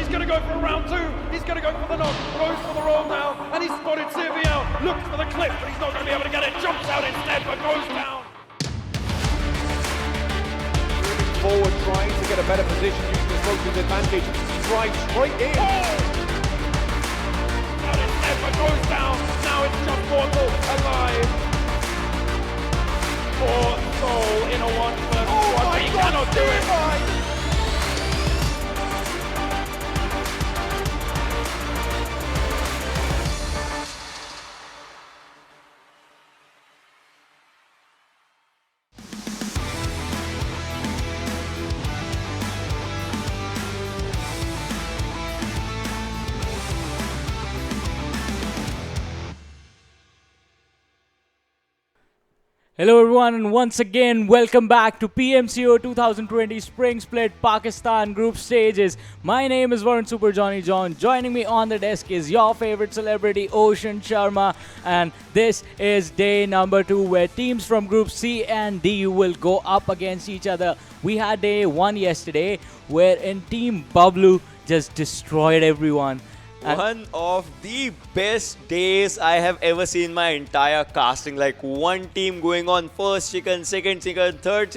He's going to go for round two. He's going to go for the knock. Goes for the roll now. And he's spotted Sivio. Looks for the clip, but he's not going to be able to get it. Jumps out instead, but goes down. Moving forward, trying to get a better position using the smoke to his advantage. Drives straight in. Out instead, but goes down. Now it's just Portal alive. Poor Soul in a 1v1, but he cannot do it. Hello everyone, and once again welcome back to PMCO 2020 Spring Split Pakistan Group Stages. My name is Varun Super Johnny John. Joining me on the desk is your favorite celebrity Ocean Sharma, and this is day number 2 where teams from Group C and D will go up against each other. We had day 1 yesterday wherein Team Bablu just destroyed everyone. One of the best days I have ever seen in my entire casting. Like one team going on first chicken, second chicken, third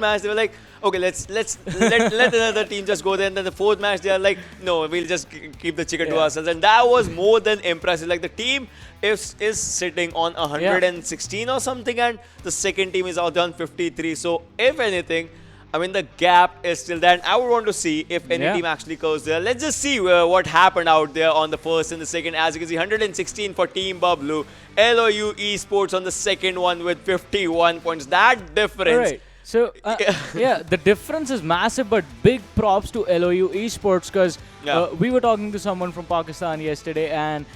match. They were like, okay, let another team just go there. And then the fourth match, they are like, no, we'll just keep the chicken to ourselves. And that was more than impressive. Like the team is sitting on 116 or something, and the second team is out on 53. So if anything, I mean, the gap is still there, and I would want to see if any team actually goes there. Let's just see what happened out there on the first and the second. As you can see, 116 for Team Bablu. LOU Esports on the second one with 51 points. That difference. Right. So, yeah, the difference is massive, but big props to LOU Esports because we were talking to someone from Pakistan yesterday, and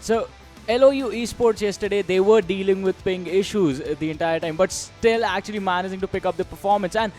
so LOU Esports yesterday, they were dealing with ping issues the entire time, but still actually managing to pick up the performance. And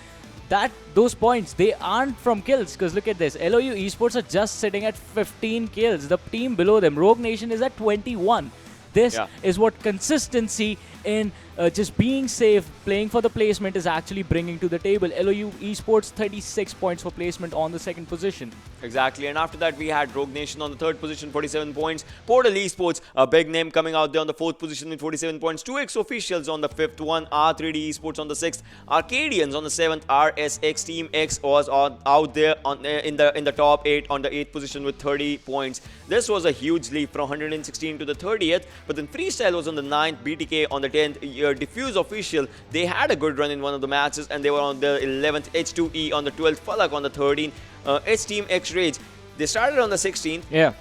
those points, they aren't from kills, because look at this. LOU Esports are just sitting at 15 kills. The team below them, Rogue Nation, is at 21. This is what consistency in just being safe, playing for the placement is actually bringing to the table. LOU Esports 36 points for placement on the second position. Exactly, and after that we had Rogue Nation on the third position, 47 points. Portal Esports, a big name coming out there on the fourth position with 47 points. 2xOfficials on the fifth one, R3D Esports on the sixth, Arkadians on the seventh, RSxTeamx was out there in the top 8 on the 8th position with 30 points. This was a huge leap from 116 to the 30th, but then Freestyle was on the 9th, BTK on the 10th, DFUZeOfficial, they had a good run in one of the matches, and they were on the 11th, H2E on the 12th, FalaQ on the 13th, HTeamXRange, they started on the 16th,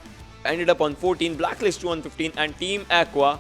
ended up on 14, Blacklist 2 on 15, and Team Aqua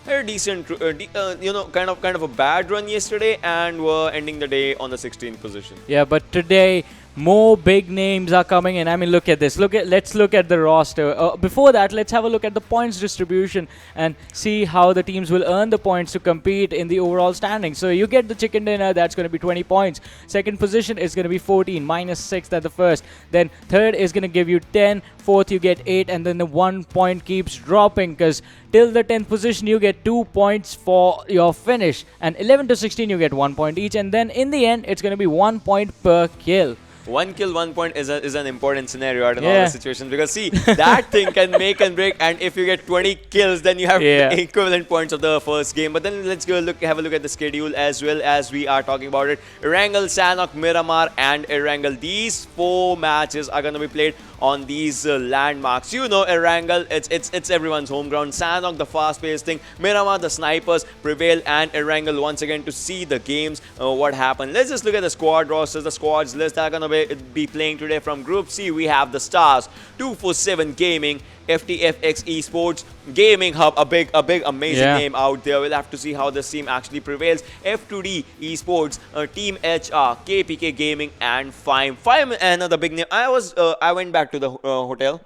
had a decent, kind of a bad run yesterday, and were ending the day on the 16th position. Yeah, but today more big names are coming in. I mean, look at this. Let's look at the roster. Before that, let's have a look at the points distribution and see how the teams will earn the points to compete in the overall standing. So you get the chicken dinner, that's going to be 20 points. Second position is going to be 14, minus 6 at the first. Then third is going to give you 10. Fourth, you get 8, and then the 1 point keeps dropping because till the 10th position, you get 2 points for your finish. And 11 to 16, you get 1 point each. And then in the end, it's going to be 1 point per kill. 1 kill, 1 point is an important scenario out in all the situations, because see, that thing can make and break, and if you get 20 kills, then you have equivalent points of the first game. But then let's go have a look at the schedule as well, as we are talking about it. Erangel, Sanhok, Miramar and Erangel. These 4 matches are going to be played on these landmarks. You know, Erangel, it's everyone's home ground. Sanhok, the fast-paced thing. Miramar, the snipers prevail, and Erangel once again to see the games, what happened. Let's just look at the squad rosters, the squads list that are going to be playing today. From Group C, we have the Stars, 247 Gaming, FTFX Esports, Gaming Hub, a big amazing name out there. We'll have to see how this team actually prevails. F2D Esports, Team HR, KPK Gaming, and Fime. Fime, another big name. I went back to the hotel.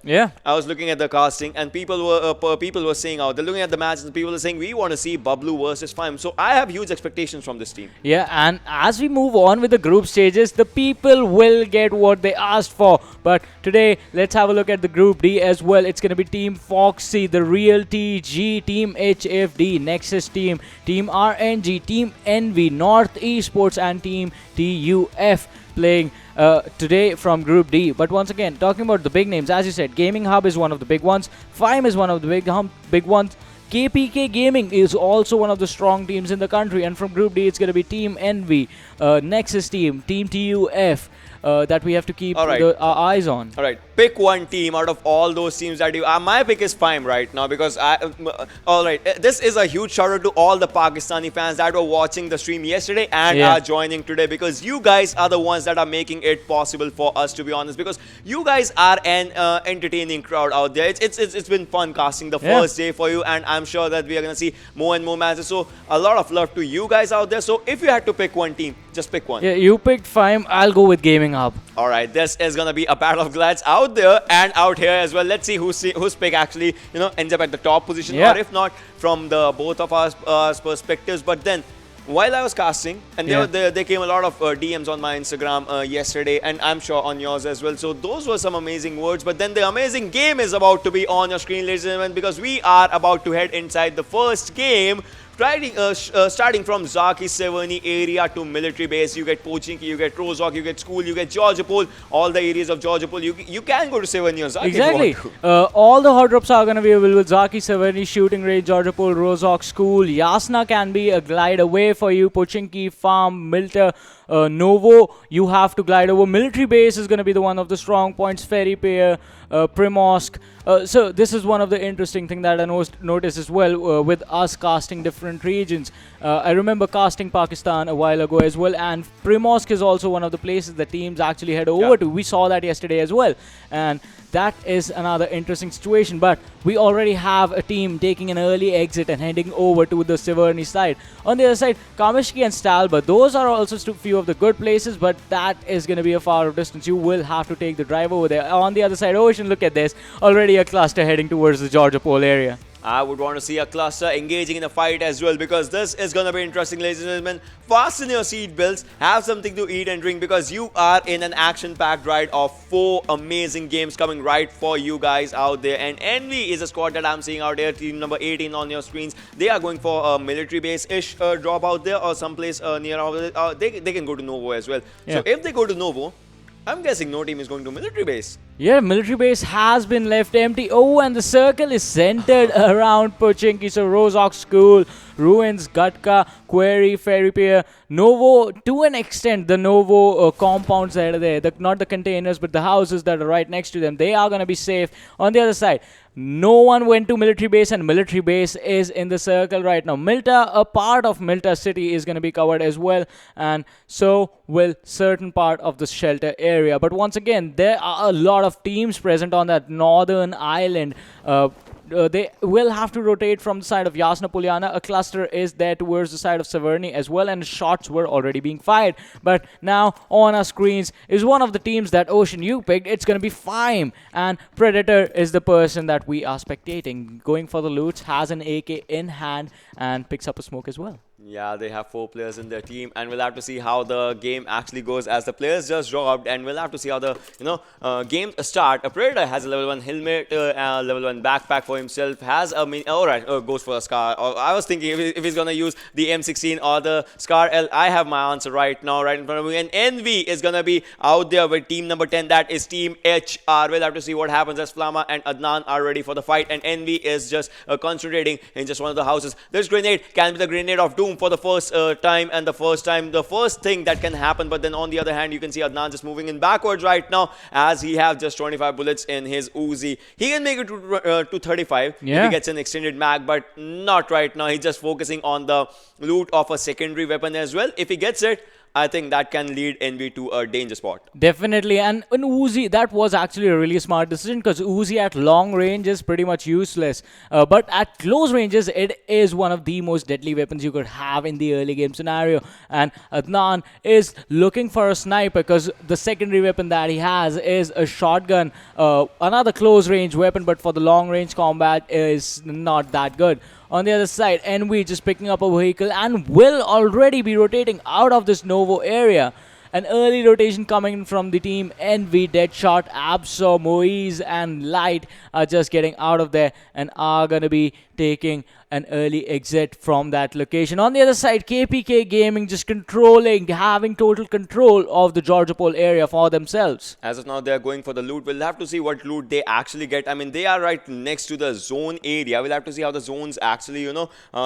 I was looking at the casting, and people were saying out, they're looking at the matches, and people are saying we want to see Bablu versus Fime. So I have huge expectations from this team. Yeah, and as we move on with the group stages, the people will get what they asked for. But today, let's have a look at the Group D as well. It's going to be Team Foxy, the Real TG, Team HFD, Nexus Team, Team RNG, Team Envy, North Esports, and Team TUF playing today from Group D. But once again, talking about the big names, as you said, Gaming Hub is one of the big ones, FIME is one of the big ones, KPK Gaming is also one of the strong teams in the country, and from Group D it's going to be Team Envy, Nexus Team, Team TUF, that we have to keep our eyes on. All right, pick one team out of all those teams that you. My pick is FIME right now because all right, this is a huge shout out to all the Pakistani fans that were watching the stream yesterday and are joining today, because you guys are the ones that are making it possible for us, to be honest. Because you guys are an entertaining crowd out there. It's been fun casting the first day for you, and I'm sure that we are gonna see more and more matches. So a lot of love to you guys out there. So if you had to pick one team, just pick one. Yeah, you picked FIME. I'll go with Gaming Hub. All right, this is gonna be a battle of glads out there and out here as well. Let's see whose pick actually ends up at the top position, or if not, from the both of our perspectives. But then, while I was casting, and there came a lot of DMs on my Instagram yesterday, and I'm sure on yours as well. So those were some amazing words. But then the amazing game is about to be on your screen, ladies and gentlemen, because we are about to head inside the first game. Starting from Zaki Severny area to military base, you get Pochinki, you get Rozhok, you get school, you get Georgopol, all the areas of Georgopol. You can go to Severny or Zaki. Exactly. All the hot drops are going to be available with Zaki, Severny, Shooting Range, Georgopol, Rozhok, school. Yasna can be a glide away for you. Pochinki, Farm, Milta, Novo, you have to glide over. Military base is going to be the one of the strong points. Ferry Pier, Primorsk. So this is one of the interesting things that I noticed as well with us casting different regions. I remember casting Pakistan a while ago as well, and Primorsk is also one of the places that teams actually head over to. We saw that yesterday as well, and that is another interesting situation. But we already have a team taking an early exit and heading over to the Severny side. On the other side, Kamishki and Stalba, those are also a few of the good places, but that is going to be a far distance. You will have to take the drive over there. On the other side, Ocean, look at this. Already a cluster heading towards the Georgopol area. I would want to see a cluster engaging in a fight as well, because this is going to be interesting, ladies and gentlemen. Fasten your seat belts, have something to eat and drink, because you are in an action-packed ride of 4 amazing games coming right for you guys out there. And Envy is a squad that I'm seeing out here, team number 18 on your screens. They are going for a military base-ish drop out there, or someplace near out there. They can go to Novo as well. So if they go to Novo, I'm guessing no team is going to military base. Yeah, military base has been left empty. Oh, and the circle is centered around Pochinki. So Rozhok School, Ruins, Gatka, Quarry, Ferry Pier, Novo, to an extent, the Novo compounds that are there, not the containers, but the houses that are right next to them, they are going to be safe. On the other side, no one went to military base, and military base is in the circle right now. Milta, a part of Milta city is going to be covered as well, and so will certain part of the shelter area. But once again, there are a lot of teams present on that northern island. They will have to rotate from the side of Yasna Polyana. A cluster is there towards the side of Severny as well, and shots were already being fired. But now on our screens is one of the teams that Ocean you picked. It's going to be FIME, and Predator is the person that we are spectating. Going for the loots, has an AK in hand, and picks up a smoke as well. Yeah, they have 4 players in their team, and we'll have to see how the game actually goes as the players just dropped, and we'll have to see how the game start. A Predator has a level 1 helmet, level 1 backpack for himself, has a goes for a Scar. I was thinking if he's gonna use the M16 or the Scar L. I have my answer right now, right in front of me, and Envy is gonna be out there with team number 10, that is Team HR. We'll have to see what happens as Flama and Adnan are ready for the fight, and Envy is just concentrating in just one of the houses. This grenade can be the grenade of doom for the first time, and the first thing that can happen. But then on the other hand, you can see Adnan just moving in backwards right now, as he has just 25 bullets in his Uzi. He can make it to 35 if he gets an extended mag, but not right now. He's just focusing on the loot of a secondary weapon as well. If he gets it, I think that can lead Envy to a danger spot. Definitely, and in Uzi, that was actually a really smart decision, because Uzi at long range is pretty much useless. But at close ranges, it is one of the most deadly weapons you could have in the early game scenario. And Adnan is looking for a sniper, because the secondary weapon that he has is a shotgun. Another close range weapon, but for the long range combat is not that good. On the other side, Envy just picking up a vehicle and will already be rotating out of this Novo area. an early rotation coming from the team. Envy, Deadshot, Absol, Moise, and Light are just getting out of there and are going to be taking an early exit from that location. On the other side, KPK Gaming just controlling, having total control of the Georgiopol area for themselves. As of now, they are going for the loot. We'll have to see what loot they actually get. I mean, they are right next to the zone area. We'll have to see how the zones actually,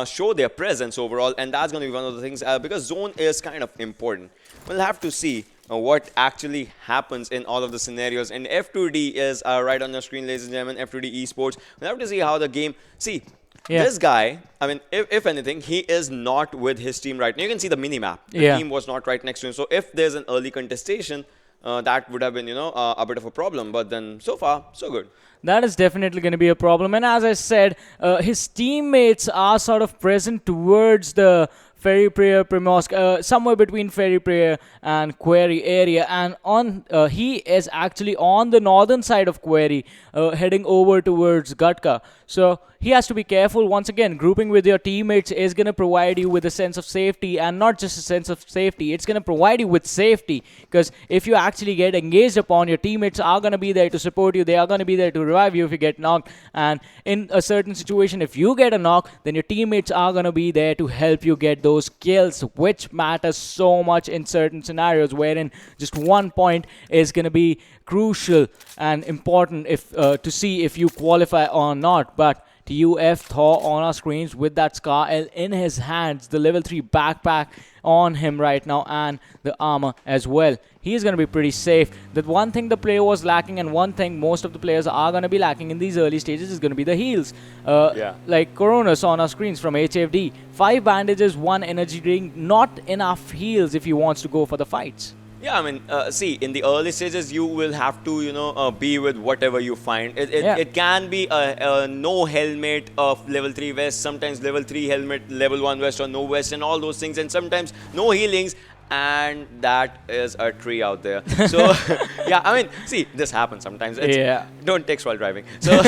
show their presence overall. And that's going to be one of the things because zone is kind of important. We'll have to see what actually happens in all of the scenarios. And F2D is right on your screen, ladies and gentlemen. F2D Esports. We'll have to see how the game... See, this guy, I mean, if anything, he is not with his team right now. You can see the mini-map. The team was not right next to him. So if there's an early contestation, that would have been, a bit of a problem. But then, so far, so good. That is definitely going to be a problem. And as I said, his teammates are sort of present towards the Ferry Prayer, Primorsk, somewhere between Ferry Prayer and Query area. And he is actually on the northern side of Query, heading over towards Gatka. So he has to be careful. Once again, grouping with your teammates is going to provide you with a sense of safety, and not just a sense of safety. It's going to provide you with safety, because if you actually get engaged upon, your teammates are going to be there to support you. They are going to be there to revive you if you get knocked. And in a certain situation, if you get a knock, then your teammates are going to be there to help you get those kills, which matters so much in certain scenarios wherein just 1 point is going to be crucial and important if to see if you qualify or not. But TUF Thor on our screens with that Scar L in his hands, the level 3 backpack on him right now, and the armor as well. He's going to be pretty safe. That one thing the player was lacking, and one thing most of the players are going to be lacking in these early stages, is going to be the heals. Like Coronas on our screens from HFD. 5 bandages, 1 energy drink, not enough heals if he wants to go for the fights. Yeah, I mean, see, in the early stages, you will have to, be with whatever you find. It can be a no helmet of level 3 vest, sometimes level 3 helmet, level 1 vest or no vest and all those things, and sometimes no healings. And that is a tree out there. So, yeah, I mean, see, this happens sometimes. Don't text while driving. So,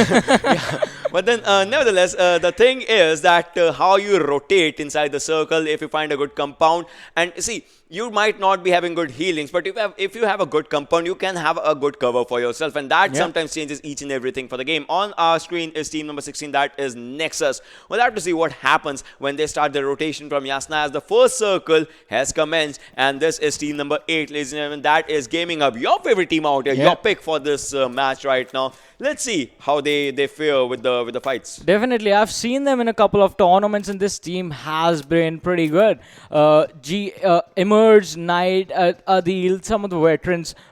But then, nevertheless, the thing is that how you rotate inside the circle if you find a good compound. And see, you might not be having good healings, but if you have a good compound, you can have a good cover for yourself. And that sometimes changes each and everything for the game. On our screen is team number 16, that is Nexus. We'll have to see what happens when they start the rotation from Yasna, as the first circle has commenced. And this is team number 8, ladies and gentlemen. That is Gaming Hub, your favorite team out here, your pick for this match right now. Let's see how they fare with the fights. Definitely, I've seen them in a couple of tournaments, and this team has been pretty good. Emerge, Knight, Adil, some of the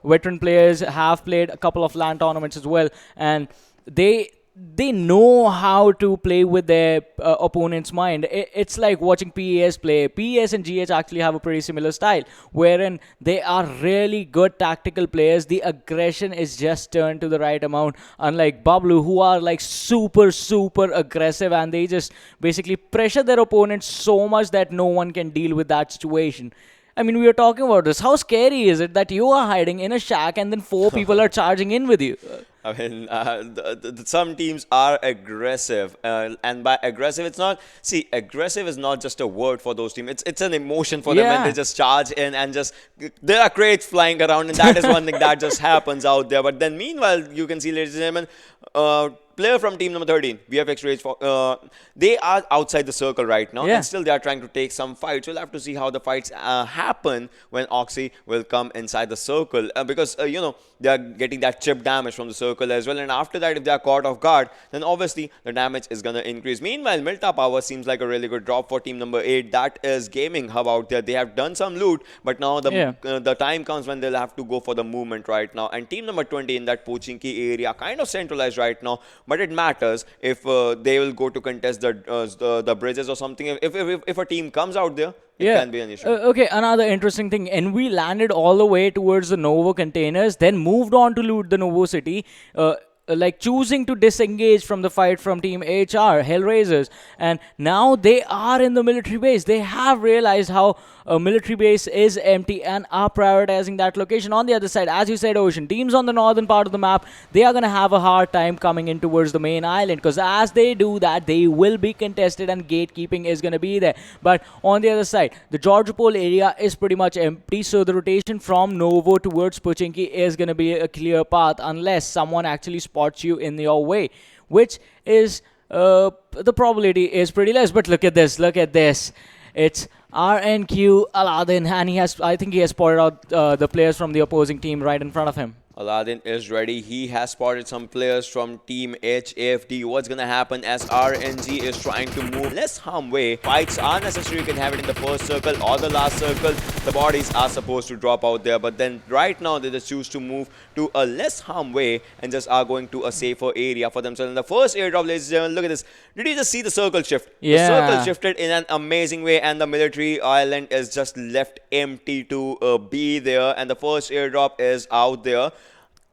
veteran players have played a couple of LAN tournaments as well, and they know how to play with their opponent's mind. It's like watching PES play. PES and GH actually have a pretty similar style, wherein they are really good tactical players. The aggression is just turned to the right amount, unlike Bablu, who are like super aggressive, and they just basically pressure their opponents so much that no one can deal with that situation. I mean, we were talking about this. How scary is it that you are hiding in a shack and then 4 people are charging in with you? I mean, some teams are aggressive, and by aggressive, it's not. See, aggressive is not just a word for those teams. It's an emotion for them when they just charge in and just there are crates flying around, and that is one thing that just happens out there. But then, meanwhile, you can see, ladies and gentlemen, player from team number 13, VFXRage, they are outside the circle right now, and still they are trying to take some fights. We'll have to see how the fights happen when Oxy will come inside the circle, because they are getting that chip damage from the circle as well. And after that, if they are caught off guard, then obviously the damage is going to increase. Meanwhile, Milta Power seems like a really good drop for team number 8. That is Gaming Hub out there. They have done some loot, but now the time comes when they'll have to go for the movement right now. And team number 20 in that Pochinki area, kind of centralized right now, but it matters if they will go to contest the bridges or something. If a team comes out there, it can be an issue. Okay, another interesting thing. And we landed all the way towards the Novo containers, then moved on to loot the Novo city. like choosing to disengage from the fight from Team HR, Hellraisers, and now they are in the military base. They have realized how a military base is empty and are prioritizing that location. On the other side, as you said, Ocean, teams on the northern part of the map, they are going to have a hard time coming in towards the main island, because as they do that, they will be contested and gatekeeping is going to be there. But on the other side, the Georgopol area is pretty much empty, so the rotation from Novo towards Pochinki is going to be a clear path unless someone actually spots you in your way, which is the probability is pretty less. But look at this. It's RNQ Aladdin, and I think he has spotted out the players from the opposing team right in front of him. Aladdin is ready. He has spotted some players from Team HAFD. What's going to happen as RNG is trying to move less harm way? Fights are necessary. You can have it in the first circle or the last circle. The bodies are supposed to drop out there. But then right now they just choose to move to a less harm way and just are going to a safer area for themselves. In the first airdrop, ladies and gentlemen, look at this. Did you just see the circle shift? Yeah. The circle shifted in an amazing way, and the military island is just left empty to be there. And the first airdrop is out there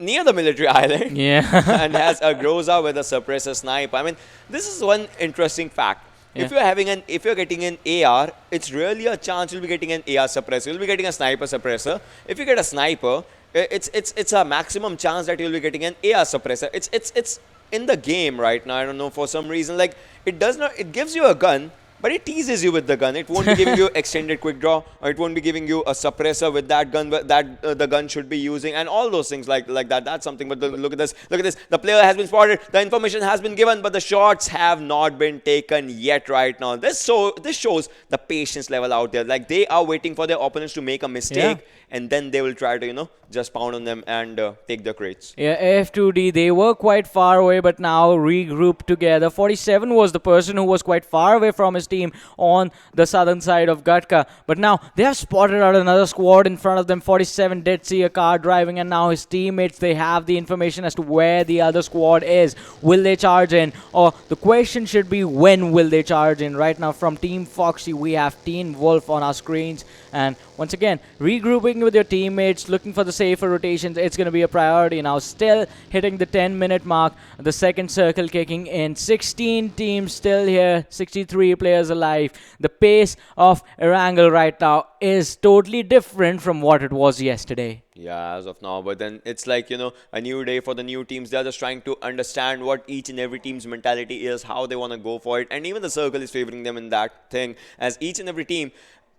near the military island, and has a Groza with a suppressor snipe. I mean, this is one interesting fact. If you're getting an AR, it's really a chance you'll be getting an AR suppressor. You'll be getting a sniper suppressor. If you get a sniper, it's a maximum chance that you'll be getting an AR suppressor. It's in the game right now. I don't know, for some reason, like it gives you a gun, but it teases you with the gun. It won't be giving you extended quick draw, or it won't be giving you a suppressor with that gun that the gun should be using, and all those things like that. That's something. But look at this. Look at this. The player has been spotted. The information has been given, but the shots have not been taken yet right now. This shows the patience level out there. Like, they are waiting for their opponents to make a mistake, and then they will try to, just pound on them and take their crates. Yeah, F2D, they were quite far away, but now regrouped together. 47 was the person who was quite far away from his team on the southern side of Gatka. But now they have spotted out another squad in front of them. 47 did see a car driving, and now his teammates, they have the information as to where the other squad is. Will they charge in? Or the question should be, when will they charge in? Right now from Team Foxy, we have Teen Wolf on our screens. And once again, regrouping with your teammates, looking for the safer rotations, it's going to be a priority now. Still hitting the 10-minute mark, the second circle kicking in. 16 teams still here, 63 players alive. The pace of Erangel right now is totally different from what it was yesterday. Yeah, as of now. But then it's like, a new day for the new teams. They're just trying to understand what each and every team's mentality is, how they want to go for it. And even the circle is favoring them in that thing, as each and every team,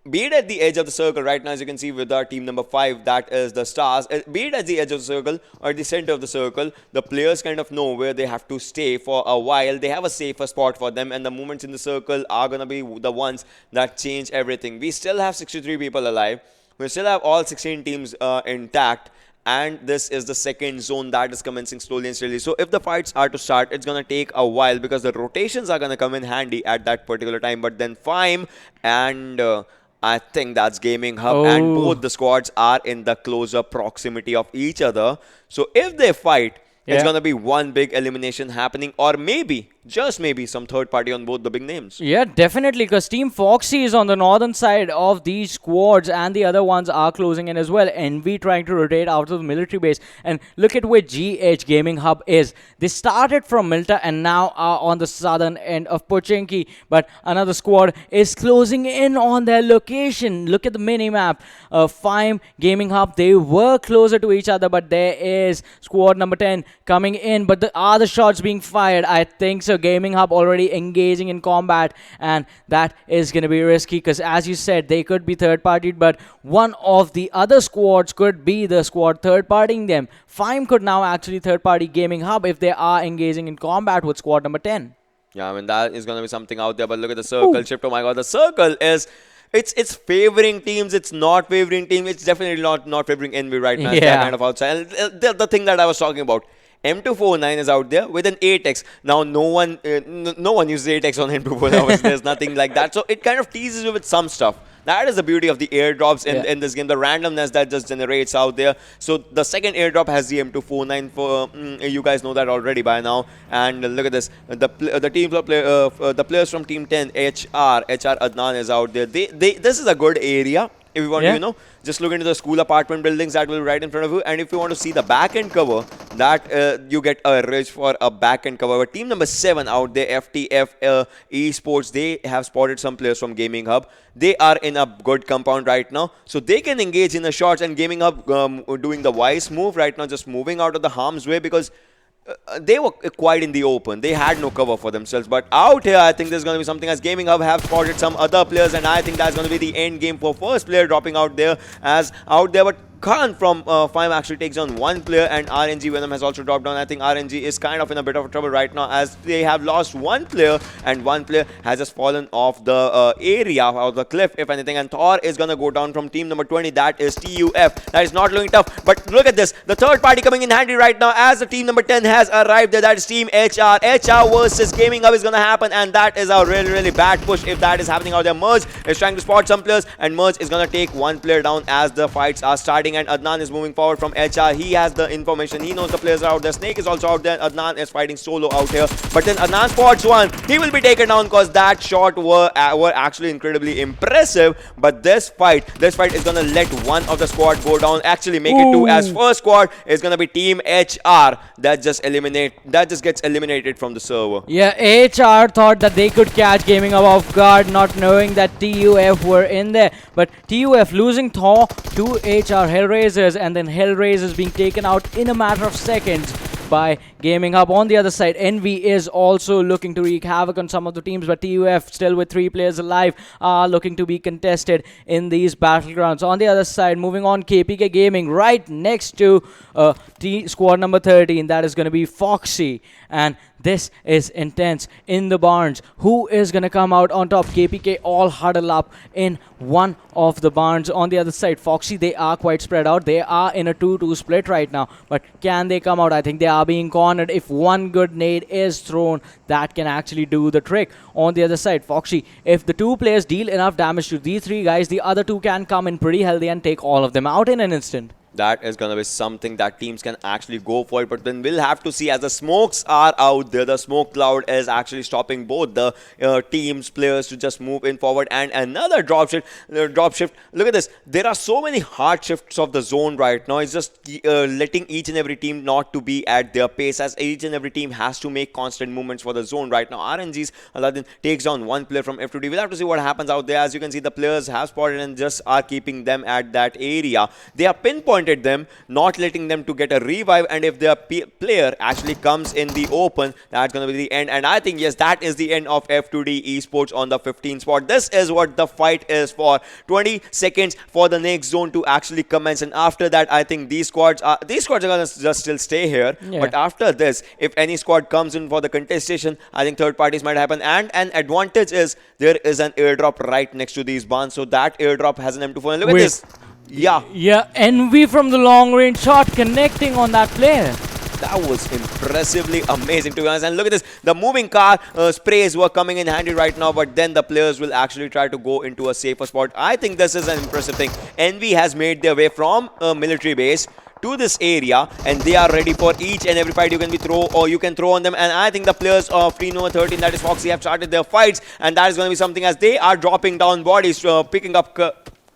be it at the edge of the circle right now, as you can see with our team number 5, that is the Stars. Be it at the edge of the circle or at the center of the circle, the players kind of know where they have to stay for a while. They have a safer spot for them, and the movements in the circle are going to be the ones that change everything. We still have 63 people alive. We still have all 16 teams intact. And this is the second zone that is commencing slowly and steadily. So if the fights are to start, it's going to take a while, because the rotations are going to come in handy at that particular time. But then FIME and I think that's Gaming Hub, and both the squads are in the closer proximity of each other. So if they fight, it's going to be one big elimination happening, or maybe, just maybe, some third party on both the big names. Yeah, definitely, because Team Foxy is on the northern side of these squads, and the other ones are closing in as well. Envy trying to rotate out of the military base. And look at where GH Gaming Hub is. They started from Milta and now are on the southern end of Pochinki, but another squad is closing in on their location. Look at the mini-map. FIME, Gaming Hub, they were closer to each other, but there is squad number 10 coming in, but are the shots being fired? I think so. Gaming Hub already engaging in combat, and that is going to be risky, because as you said, they could be third-partied, but one of the other squads could be the squad third-partying them. FIME could now actually third-party Gaming Hub if they are engaging in combat with squad number 10. Yeah, I mean, that is going to be something out there, but look at the circle shift. Oh my god, the circle is... It's favoring teams, it's not favoring teams. It's definitely not favoring Envy right now. They're kind of outside. The thing that I was talking about, M249 is out there with an 8x. Now, no one uses 8x on M249. There's nothing like that. So, it kind of teases you with some stuff. That is the beauty of the airdrops in this game, the randomness that just generates out there. So, the second airdrop has the M249. For you guys know that already by now. And look at this. The players from Team 10, HR Adnan is out there. This is a good area if you want to, you know, just look into the school apartment buildings that will be right in front of you. And if you want to see the back end cover, that you get a ridge for a back end cover. But team number 7 out there, FTF Esports, they have spotted some players from Gaming Hub. They are in a good compound right now, so they can engage in the shots. And Gaming Hub doing the wise move right now, just moving out of the harm's way, because they were quite in the open. They had no cover for themselves. But out here, I think there's going to be something, as Gaming Hub have spotted some other players, and I think that's going to be the end game for first player dropping out there. But Khan from 5 actually takes on 1 player, and RNG Venom has also dropped down. I think RNG is kind of in a bit of trouble right now, as they have lost 1 player, and 1 player has just fallen off the area, of the cliff, if anything. And Thor is going to go down from team number 20. That is TUF. That is not looking tough. But look at this. The third party coming in handy right now, as the team number 10 has arrived there. That is Team HR. HR versus Gaming Hub is going to happen, and that is a really, really bad push if that is happening out there. Merge is trying to spot some players, and Merge is going to take 1 player down as the fights are starting. And Adnan is moving forward from HR. He has the information. He knows the players are out there. Snake is also out there. Adnan is fighting solo out here. But then Adnan spots 1. He will be taken down, because that shot were actually incredibly impressive. But this fight is going to let 1 of the squad go down. Actually make it 2, as first squad is going to be Team HR. That just gets eliminated from the server. Yeah, HR thought that they could catch Gaming Hub off guard, not knowing that TUF were in there. But TUF losing Thor to HR Hellraisers, and then Hellraisers being taken out in a matter of seconds by Gaming Hub. On the other side, Envy is also looking to wreak havoc on some of the teams, but TUF, still with 3 players alive, are looking to be contested in these battlegrounds. On the other side, moving on, KPK Gaming right next to squad number 13. That is going to be Foxy, and this is intense in the barns. Who is going to come out on top? KPK all huddle up in one of the barns. On the other side, Foxy, they are quite spread out. They are in a 2-2 split right now, but can they come out? I think they are being cornered. If one good nade is thrown, that can actually do the trick. On the other side, Foxy, if the 2 players deal enough damage to these 3 guys, the other 2 can come in pretty healthy and take all of them out in an instant. That is going to be something that teams can actually go for it. But then we'll have to see, as the smokes are out there. The smoke cloud is actually stopping both the teams, players to just move in forward. And another drop shift. Look at this. There are so many hard shifts of the zone right now. It's just letting each and every team not to be at their pace, as each and every team has to make constant movements for the zone right now. RNG's Aladdin takes down 1 player from F2D. We'll have to see what happens out there. As you can see, the players have spotted and just are keeping them at that area. They are pinpointed them, not letting them to get a revive, and if their player actually comes in the open, that's going to be the end. And I think, yes, that is the end of F2D Esports on the 15th spot. This is what the fight is for. 20 seconds for the next zone to actually commence, and after that, I think these squads are going to just still stay here. But after this, if any squad comes in for the contestation, I think third parties might happen. And an advantage is there is an airdrop right next to these barns, so that airdrop has an M24. And look at this. Yeah, Envy from the long range shot connecting on that player. That was impressively amazing, to be honest. And look at this. The moving car sprays were coming in handy right now, but then the players will actually try to go into a safer spot. I think this is an impressive thing. Envy has made their way from a military base to this area, and they are ready for each and every fight you can throw on them. And I think the players of team number 13, that is Foxy, have started their fights, and that is going to be something, as they are dropping down bodies, picking up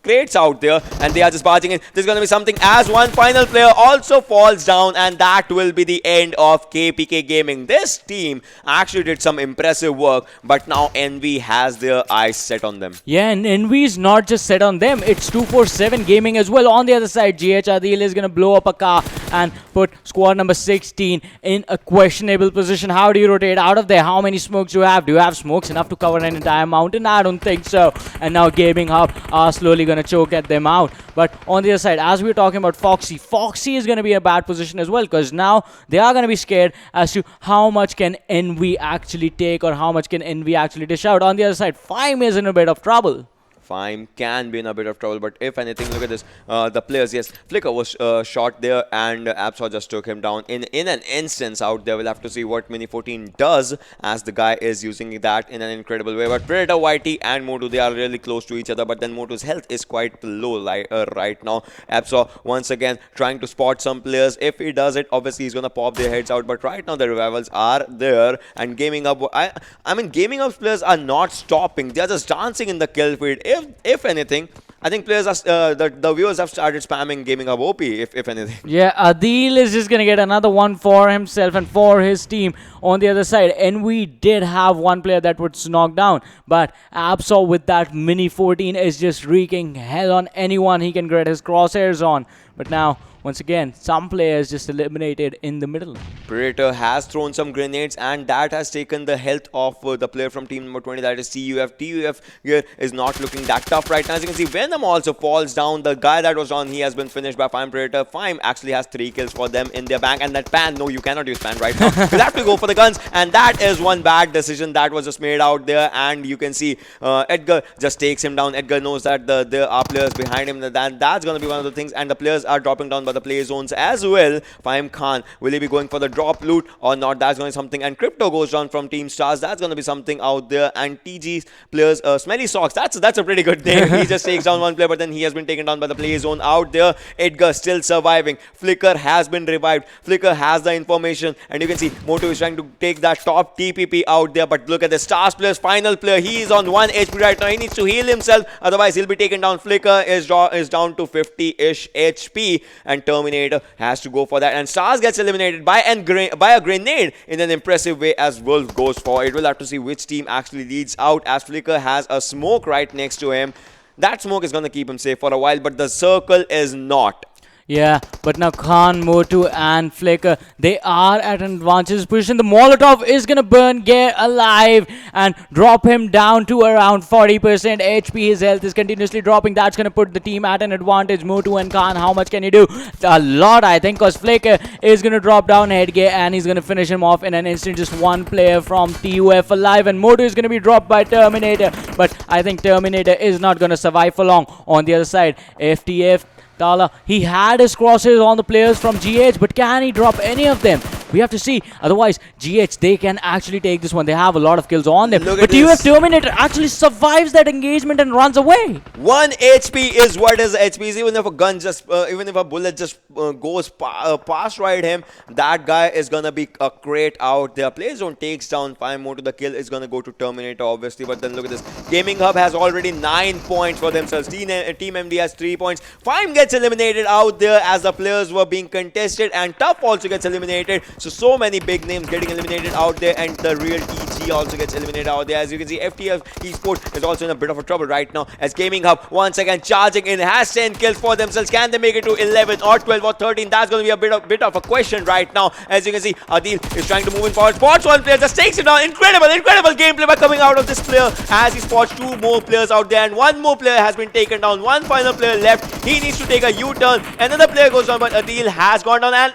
crates out there, and they are just barging in. There's going to be something, as 1 final player also falls down, and that will be the end of KPK Gaming. This team actually did some impressive work, but now Envy has their eyes set on them. Yeah, and Envy is not just set on them, it's 247 Gaming as well. On the other side, GH Adil is going to blow up a car and put squad number 16 in a questionable position. How do you rotate out of there? How many smokes do you have? Do you have smokes enough to cover an entire mountain? I don't think so. And now Gaming Hub are slowly going to choke at them out. But on the other side, as we were talking about Foxy is going to be in a bad position as well, because now they are going to be scared as to how much can Envy actually take, or how much can Envy actually dish out. On the other side, Fime is in a bit of trouble. Fime can be in a bit of trouble, but if anything, look at this. The players, yes, Flicker was shot there, and Absol just took him down in an instance out there. We'll have to see what Mini 14 does, as the guy is using that in an incredible way. But Predator, YT, and Motu, they are really close to each other, but then Motu's health is quite low right now. Absol, once again, trying to spot some players. If he does it, obviously he's going to pop their heads out, but right now the revivals are there, and Gaming Up, I mean, Gaming Up's players are not stopping. They are just dancing in the kill feed. If anything, I think players the viewers have started spamming Gaming Hub OP, if anything. Yeah, Adil is just going to get another one for himself and for his team on the other side. And we did have one player that was knocked down, but Absol with that mini 14 is just wreaking hell on anyone he can get his crosshairs on. But now, once again, some players just eliminated in the middle. Predator has thrown some grenades, and that has taken the health of the player from team number 20, that is TUF. TUF here is not looking that tough right now. As you can see, Venom also falls down. The guy that was on, he has been finished by Fime. Predator. Fime actually has 3 kills for them in their bank, and that Pan, no, you cannot use Pan right now. You'll have to go for the guns, and that is one bad decision that was just made out there. And you can see Edgar just takes him down. Edgar knows that there are players behind him. That's going to be one of the things, and the players are dropping down by the play zones as well. Fahim Khan, will he be going for the drop loot or not? That's going to be something. And Crypto goes down from Team Stars. That's going to be something out there. And TG's players, Smelly Socks, that's a pretty good name. He just takes down one player, but then he has been taken down by the play zone out there. Edgar still surviving. Flicker has been revived. Flicker has the information, and you can see Moto is trying to take that top TPP out there. But look at the Stars player's final player. He is on 1 HP right now. He needs to heal himself, otherwise he'll be taken down. Flicker is down to 50-ish HP, and Terminator has to go for that. And Stars gets eliminated by a grenade in an impressive way as Wolf goes for it. We'll have to see which team actually leads out, as Flicker has a smoke right next to him. That smoke is going to keep him safe for a while, but the circle is not. Yeah, but now Khan, Motu and Flicker, they are at an advantageous position. The Molotov is going to burn Gear alive and drop him down to around 40% HP. His health is continuously dropping. That's going to put the team at an advantage. Motu and Khan, how much can you do? A lot, I think, because Flicker is going to drop down Headgear and he's going to finish him off in an instant. Just one player from TUF alive, and Motu is going to be dropped by Terminator. But I think Terminator is not going to survive for long. On the other side, FTF Tala, he had his crosses on the players from GH, but can he drop any of them? We have to see. Otherwise, GH, they can actually take this one. They have a lot of kills on them. But TUF Terminator actually survives that engagement and runs away. 1 HP is what his HP is. Even if a gun just, even if a bullet just goes past right him, that guy is going to be a crate out there. Playzone takes down 5 more to the kill. Is going to go to Terminator, obviously. But then look at this. Gaming Hub has already 9 points for themselves. Team MD has 3 points. Fime gets eliminated out there as the players were being contested, and Tough also gets eliminated. So many big names getting eliminated out there, and the real EG also gets eliminated out there. As you can see, FTF Esports is also in a bit of a trouble right now, as Gaming Hub once again charging in, has 10 kills for themselves. Can they make it to 11 or 12 or 13? That's going to be a bit of a question right now. As you can see, Adil is trying to move in forward. Spots one player, just takes him down. Incredible gameplay by coming out of this player, as he spots 2 more players out there, and 1 more player has been taken down. 1 final player left. He needs to take a U-turn. Another player goes down, but Adil has gone down. And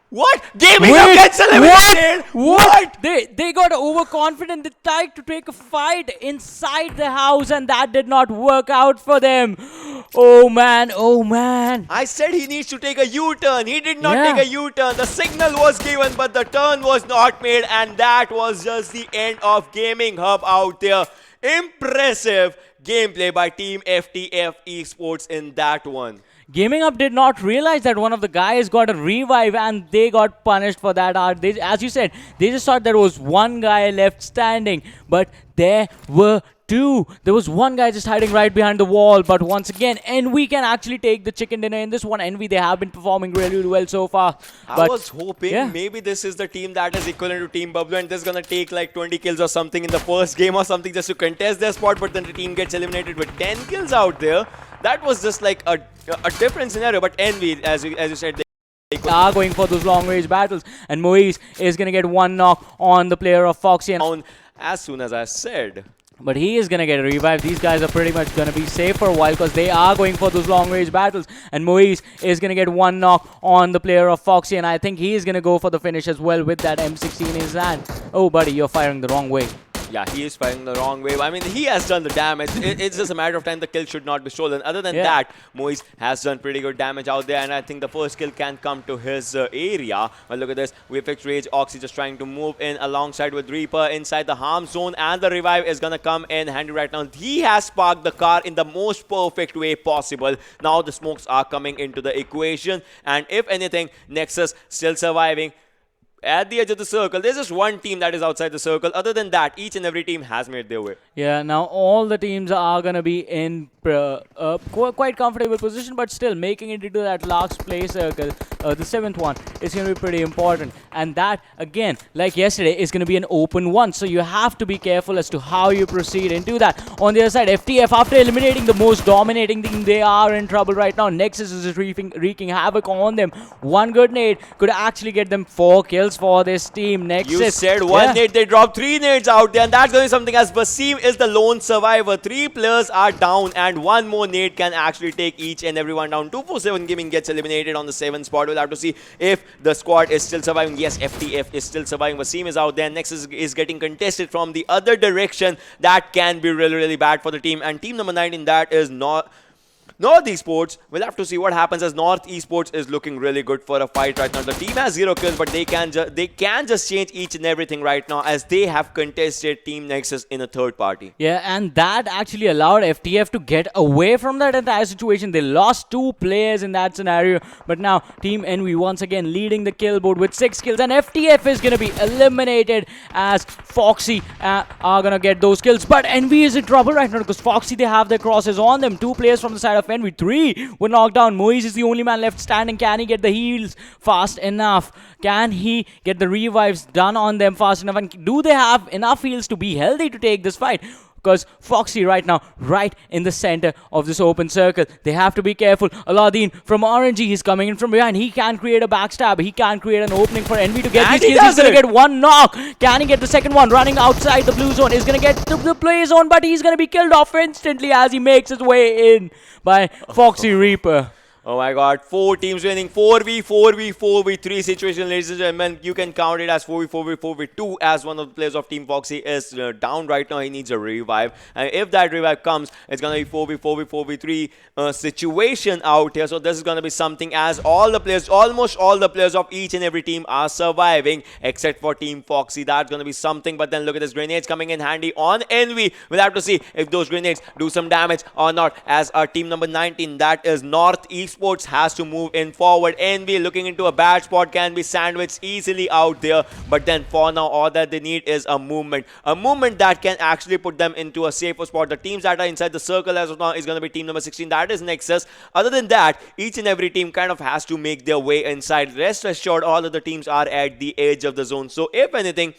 what? Gaming Hub gets eliminated! What? They got overconfident. They tried to take a fight inside the house, and that did not work out for them. Oh man, oh man. I said he needs to take a U-turn. He did not take a U-turn. The signal was given, but the turn was not made, and that was just the end of Gaming Hub out there. Impressive gameplay by Team FTF Esports in that one. Gaming Up did not realize that one of the guys got a revive, and they got punished for that. As you said, they just thought there was one guy left standing, but there were 2. There was one guy just hiding right behind the wall. But once again, Envy can actually take the chicken dinner in this one. Envy, they have been performing really well so far. I was hoping maybe this is the team that is equivalent to Team Bablu, and this is going to take like 20 kills or something in the first game or something just to contest their spot, but then the team gets eliminated with 10 kills out there. That was just like a different scenario. But Envy, as you said, they are going for those long range battles, and Moise is going to get 1 knock on the player of Foxy, and as soon as I said. But he is going to get a revive. These guys are pretty much going to be safe for a while, because they are going for those long range battles. And Moise is going to get 1 knock on the player of Foxy, and I think he is going to go for the finish as well with that M16 in his hand. Oh buddy, you're firing the wrong way. Yeah, he is firing the wrong way. I mean, he has done the damage. It's just a matter of time the kill should not be stolen. Other than that, Moise has done pretty good damage out there, and I think the first kill can come to his area. Well, look at this. We fixed Rage. Oxy just trying to move in alongside with Reaper inside the harm zone, and the revive is going to come in handy right now. He has parked the car in the most perfect way possible. Now the smokes are coming into the equation, and if anything, Nexus still surviving. at the edge of the circle. There's just one team that is outside the circle. Other than that, each and every team has made their way. Yeah, now all the teams are going to be in quite comfortable position, but still making it into that last place circle, the 7th one, is going to be pretty important. And that, again, like yesterday, is going to be an open one. So you have to be careful as to how you proceed into that. On the other side, FTF, after eliminating the most dominating team, they are in trouble right now. Nexus is wreaking havoc on them. One good nade could actually get them 4 kills for this team. Nexus. You said one nade, they dropped 3 nades out there, and that's going to be something as Wasim is the lone survivor. 3 players are down, and one more nade can actually take each and everyone down. 247 Gaming gets eliminated on the 7th spot. We'll have to see if the squad is still surviving. Yes, FTF is still surviving. Wasim is out there. Nexus is getting contested from the other direction. That can be really, really bad for the team. And team number 19, that is not North Esports. We'll have to see what happens, as North Esports is looking really good for a fight right now. The team has 0 kills, but they can just change each and everything right now, as they have contested Team Nexus in a third party. Yeah, and that actually allowed FTF to get away from that entire situation. They lost 2 players in that scenario, but now Team Envy once again leading the kill board with 6 kills, and FTF is going to be eliminated as Foxy are going to get those kills. But Envy is in trouble right now because Foxy, they have their crosses on them. 2 players from the side of Envy, 3 were knocked down. Moise is the only man left standing. Can he get the heals fast enough? Can he get the revives done on them fast enough? And do they have enough heals to be healthy to take this fight? Because Foxy right now, right in the center of this open circle. They have to be careful. Aladdin from RNG, he's coming in from behind. He can create a backstab. He can create an opening for Envy to get these kills. He's going to get 1 knock. Can he get the second one? Running outside the blue zone. He's going to get to the play zone, but he's going to be killed off instantly as he makes his way in by Foxy Reaper. Oh my god, 4 teams winning, 4v3 situation, ladies and gentlemen. You can count it as 4v2 as one of the players of Team Foxy is down right now. He needs a revive, and if that revive comes, it's gonna be 4v3 situation out here. So this is gonna be something, as almost all the players of each and every team are surviving except for Team Foxy. That's gonna be something. But then look at this, grenades coming in handy on Envy. We'll have to see if those grenades do some damage or not, as our team number 19, that is North Esports, has to move in forward. Envy looking into a bad spot, can be sandwiched easily out there, but then for now all that they need is a movement that can actually put them into a safer spot. The teams that are inside the circle as of now is going to be team number 16, that is Nexus. Other than that, each and every team kind of has to make their way inside. Rest assured, all of the teams are at the edge of the zone, so if anything,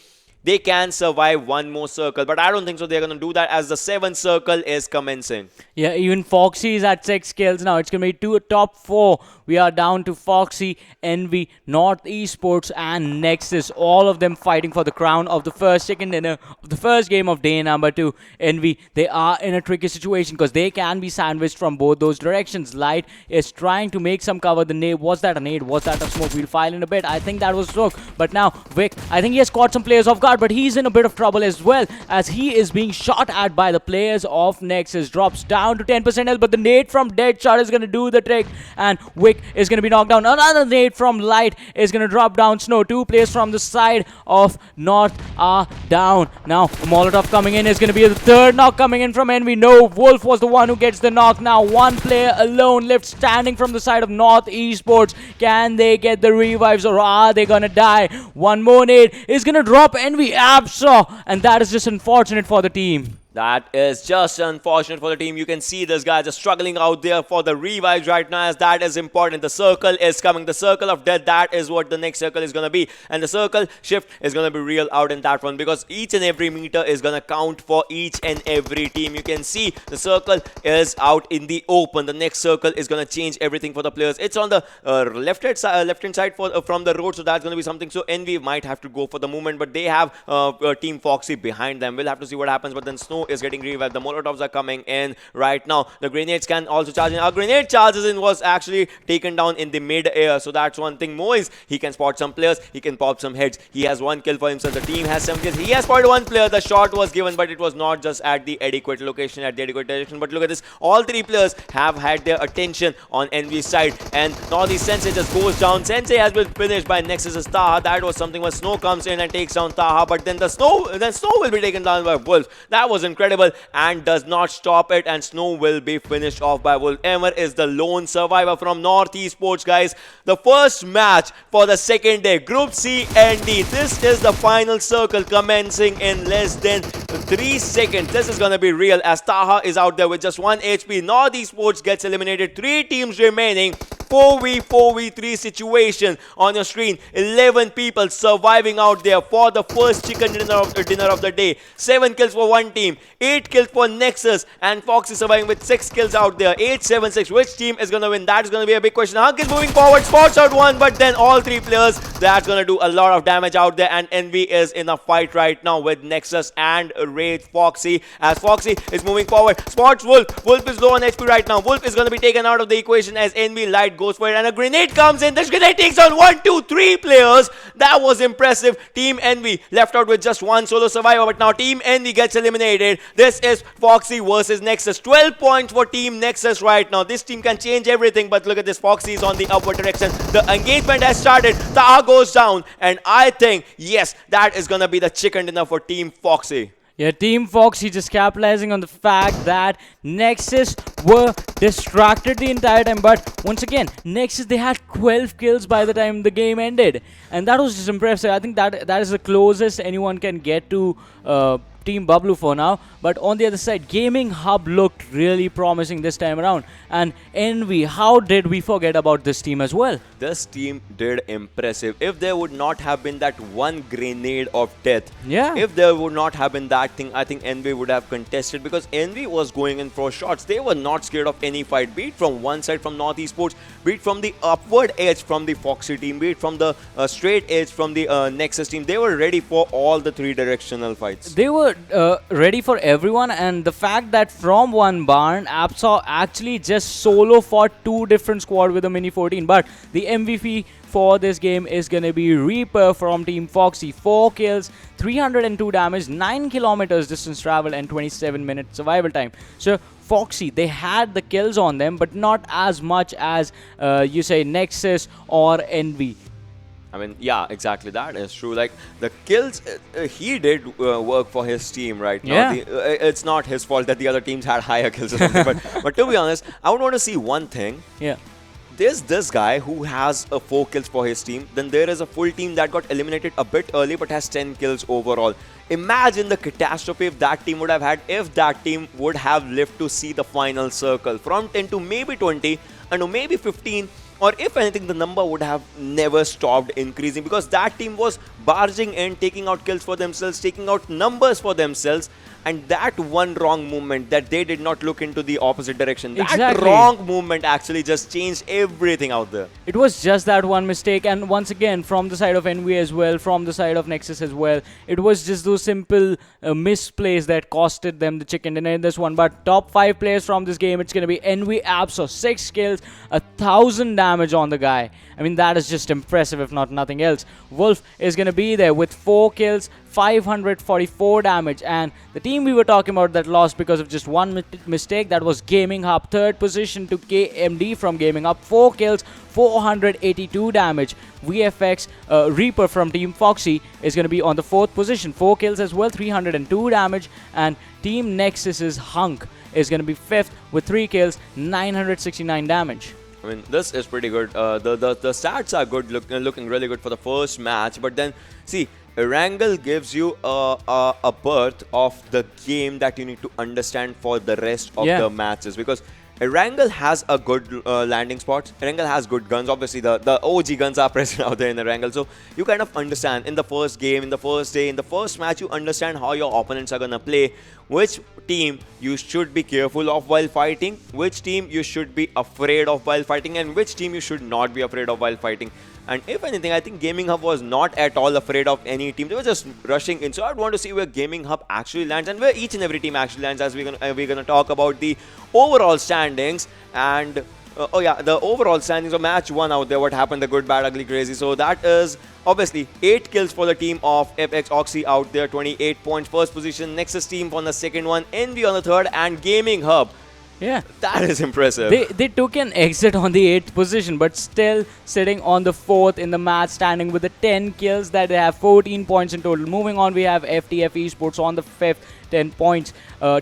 they can survive one more circle, but I don't think so they're going to do that, as the 7th circle is commencing. Yeah, even Foxy is at 6 kills now. It's going to be top 4. We are down to Foxy, Envy, North Esports, and Nexus. All of them fighting for the crown of the first game of day number 2. Envy, they are in a tricky situation because they can be sandwiched from both those directions. Light is trying to make some cover. The nade, was that a nade? Was that a smoke? We'll file in a bit. I think that was smoke. But now Vic, I think he has caught some players off guard, but he's in a bit of trouble as well, as he is being shot at by the players of Nexus. Drops down to 10% health, but the nade from Deadshot is going to do the trick, and Wick is going to be knocked down. Another nade from Light is going to drop down Snow. 2 players from the side of North are down. Now Molotov coming in is going to be the 3rd knock coming in from Envy. No, Wolf was the one who gets the knock. Now 1 player alone left standing from the side of North Esports. Can they get the revives, or are they going to die? 1 more nade is going to drop Envy Absol, and that is just unfortunate for the team. That is just unfortunate for the team. You can see this guy just struggling out there for the revives right now, as that is important. The circle is coming. The circle of death, that is what the next circle is going to be. And the circle shift is going to be real out in that one, because each and every meter is going to count for each and every team. You can see the circle is out in the open. The next circle is going to change everything for the players. It's on the left-hand side from the road, so that's going to be something. So Envy might have to go for the movement, but they have Team Foxy behind them. We'll have to see what happens, but then Snow is getting revived. The Molotovs are coming in right now. The grenades can also charge in. Our grenade charges in was actually taken down in the mid-air, so that's one thing. Moise, he can spot some players, he can pop some heads. He has 1 kill for himself. The team has 7 kills. He has spotted 1 player. The shot was given, but it was not just at the adequate location, at the adequate direction. But look at this. All 3 players have had their attention on Envy's side, and now the Sensei just goes down. Sensei has been finished by Nexus's Taha. That was something where Snow comes in and takes down Taha, but then the Snow will be taken down by Wolf. That wasn't incredible and does not stop it, and Snow will be finished off by Wolf. Emmer is the lone survivor from North Esports, guys. The first match for the second day, Group C ND. This is the final circle commencing in less than 3 seconds. This is gonna be real as Taha is out there with just 1 HP. North Esports gets eliminated. 3 teams remaining. 4v3 situation on your screen. 11 people surviving out there for the first chicken dinner of the day. 7 kills for one team, 8 kills for Nexus, and Fox is surviving with 6 kills out there. 8-7-6. Which team is gonna win? That is gonna be a big question. Hunk is moving forward, spots out one, but then all 3 players, that's gonna do a lot of damage out there, and Envy is in a fight right now with Nexus and Wraith Foxy. As Foxy is moving forward, spots Wolf. Wolf is low on HP right now. Wolf is gonna be taken out of the equation as Envy Light goes for it, and a grenade comes in. This grenade takes on 1, 2, 3 players. That was impressive. Team Envy left out with just 1 solo survivor, but now Team Envy gets eliminated. This is Foxy versus Nexus. 12 points for Team Nexus right now. This team can change everything, but look at this. Foxy is on the upward direction. The engagement has started. Taha goes down, and I think, yes, that is gonna be the chicken dinner for Team Foxy. Yeah, Team Foxy just capitalizing on the fact that Nexus were distracted the entire time. But once again, Nexus, they had 12 kills by the time the game ended. And that was just impressive. I think that is the closest anyone can get to Team Bablu for now. But on the other side, Gaming Hub looked really promising this time around. And Envy, how did we forget about this team as well? This team did impressive. If there would not have been that one grenade of death, if there would not have been that thing, I think Envy would have contested, because Envy was going in for shots. They were not scared of any fight, be it from one side from North Esports, be it from the upward edge from the Foxy team, be it from the straight edge from the Nexus team. They were ready for all the 3 directional fights. They were ready for everyone, and the fact that from one barn, Apsaw actually just solo fought 2 different squad with a mini 14. But the MVP for this game is going to be Reaper from Team Foxy. 4 kills, 302 damage, 9 kilometers distance travel, and 27-minute survival time. So Foxy, they had the kills on them, but not as much as you say Nexus or Envy. I mean, yeah, exactly. That is true. Like, the kills, he did work for his team right now. Yeah. It's not his fault that the other teams had higher kills or something. but to be honest, I would want to see one thing. Yeah. There's this guy who has 4 kills for his team. Then there is a full team that got eliminated a bit early but has 10 kills overall. Imagine the catastrophe if that team would have had, if that team would have lived to see the final circle. From 10 to maybe 20 and maybe 15. Or if anything, the number would have never stopped increasing, because that team was barging in, taking out kills for themselves, taking out numbers for themselves. And that one wrong movement, that they did not look into the opposite direction. That wrong movement actually just changed everything out there. It was just that one mistake. And once again, from the side of Envy as well, from the side of Nexus as well, it was just those simple misplays that costed them the chicken dinner in this one. But top 5 players from this game, it's going to be Envy Apso. 6 kills, 1,000 damage on the guy. I mean, that is just impressive, if not nothing else. Wolf is going to be there with 4 kills, 544 damage, and the team we were talking about that lost because of just one mistake, that was Gaming Hub. 3rd position to KMD from Gaming Hub. 4 kills, 482 damage. VFX Reaper from Team Foxy is going to be on the 4th position. 4 kills as well, 302 damage, and Team Nexus's Hunk is going to be 5th with 3 kills, 969 damage. I mean, this is pretty good. The stats are good, looking really good for the first match. But then, see, Erangel gives you a birth of the game that you need to understand for the rest of the matches. Because Erangel has a good landing spot. Erangel has good guns. Obviously, the OG guns are present out there in Erangel. So you kind of understand in the first game, in the first day, in the first match, you understand how your opponents are going to play. Which team you should be careful of while fighting, which team you should be afraid of while fighting, and which team you should not be afraid of while fighting. And if anything, I think Gaming Hub was not at all afraid of any team. They were just rushing in. So I'd want to see where Gaming Hub actually lands and where each and every team actually lands, as we're gonna talk about the overall standings. And oh yeah, the overall standings of match 1 out there. What happened? The good, bad, ugly, crazy. So that is obviously 8 kills for the team of FX Oxy out there. 28 points, 1st position. Nexus team on the 2nd one. Envy on the 3rd, and Gaming Hub Yeah. That is impressive. They took an exit on the 8th position, but still sitting on the 4th in the match, standing with the 10 kills that they have 14 points in total. Moving on, we have FTF Esports on the 5th, 10 points.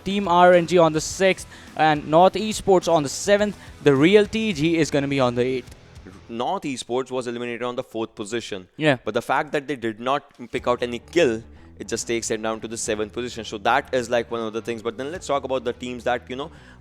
Team RNG on the 6th, and North Esports on the 7th. The real TG is going to be on the 8th. North Esports was eliminated on the 4th position. Yeah. But the fact that they did not pick out any kill, it just takes it down to the 7th position. So that is like one of the things. But then let's talk about the teams that,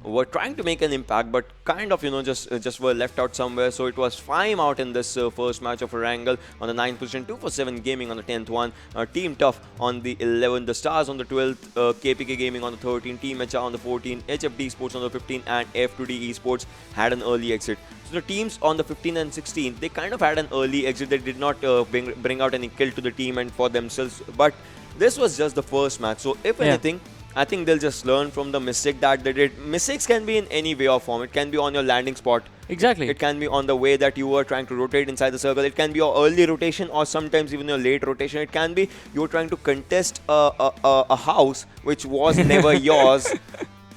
were trying to make an impact, but kind of, just were left out somewhere. So it was FIME out in this first match of Erangel on the 9th position, 247 Gaming on the 10th one, Team Tough on the 11th, the Stars on the 12th, KPK Gaming on the 13th, Team HR on the 14th, HFD Sports on the 15th, and F2D Esports had an early exit. So the teams on the 15th and 16th, they kind of had an early exit. They did not bring out any kill to the team and for themselves. But this was just the first match. So if anything, I think they'll just learn from the mistake that they did. Mistakes can be in any way or form. It can be on your landing spot. Exactly. It can be on the way that you were trying to rotate inside the circle. It can be your early rotation or sometimes even your late rotation. It can be you were trying to contest a house which was never yours.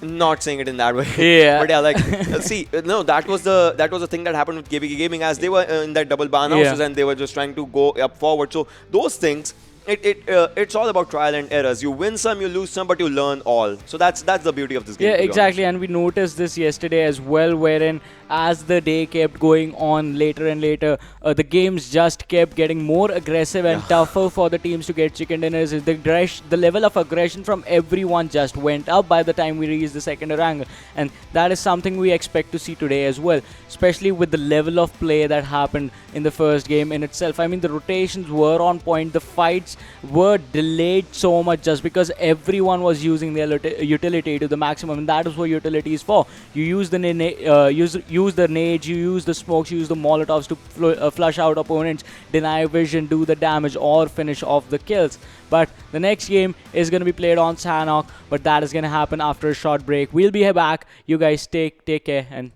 Not saying it in that way. Yeah. But yeah, like, see, no, that was the thing that happened with KPK Gaming, as they were in that double ban houses and they were just trying to go up forward. So those things, it's all about trial and errors. You win some, you lose some, but you learn all. So that's the beauty of this game. Yeah, exactly. And we noticed this yesterday as well, wherein as the day kept going on later and later, the games just kept getting more aggressive and tougher for the teams to get chicken dinners. The level of aggression from everyone just went up by the time we reached the second Erangel. And that is something we expect to see today as well, especially with the level of play that happened in the first game in itself. I mean, the rotations were on point. The fights were delayed so much just because everyone was using their utility to the maximum, and that is what utility is for. You use the use the nades, you use the smokes, you use the molotovs to flush out opponents, deny vision, do the damage, or finish off the kills. But the next game is going to be played on Sanhok, but that is going to happen after a short break. We'll be back. You guys take care and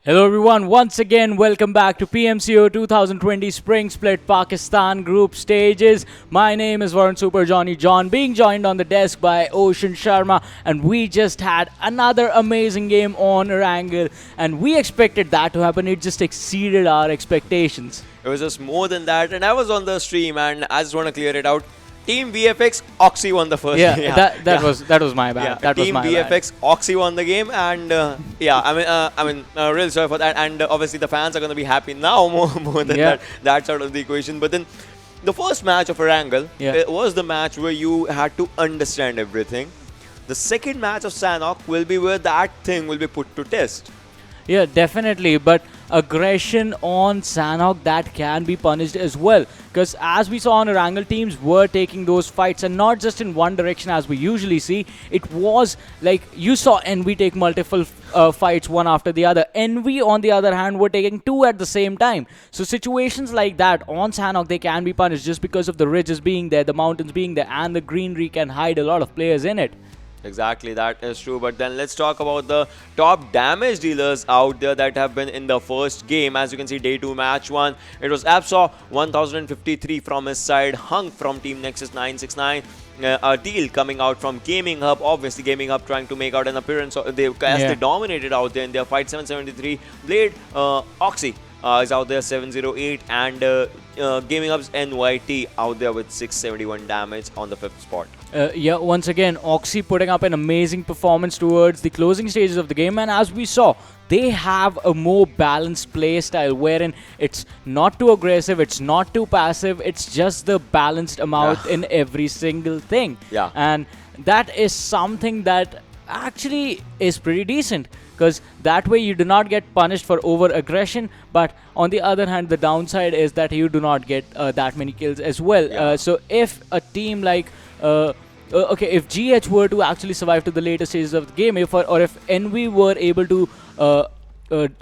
Hello everyone, once again welcome back to PMCO 2020 Spring Split Pakistan Group Stages. My name is Varun Super Johnny John, being joined on the desk by Ocean Sharma, and we just had another amazing game on Erangel, and we expected that to happen. It just exceeded our expectations. It was just more than that, and I was on the stream, and I just want to clear it out. Team VFX Oxy won the first game. That was my bad. That was Team my VFX bad. Oxy won the game, and really sorry for that. And obviously the fans are going to be happy now more than that. That's out of the equation. But then the first match of Erangel, it was the match where you had to understand everything. The second match of Sanhok will be where that thing will be put to test. Yeah, definitely. But aggression on Sanhok, that can be punished as well. Because as we saw on Erangel, teams were taking those fights, and not just in one direction as we usually see. It was like you saw Envy take multiple fights one after the other. Envy, on the other hand, were taking two at the same time. So situations like that on Sanhok, they can be punished just because of the ridges being there, the mountains being there, and the greenery can hide a lot of players in it. Exactly, that is true. But then let's talk about the top damage dealers out there that have been in the first game. As you can see, day 2, match 1. It was Absaw, 1053 from his side. Hung from Team Nexus 969. A deal coming out from Gaming Hub. Obviously, Gaming Hub trying to make out an appearance. They dominated out there in their fight. 773. Blade, Oxy is out there 708. And Gaming Hub's NYT out there with 671 damage on the 5th spot. Once again, Oxy putting up an amazing performance towards the closing stages of the game, and as we saw, they have a more balanced play style wherein it's not too aggressive, it's not too passive, it's just the balanced amount in every single thing. And that is something that actually is pretty decent, because that way you do not get punished for over aggression, but on the other hand, the downside is that you do not get that many kills as well. So if a team like if GH were to actually survive to the later stages of the game, if Envy were able to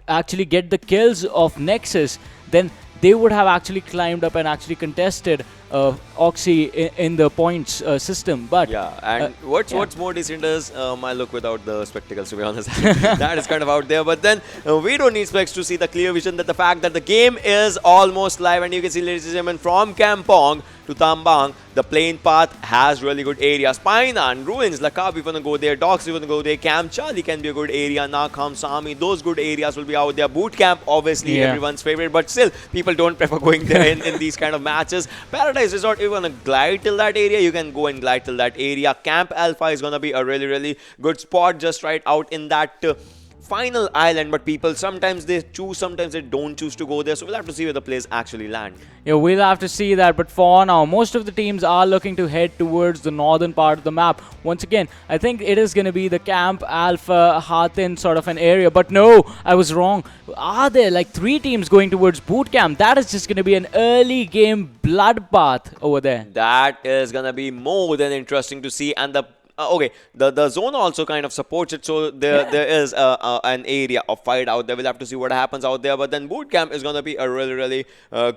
actually get the kills of Nexus, then they would have actually climbed up and actually contested Oxy in the points system. But what's more decent is my look without the spectacles, to be honest. That is kind of out there. But then we don't need specs to see the clear vision that the fact that the game is almost live, and you can see, ladies and gentlemen, from Kampong to Tambang, the plane path has really good areas. Painan, Ruins, Lakab, if you want to go there, Docs, if you want to go there, Camp Charlie can be a good area, Nakham, Sami, those good areas will be out there. Boot Camp, obviously everyone's favorite, but still, people don't prefer going there in these kind of matches. Paradise Resort, if you want to glide till that area, you can go and glide till that area. Camp Alpha is going to be a really, really good spot just right out in that final island, but people sometimes they choose, sometimes they don't choose to go there, so we'll have to see where the players actually land. Yeah, we'll have to see that, but for now, most of the teams are looking to head towards the northern part of the map. Once again, I think it is going to be the Camp Alpha Hatin sort of an area, but no, I was wrong. Are there like 3 teams going towards Boot Camp? That is just going to be an early game bloodbath over there. That is going to be more than interesting to see, and the zone also kind of supports it, so there is an area of fight out there. We'll have to see what happens out there, but then boot camp is going to be a really, really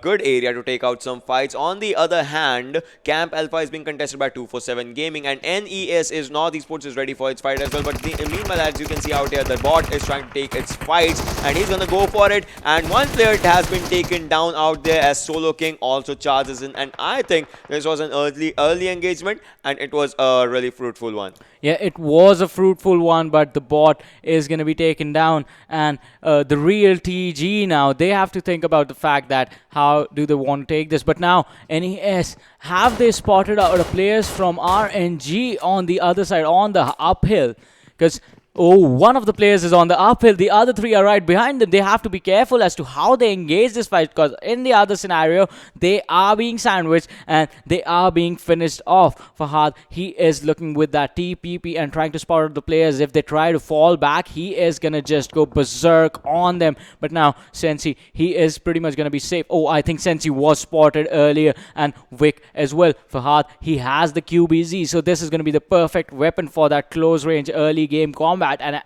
good area to take out some fights. On the other hand, Camp Alpha is being contested by 247 Gaming, and NES is North Esports is ready for its fight as well, but meanwhile, as you can see out here, the bot is trying to take its fights, and he's going to go for it, and one player has been taken down out there as Solo King also charges in, and I think this was an early engagement, and it was a really fruitful one. Yeah, it was a fruitful one, but the bot is going to be taken down, and the real TG now, they have to think about the fact that how do they want to take this. But now, NES, have they spotted out the players from RNG on the other side, on the uphill? Because one of the players is on the uphill, the other 3 are right behind them. They have to be careful as to how they engage this fight, because in the other scenario, they are being sandwiched and they are being finished off. Fahad, he is looking with that TPP and trying to spot out the players. If they try to fall back, he is going to just go berserk on them. But now, Sensi, he is pretty much going to be safe. I think Sensi was spotted earlier, and Vic as well. Fahad, he has the QBZ, so this is going to be the perfect weapon for that close range early game combat. And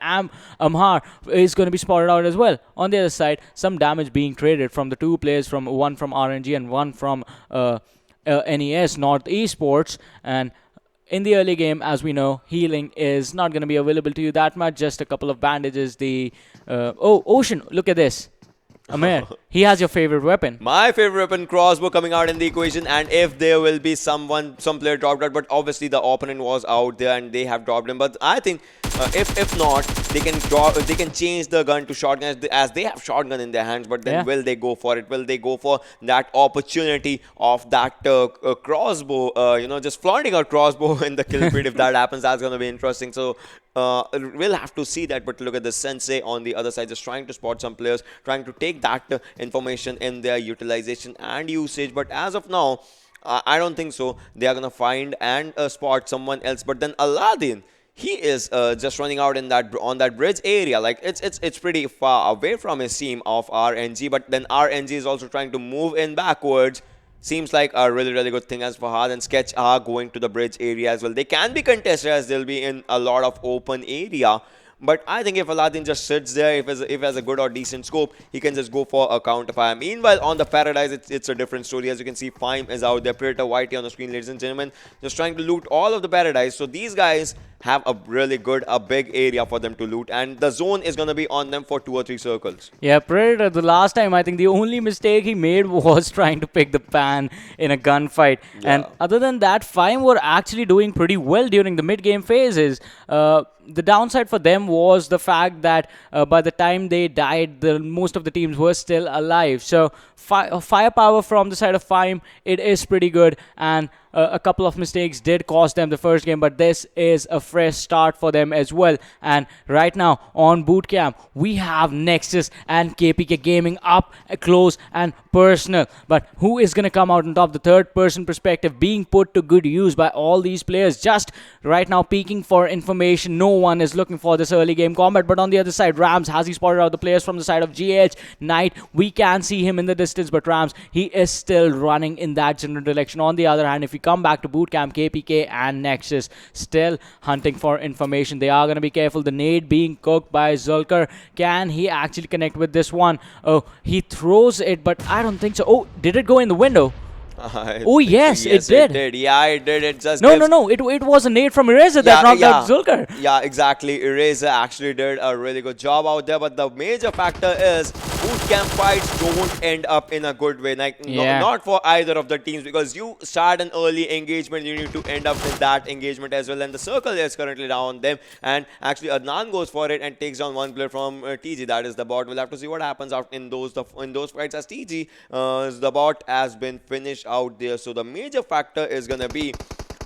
Amhar is going to be spotted out as well. On the other side, some damage being traded from the 2 players, one from RNG and one from NES, North Esports. And in the early game, as we know, healing is not going to be available to you that much. Just a couple of bandages. Ocean, look at this. Amir, he has your favorite weapon. My favorite weapon, crossbow, coming out in the equation. And if there will be some player dropped out, but obviously the opponent was out there and they have dropped him. But I think if not, they can change the gun to shotgun as they have shotgun in their hands. But then will they go for it? Will they go for that opportunity of that crossbow? Just flaunting out crossbow in the kill feed. If that happens, that's gonna be interesting. So we'll have to see that. But look at the Sensei on the other side, just trying to spot some players, trying to take that information in their utilization and usage. But as of now, I don't think so. They are gonna find and spot someone else. But then Aladdin, he is just running out in on that bridge area. Like it's pretty far away from his team of RNG. But then RNG is also trying to move in backwards. Seems like a really good thing, as Fahad and Sketch are going to the bridge area as well. They can be contested as they'll be in a lot of open area. But I think if Aladdin just sits there, if he has a good or decent scope, he can just go for a counter fire. Meanwhile, on the Paradise, it's a different story. As you can see, Fime is out there. Predator Whitey on the screen, ladies and gentlemen, just trying to loot all of the Paradise. So these guys have a big area for them to loot, and the zone is going to be on them for 2 or 3 circles. Yeah, Predator, the last time, I think the only mistake he made was trying to pick the pan in a gunfight. Yeah. And other than that, Fime were actually doing pretty well during the mid-game phases. The downside for them was the fact that by the time they died, most of the teams were still alive. So firepower from the side of Fime, it is pretty good, and a couple of mistakes did cost them the first game, but this is a fresh start for them as well. And right now on Bootcamp, we have Nexus and KPK Gaming up close and personal. But who is going to come out on top? The third-person perspective being put to good use by all these players. Just right now peeking for information. No one is looking for this early game combat. But on the other side, Rams, has he spotted out the players from the side of GH? Knight, we can see him in the distance, but Rams, he is still running in that general direction. On the other hand, if we come back to Bootcamp, KPK and Nexus still hunting for information. They are going to be careful. The nade being cooked by Zulker. Can he actually connect with this one? Oh, he throws it, but I don't think so. Oh, did it go in the window? Oh, yes, it did. Yeah, it did. It just No. It was a nade from Eraser that knocked out Zulker. Yeah, exactly. Eraser actually did a really good job out there. But the major factor is bootcamp fights don't end up in a good way. Like, not for either of the teams, because you start an early engagement, you need to end up with that engagement as well. And the circle is currently down them. And actually, Adnan goes for it and takes down one player from TG. That is the bot. We'll have to see what happens out in those fights, as TG, the bot has been finished out there. So the major factor is going to be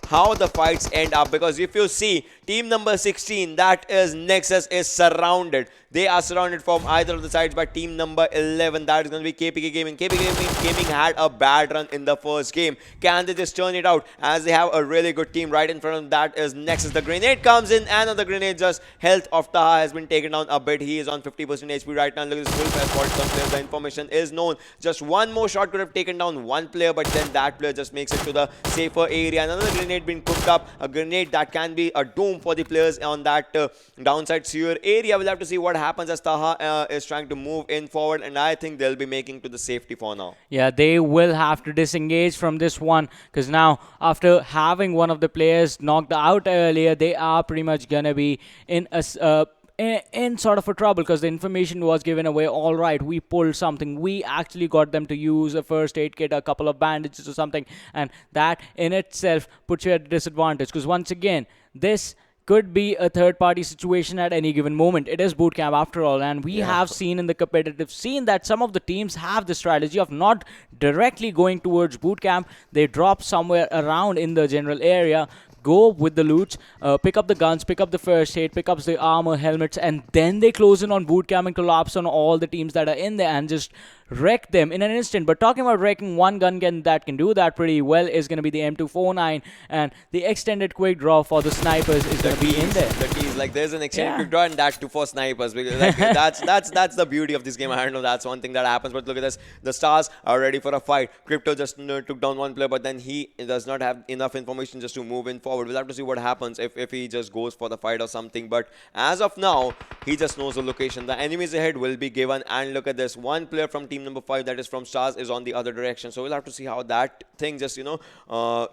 how the fights end up, because if you see team number 16, that is Nexus, is surrounded. They are surrounded from either of the sides by team number 11. That is going to be KPK Gaming. KPK Gaming had a bad run in the first game. Can they just turn it out, as they have a really good team right in front of them? That is Nexus. The grenade comes in, and on the grenade, just health of Taha has been taken down a bit. He is on 50% HP right now. Look at this full press for some players. The information is known. Just one more shot could have taken down one player, but then that player just makes it to the safer area. Another grenade being cooked up. A grenade that can be a doom for the players on that downside sewer area. We'll have to see what happens as Taha is trying to move in forward, and I think they'll be making to the safety for now. Yeah, they will have to disengage from this one, because now after having one of the players knocked out earlier, they are pretty much gonna be in a in sort of a trouble, because the information was given away. All right, we pulled something, we actually got them to use a first aid kit, a couple of bandages or something, and that in itself puts you at a disadvantage, because once again, this could be a third-party situation at any given moment. It is bootcamp after all, and we have seen in the competitive scene that some of the teams have the strategy of not directly going towards bootcamp. They drop somewhere around in the general area, go with the loots, pick up the guns, pick up the first aid, pick up the armor, helmets, and then they close in on bootcamp and collapse on all the teams that are in there and just wreck them in an instant. But talking about wrecking, one gun that can do that pretty well is going to be the M249, and the extended quick draw for the snipers is going to be in there. The keys, like there's an extended quick draw, and that too for snipers, because like, that's the beauty of this game. I don't know, that's one thing that happens. But look at this, the stars are ready for a fight. Crypto just took down one player, but then he does not have enough information just to move in forward. We'll have to see what happens if he just goes for the fight or something. But as of now, he just knows the location. The enemies ahead will be given, and look at this, one player from team number 5, that is from Stars, is on the other direction. So we'll have to see how that thing just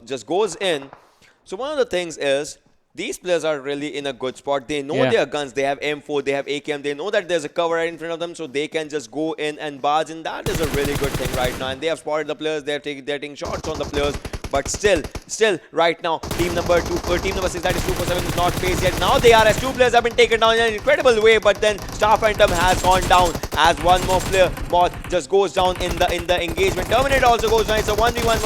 just goes in. So one of the things is these players are really in a good spot. They know their guns. They have M4, they have AKM. They know that there's a cover right in front of them, so they can just go in and barge in. That is a really good thing right now. And they have spotted the players. They're taking shots on the players. But still, right now, team number 6, that is 247, is not faced yet. Now they are as 2 players have been taken down in an incredible way. But then Star Phantom has gone down as one more player, Moth, just goes down in the engagement. Terminator also goes down. It's a 1v1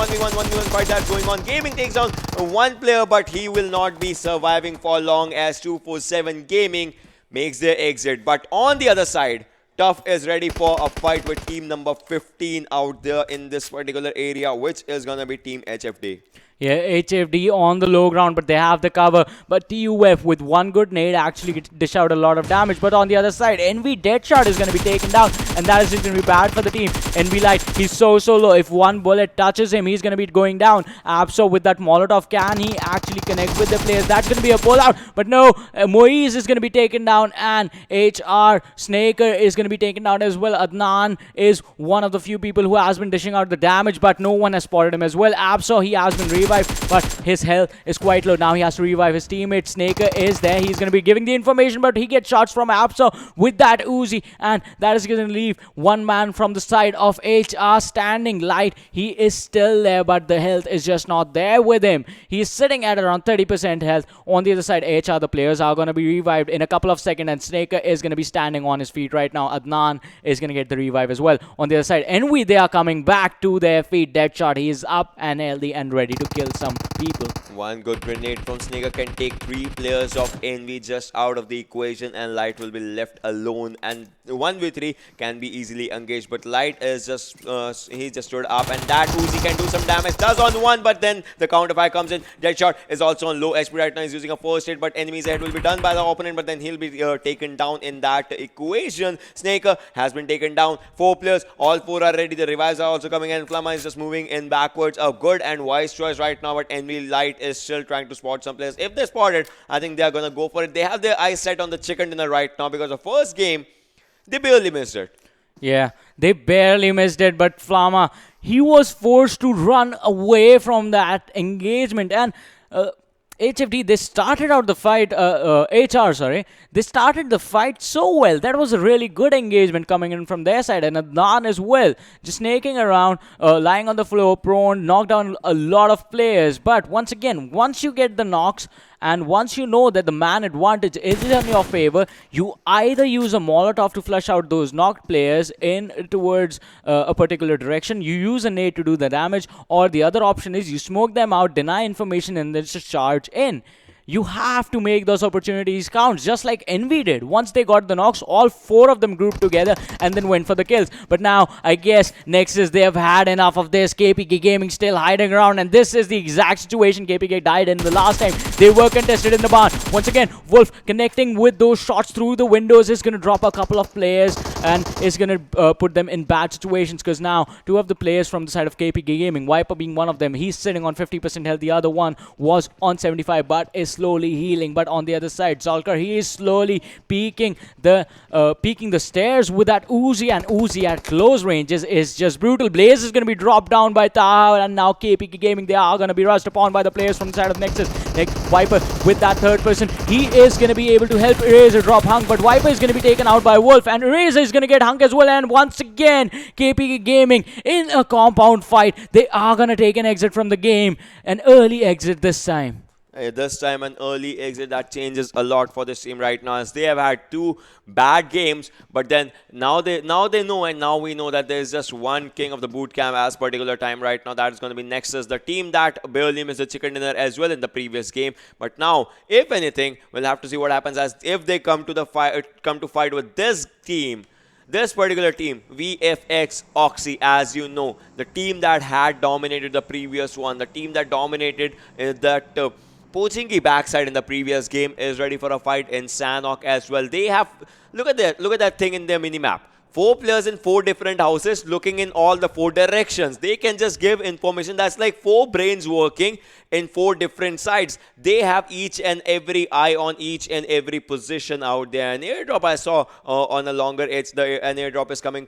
fight that's going on. Gaming takes down 1 player, but he will not be surviving for long as 247 Gaming makes their exit. But on the other side, Tough is ready for a fight with team number 15 out there in this particular area, which is going to be Team HFD. Yeah, HFD on the low ground, but they have the cover. But TUF with one good nade actually dish out a lot of damage. But on the other side, Envy Deadshot is going to be taken down, and that is just going to be bad for the team. Envy Light, he's so low. If one bullet touches him, he's going to be going down. Abso with that Molotov, can he actually connect with the players? That's going to be a pullout. But no, Moise is going to be taken down, and HR Snaker is going to be taken down as well. Adnan is one of the few people who has been dishing out the damage, but no one has spotted him as well. Abso, he has been revived, but his health is quite low. Now he has to revive his teammate. Snaker is there. He's going to be giving the information, but he gets shots from Abso with that Uzi, and that is going to leave one man from the side of HR standing. Light, he is still there, but the health is just not there with him. He's sitting at around 30% health. On the other side, HR, the players are going to be revived in a couple of seconds, and Snaker is going to be standing on his feet right now. Adnan is going to get the revive as well. On the other side, Envy, they are coming back to their feet. Deadshot, he is up and healthy and ready to kill some people. One good grenade from Snaker can take 3 players of Envy just out of the equation, and Light will be left alone, and 1v3 can be easily engaged. But Light is just he just stood up, and that Uzi can do some damage. Does on 1, but then the counter fire comes in. Deadshot is also on low HP right now. He's using a first hit, but enemy's head will be done by the opponent, but then he'll be taken down in that equation. Snaker has been taken down. 4 players, all 4 are ready. The revives are also coming in. Flamma is just moving in backwards. A good and wise choice right now, but Envy Light is still trying to spot some players. If they spot it, I think they are going to go for it. They have their eyes set on the chicken dinner right now, because the first game, they barely missed it. Yeah, they barely missed it, but Flamma, he was forced to run away from that engagement, and HFD, they started out the fight, HR, sorry, they started the fight so well. That was a really good engagement coming in from their side, and Adnan as well, just snaking around, lying on the floor, prone, knocked down a lot of players. But once again, once you get the knocks, and once you know that the man advantage is in your favor, you either use a Molotov to flush out those knocked players in towards a particular direction, you use a nade to do the damage, or the other option is you smoke them out, deny information, and then just charge in. You have to make those opportunities count, just like Envy did. Once they got the knocks, all 4 of them grouped together and then went for the kills. But now, I guess, Nexus, they have had enough of this. KPK Gaming still hiding around, and this is the exact situation KPK died in the last time. They were contested in the barn. Once again, Wolf connecting with those shots through the windows is going to drop a couple of players and is going to put them in bad situations, because now 2 of the players from the side of KPK Gaming, Viper being one of them, he's sitting on 50% health. The other one was on 75 but is slowly healing. But on the other side, Zalkar, he is slowly peeking the stairs with that Uzi, and Uzi at close ranges is just brutal. Blaze is going to be dropped down by Taha, and now KPK Gaming, they are going to be rushed upon by the players from the side of Nexus. Viper with that 3rd person, he is going to be able to help Eraser drop Hunk, but Viper is going to be taken out by Wolf, and Eraser is going to get Hunk as well. And once again, KPK Gaming in a compound fight, they are going to take an exit from the game, an early exit this time. This time an early exit, that changes a lot for this team right now, as they have had 2 bad games, but then now they know, and now we know that there is just one king of the boot camp as particular time right now. That is going to be Nexus, the team that barely missed the chicken dinner as well in the previous game. But now, if anything, we'll have to see what happens, as if they come to fight with this team. This particular team, VFX Oxy, as you know, the team that had dominated the previous one, the team that dominated that Pochinki backside in the previous game, is ready for a fight in Sanhok as well. They have, look at that thing in their minimap. 4 players in 4 different houses looking in all the 4 directions. They can just give information. That's like 4 brains working in 4 different sides. They have each and every eye on each and every position out there. An airdrop I saw on a longer edge. An airdrop is coming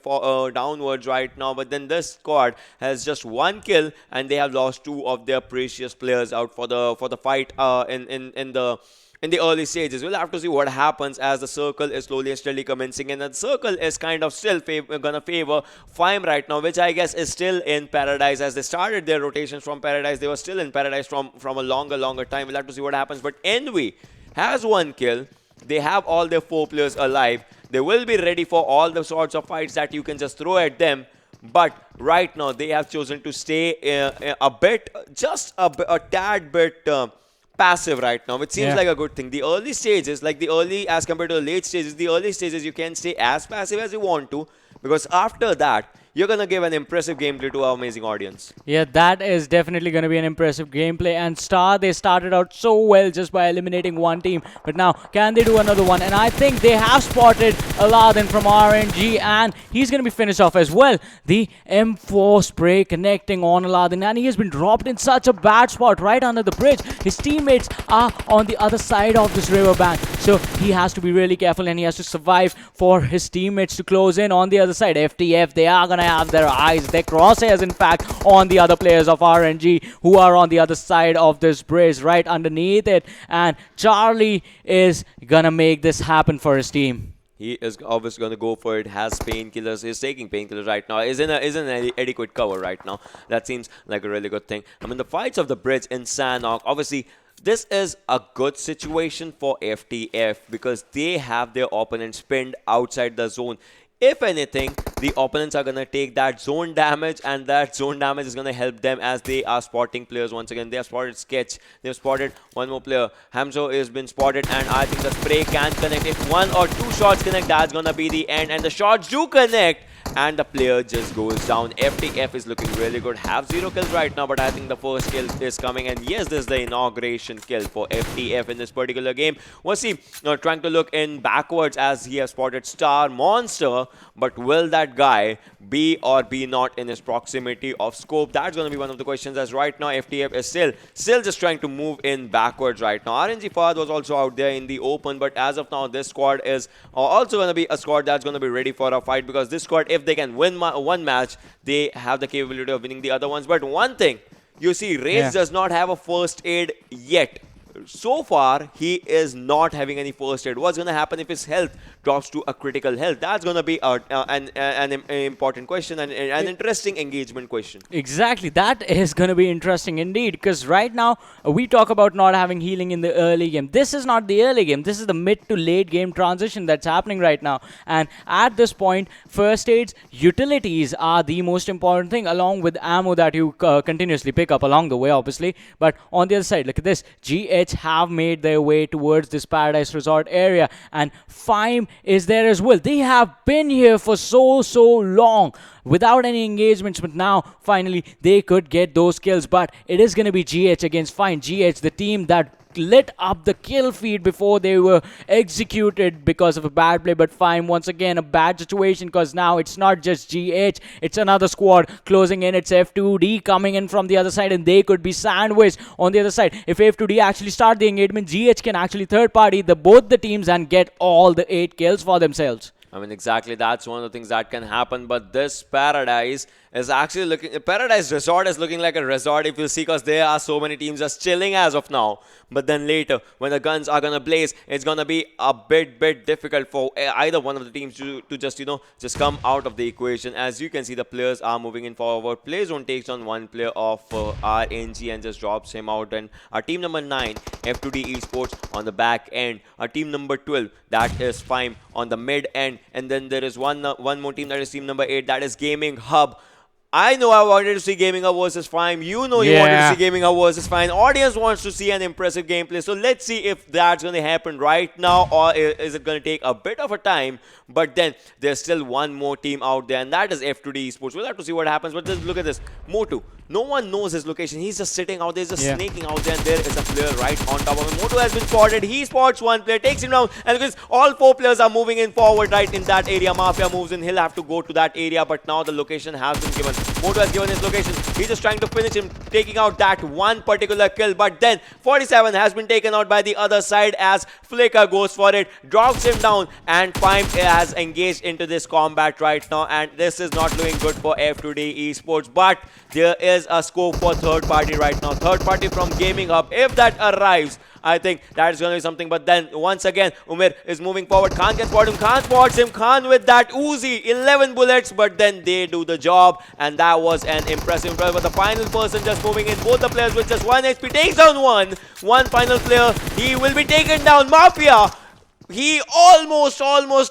downwards right now. But then this squad has just 1 kill and they have lost 2 of their precious players out for the fight in the early stages. We'll have to see what happens as the circle is slowly and steadily commencing, and the circle is kind of still gonna favor Fime right now, which I guess is still in paradise. As they started their rotations from paradise, they were still in paradise from a longer time. We'll have to see what happens. But Envy has 1 kill. They have all their 4 players alive. They will be ready for all the sorts of fights that you can just throw at them. But right now, they have chosen to stay a tad bit passive right now, which seems like a good thing. The early stages, as compared to the late stages, the early stages you can stay as passive as you want to, because after that, you're going to give an impressive gameplay to our amazing audience. Yeah, that is definitely going to be an impressive gameplay. And Star, they started out so well just by eliminating 1 team. But now, can they do another one? And I think they have spotted Aladdin from RNG. And he's going to be finished off as well. The M4 spray connecting on Aladdin. And he has been dropped in such a bad spot right under the bridge. His teammates are on the other side of this riverbank. So he has to be really careful and he has to survive for his teammates to close in on the other side. FTF, they are going to have their eyes, their crosshairs in fact, on the other players of RNG who are on the other side of this bridge right underneath it. And Charlie is gonna make this happen for his team. He is obviously going to go for it. Has painkillers. He's taking painkillers right now. Is in an adequate cover right now. That seems like a really good thing. I mean, the fights of the bridge in Sanhok, obviously, this is a good situation for FTF because they have their opponents pinned outside the zone. If anything, the opponents are going to take that zone damage, and that zone damage is going to help them as they are spotting players once again. They have spotted Sketch. They have spotted one more player. Hamzo has been spotted, and I think the spray can connect. If 1 or 2 shots connect, that's going to be the end. And the shots do connect, and the player just goes down. FTF is looking really good. Have 0 kills right now, but I think the first kill is coming. And yes, this is the inauguration kill for FTF in this particular game. We'll see. Trying to look in backwards as he has spotted Star Monster. But will that guy be or be not in his proximity of scope? That's going to be one of the questions, as right now FTF is still just trying to move in backwards right now. RNG Fahad was also out there in the open, but as of now, this squad is also going to be a squad that's going to be ready for a fight, because this squad, if they can win one match, they have the capability of winning the other ones. But one thing, you see, Rage does not have a first aid yet. So far, he is not having any first aid. What's going to happen if his health drops to a critical health? That's going to be an important question and an interesting engagement question. Exactly. That is going to be interesting indeed, because right now, we talk about not having healing in the early game. This is not the early game. This is the mid to late game transition that's happening right now. And at this point, first aids, utilities are the most important thing, along with ammo that you continuously pick up along the way, obviously. But on the other side, look at this. GH have made their way towards this Paradise Resort area, and Fime is there as well. They have been here for so long without any engagements, but now finally they could get those kills. But it is going to be GH against Fime. GH, the team that lit up the kill feed before they were executed because of a bad play. But Fime, once again, a bad situation, because now it's not just GH, it's another squad closing in. It's F2D coming in from the other side, and they could be sandwiched on the other side. If F2D actually start the engagement, GH can actually third party both the teams and get all the 8 kills for themselves. I mean, exactly, that's one of the things that can happen. But this Paradise is actually looking... Paradise Resort is looking like a resort, if you see, because there are so many teams just chilling as of now. But then later, when the guns are going to blaze, it's going to be a bit difficult for either one of the teams to just come out of the equation. As you can see, the players are moving in forward. Playzone takes on one player of RNG and just drops him out. And our team number 9, F2D Esports, on the back end. Our team number 12, that is Fime, on the mid end. And then there is one more team, that is team number 8, that is Gaming Hub. I know I wanted to see Gaming Hub versus Fime. You know you wanted to see Gaming Hub versus Fime. Audience wants to see an impressive gameplay. So let's see if that's going to happen right now, or is it going to take a bit of a time. But then there's still one more team out there, and that is F2D Esports. We'll have to see what happens. But just look at this. Motu no one knows his location. He's just sitting out there, just sneaking out there, and there is a player right on top of him. Moto has been spotted. He spots one player, takes him down, and because all 4 players are moving in forward right in that area. Mafia moves in. He'll have to go to that area, but now the location has been given. Moto has given his location. He's just trying to finish him, taking out that one particular kill, but then 47 has been taken out by the other side as Flicker goes for it, drops him down, and Fime has engaged into this combat right now, and this is not looking good for F2D Esports, but there is a scope for third party right now. Third party from Gaming Hub, if that arrives, I think that is going to be something. But then once again, Umer is moving forward. Khan can spot him. Khan spots him. Khan with that Uzi, 11 bullets, but then they do the job, and that was an impressive. But the final person just moving in. Both the players with just 1 HP takes down one final player. He will be taken down. Mafia. He almost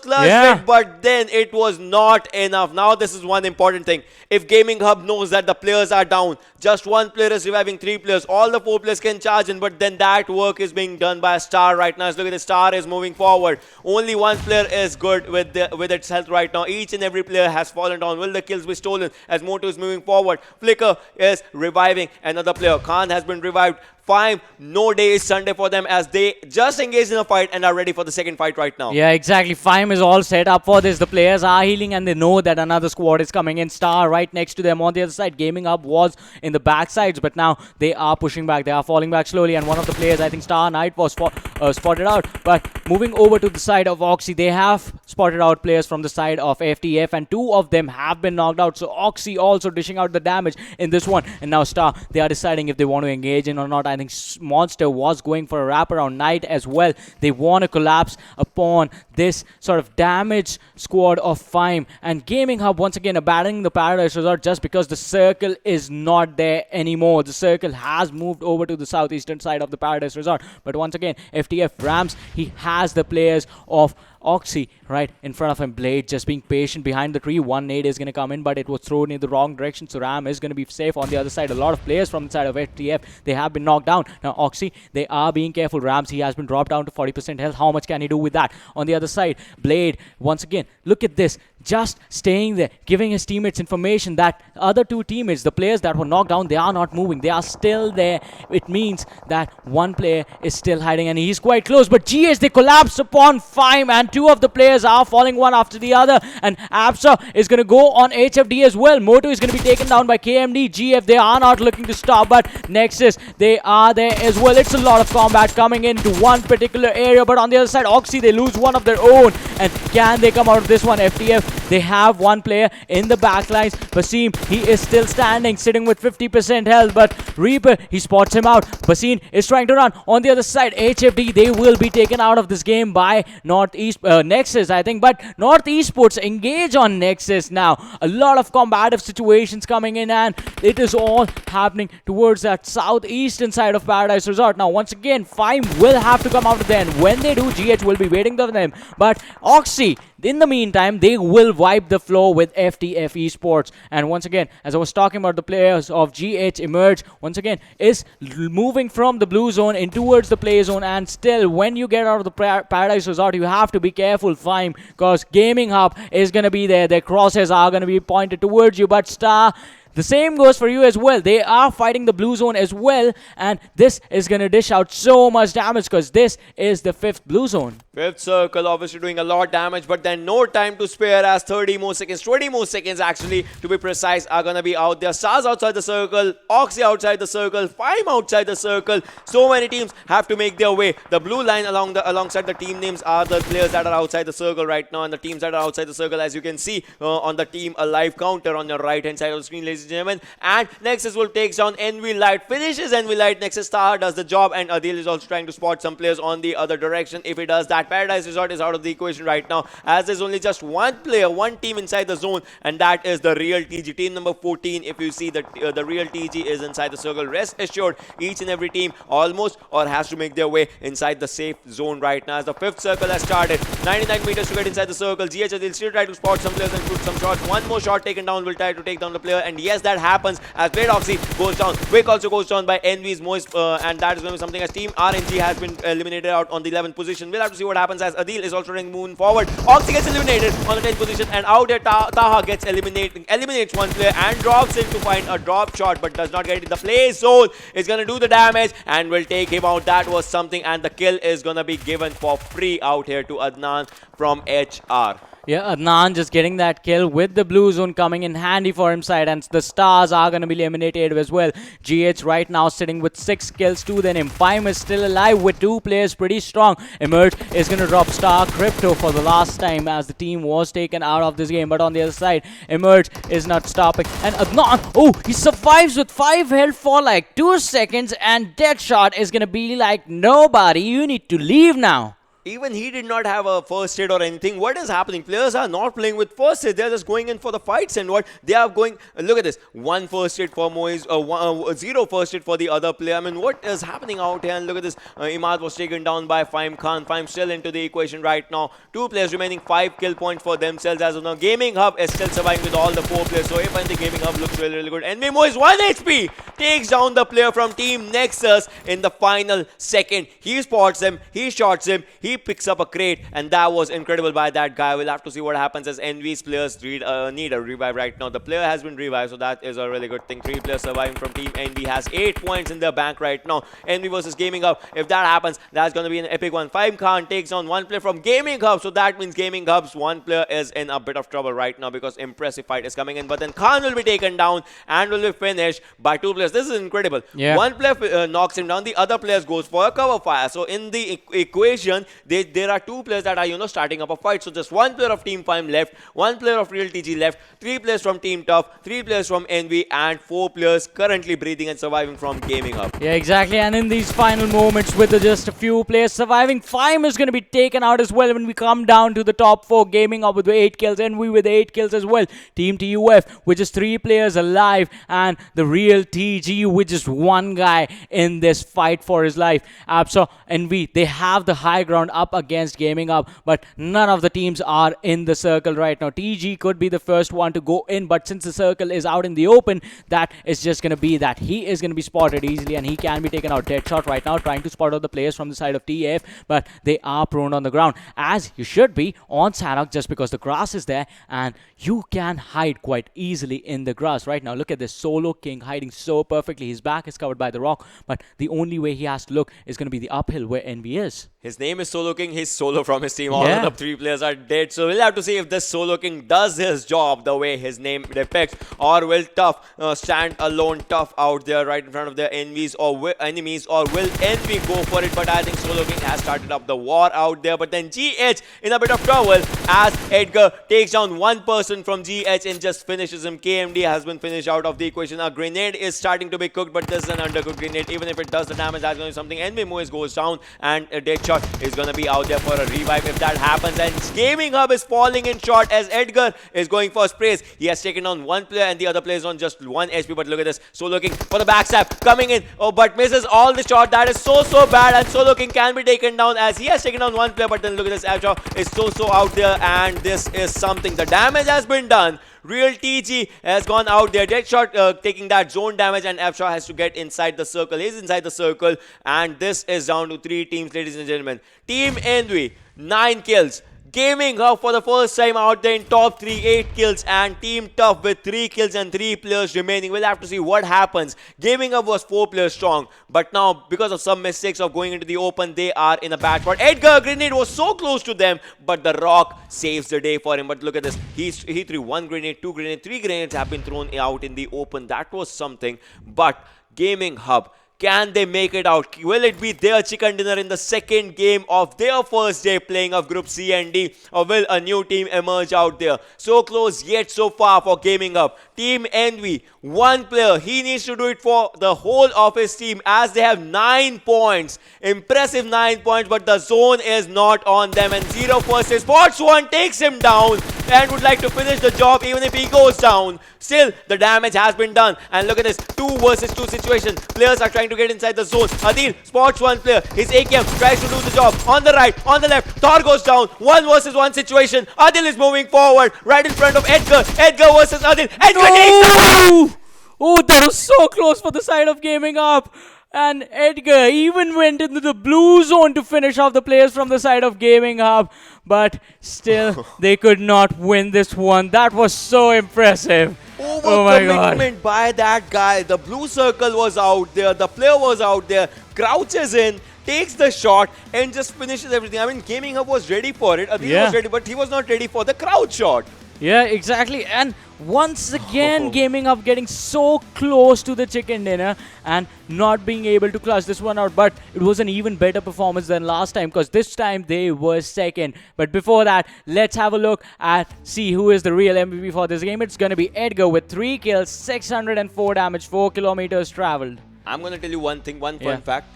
clutched it, but then it was not enough. Now this is one important thing. If Gaming Hub knows that the players are down, just one player is reviving 3 players, all the 4 players can charge in, but then that work is being done by a Star right now. Look at the Star is moving forward. Only one player is good with its health right now. Each and every player has fallen down. Will the kills be stolen as Moto is moving forward? Flicker is reviving another player. Khan has been revived. Fime, no day is Sunday for them as they just engaged in a fight and are ready for the second fight right now. Yeah, exactly. Fime is all set up for this. The players are healing and they know that another squad is coming in. Star right next to them on the other side. Gaming Hub was in the backsides, but now they are pushing back. They are falling back slowly, and one of the players, I think Star Knight, was spotted out. But moving over to the side of Oxy, they have spotted out players from the side of FTF, and 2 of them have been knocked out. So Oxy also dishing out the damage in this one. And now Star, they are deciding if they want to engage in or not. I think Monster was going for a wraparound. Knight as well. They want to collapse upon this sort of damaged squad of Fime. And Gaming Hub once again abandoning the Paradise Resort just because the circle is not there anymore. The circle has moved over to the southeastern side of the Paradise Resort. But once again, FTF Rams, he has the players of Oxy right in front of him. Blade just being patient behind the tree. One nade is going to come in, but it was thrown in the wrong direction, so Ram is going to be safe on the other side. A lot of players from the side of FTF, they have been knocked down. Now Oxy, they are being careful. Rams, he has been dropped down to 40% health. How much can he do with that? On the other side, Blade, once again, look at this, just staying there, giving his teammates information that other 2 teammates, the players that were knocked down, they are not moving. They are still there. It means that one player is still hiding, and he's quite close. But GH, they collapse upon Fime, and 2 of the players are falling one after the other. And Absa is going to go on HFD as well. Moto is going to be taken down by KMD. GF, they are not looking to stop, but Nexus, they are there as well. It's a lot of combat coming into one particular area, but on the other side, Oxy, they lose one of their own. And can they come out of this one? FTF, they have one player in the backlines. Basim, he is still standing, sitting with 50% health, but Reaper, he spots him out. Basim is trying to run. On the other side, HFD, they will be taken out of this game by Northeast Nexus, I think, but North Esports engage on Nexus now. A lot of combative situations coming in, and it is all happening towards that southeastern side of Paradise Resort. Now, once again, Fime will have to come out of there, and when they do, GH will be waiting for them. But Oxy, in the meantime, they will wipe the floor with FTF Esports. And once again, as I was talking about, the players of GH Emerge, once again, is moving from the blue zone in towards the play zone. And still, when you get out of the Paradise Resort, you have to be careful, Fime, because Gaming Hub is going to be there. Their crosshairs are going to be pointed towards you. But Star, the same goes for you as well. They are fighting the blue zone as well, and this is going to dish out so much damage because this is the 5th blue zone. 5th circle obviously doing a lot of damage, but then no time to spare as 30 more seconds, 20 more seconds actually to be precise are going to be out there. Stars outside the circle, Oxy outside the circle, Fime outside the circle. So many teams have to make their way. The blue line alongside the team names are the players that are outside the circle right now, and the teams that are outside the circle, as you can see on the team a live counter on your right hand side of the screen, ladies and gentlemen. And Nexus will take down Envy Light, finishes Envy Light. Nexus Star does the job, and Adil is also trying to spot some players on the other direction. If he does that, Paradise Resort is out of the equation right now, as there's only just one player, one team inside the zone, and that is the real TG, team number 14. If you see that the real TG is inside the circle, rest assured, each and every team almost or has to make their way inside the safe zone right now, as the 5th circle has started. 99 meters to get inside the circle. GH will still try to spot some players and shoot some shots. One more shot taken down will try to take down the player, and yes, yes, that happens as Oxy goes down. Wick also goes down by Envy's Moist, and that is going to be something as Team RNG has been eliminated out on the 11th position. We'll have to see what happens as Adil is also running Moon forward. Oxy gets eliminated on the 10th position, and out there Taha gets eliminates one player and drops in to find a drop shot, but does not get it in the play zone. Is going to do the damage and will take him out. That was something, and the kill is going to be given for free out here to Adnan from HR. Yeah, Adnan just getting that kill with the blue zone coming in handy for him side, and the stars are going to be eliminated as well. GH right now sitting with 6 kills, 2 then him. Fime is still alive with 2 players, pretty strong. Emerge is going to drop Star Crypto for the last time as the team was taken out of this game, but on the other side, Emerge is not stopping. And Adnan, oh, he survives with 5 health for like 2 seconds, and Deadshot is going to be like, nobody, you need to leave now. Even he did not have a first aid or anything. What is happening? Players are not playing with first aid. They're just going in for the fights, and what they are going. Look at this. 1 first aid for Moise, 0 first aid for the other player. I mean, what is happening out here? And look at this. Imad was taken down by Fime Khan. Fime still into the equation right now. 2 players remaining, 5 kill points for themselves as of now. Gaming Hub is still surviving with all the 4 players. So if the Gaming Hub looks really, really good. And Moise 1 HP takes down the player from Team Nexus in the final second. He spots him. He shots him. He picks up a crate, and that was incredible by that guy. We'll have to see what happens as Envy's players need a revive right now. The player has been revived, so that is a really good thing. 3 players surviving from Team Envy has 8 points in their bank right now. Envy versus Gaming Hub. If that happens, that's going to be an epic one. Fime Khan takes on 1 player from Gaming Hub, so that means Gaming Hub's 1 player is in a bit of trouble right now because Impressive Fight is coming in. But then Khan will be taken down and will be finished by 2 players. This is incredible. Yeah. 1 player knocks him down, the other player goes for a cover fire. So in the equation, there are 2 players that are, starting up a fight. So just 1 player of Team Fime left, 1 player of Real TG left, 3 players from Team Tough, 3 players from Envy, and 4 players currently breathing and surviving from Gaming Hub. Yeah, exactly. And in these final moments with just a few players surviving, Fime is going to be taken out as well when we come down to the top 4. Gaming Up with 8 kills, Envy with 8 kills as well. Team TUF with just 3 players alive, and the Real TG with just 1 guy in this fight for his life. So Envy, they have the high ground up against Gaming Up, but none of the teams are in the circle right now. TG could be the first one to go in, but since the circle is out in the open, that is just going to be that he is going to be spotted easily, and he can be taken out. Deadshot right now trying to spot out the players from the side of TF, but they are prone on the ground, as you should be on Sanhok, just because the grass is there and you can hide quite easily in the grass right now. Look at this Solo King hiding so perfectly. His back is covered by the rock, but the only way he has to look is going to be the uphill where Envy is. His name is Solo King. He's solo from his team. All of the 3 players are dead. So we'll have to see if this Solo King does his job the way his name depicts, or will Tough stand alone Tough out there right in front of their enemies or enemies, or will Envy go for it? But I think Solo King has started up the war out there. But then GH in a bit of trouble as Edgar takes down 1 person from GH and just finishes him. KMD has been finished out of the equation. A grenade is starting to be cooked, but this is an undercooked grenade. Even if it does the damage, that's going to be something. Envy Moise goes down, and a Deadshot is going to be out there for a revive if that happens. And Gaming Hub is falling in short as Edgar is going for sprays. He has taken on 1 player and the other player is on just 1 HP. But look at this. Solo King for the backstab coming in. Oh, but misses all the shot. That is so bad. And Solo King can be taken down as he has taken on 1 player. But then look at this. Afshaw is so out there. And this is something. The damage has been done. Real TG has gone out there. Deadshot taking that zone damage, and Afshaw has to get inside the circle. He's inside the circle, and this is down to 3 teams, ladies and gentlemen. Team Envy, 9 kills. Gaming Hub for the first time out there in top 3, 8 kills, and Team Tough with 3 kills and 3 players remaining. We'll have to see what happens. Gaming Hub was 4 players strong, but now because of some mistakes of going into the open, they are in a bad spot. Edgar grenade was so close to them, but the rock saves the day for him. But look at this. He threw 1 grenade, 2 grenades, 3 grenades have been thrown out in the open. That was something. But Gaming Hub, can they make it out? Will it be their chicken dinner in the second game of their first day playing of Group C and D? Or will a new team emerge out there? So close yet so far for Gaming Hub. Team Envy, 1 player. He needs to do it for the whole of his team as they have 9 points. Impressive 9 points, but the zone is not on them. And 0 versus Sports 1 takes him down and would like to finish the job even if he goes down. Still, the damage has been done. And look at this, 2 versus 2 situation. Players are trying to get inside the zone. Adil spots 1 player. His AKM tries to do the job. On the right, on the left, Thor goes down. 1 versus 1 situation. Adil is moving forward right in front of Edgar. Edgar versus Adil. Edgar takes down! Oh, that was so close for the side of Gaming Up. And Edgar even went into the blue zone to finish off the players from the side of Gaming Hub. But still, they could not win this one. That was so impressive. Oh my God. Overcommitment by that guy. The blue circle was out there. The player was out there. Crouches in, takes the shot, and just finishes everything. I mean, Gaming Hub was ready for it. Adil was ready, but he was not ready for the crouch shot. Yeah, exactly. And once again, Gaming Up getting so close to the chicken dinner and not being able to clutch this one out. But it was an even better performance than last time, because this time they were second. But before that, let's have a look at see who is the real MVP for this game. It's going to be Edgar with 3 kills, 604 damage, 4 kilometers traveled. I'm going to tell you one thing, one fun fact.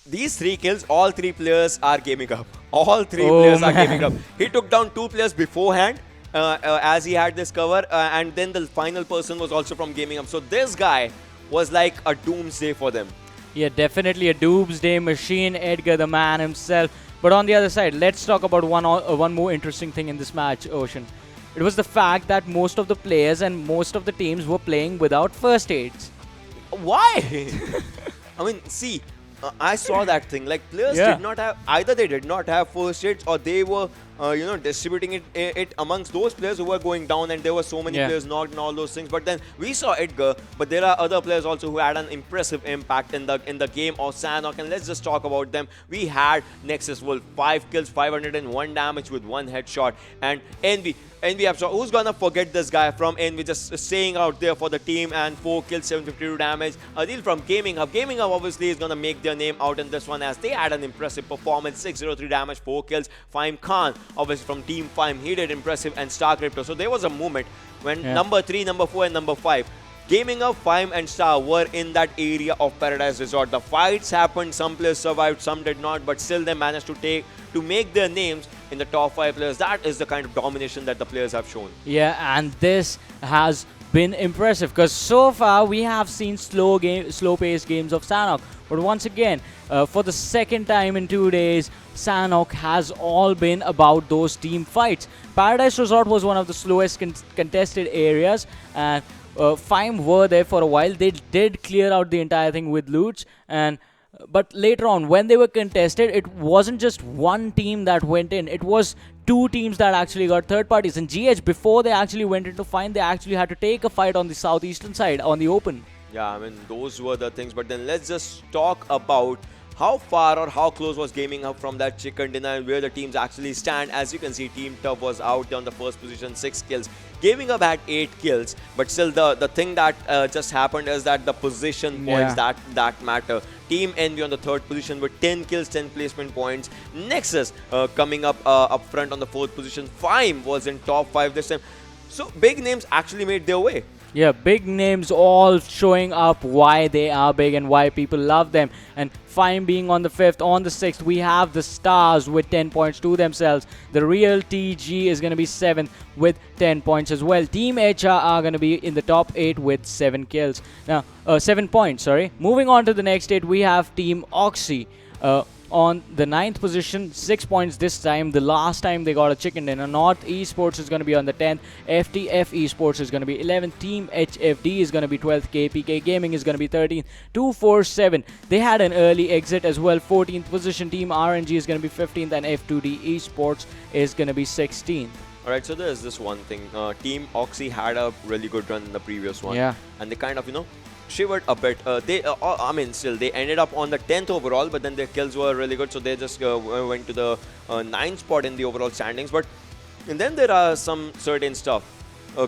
These 3 kills, all 3 players are Gaming Up. All 3 players are Gaming Up. He took down 2 players beforehand. As he had this cover, and then the final person was also from Gaming Up. So this guy was like a doomsday for them. Yeah, definitely a doomsday machine, Edgar the man himself. But on the other side, let's talk about one more interesting thing in this match, Ocean. It was the fact that most of the players and most of the teams were playing without first aids. Why? I mean, see, I saw that thing. Like, players did not have, either they did not have first aids, or they were distributing it amongst those players who were going down, and there were so many players knocked and all those things. But then we saw Edgar, but there are other players also who had an impressive impact in the game of Sanhok, and let's just talk about them. We had Nexus Wolf, 5 kills, 501 damage with 1 headshot, and Envy. Who's gonna forget this guy from Envy, just staying out there for the team, and 4 kills, 752 damage. Adil from Gaming Hub. Gaming Hub obviously is gonna make their name out in this one, as they had an impressive performance, 603 damage, 4 kills. Fime Khan, obviously from Team Fime, he did impressive, and Star Crypto. So there was a moment when number 3, number 4, and number 5, Gaming Up, Fime, and Star were in that area of Paradise Resort. The fights happened, some players survived, some did not, but still they managed to make their names in the top 5 players. That is the kind of domination that the players have shown. Yeah, and this has been impressive, because so far we have seen slow-paced games of Sanhok. But once again, for the second time in 2 days, Sanhok has all been about those team fights. Paradise Resort was one of the slowest contested areas, and Fime were there for a while. They did clear out the entire thing with loots, but later on, when they were contested, it wasn't just one team that went in. It was 2 teams that actually got third parties. And GH, before they actually went into Fime, they actually had to take a fight on the southeastern side, on the open. Yeah, I mean, those were the things. But then let's just talk about how far or how close was Gaming Hub from that chicken dinner, and where the teams actually stand. As you can see, Team Tough was out there on the first position, 6 kills. Gaming Hub had 8 kills, but still the thing that just happened is that the position points that matter. Team Envy on the 3rd position with 10 kills, 10 placement points. Nexus coming up front on the 4th position. Fime was in top 5 this time. So big names actually made their way. Yeah, big names all showing up why they are big and why people love them. And Fime being on the 5th, on the 6th, we have the Stars with 10 points to themselves. The real TG is going to be 7th with 10 points as well. Team HR are going to be in the top 8 with 7 kills. Now, 7 points, sorry. Moving on to the next 8, we have Team Oxy. On the 9th position, 6 points this time. The last time they got a chicken dinner. North Esports is going to be on the 10th. FTF Esports is going to be 11th. Team HFD is going to be 12th. KPK Gaming is going to be 13th. 247. They had an early exit as well. 14th position. Team RNG is going to be 15th. And F2D Esports is going to be 16th. Alright, so there's this one thing. Team Oxy had a really good run in the previous one. Yeah. And they kind of, shivered a bit. Still, they ended up on the 10th overall, but then their kills were really good, so they just went to the 9th spot in the overall standings. And then there are some certain stuff.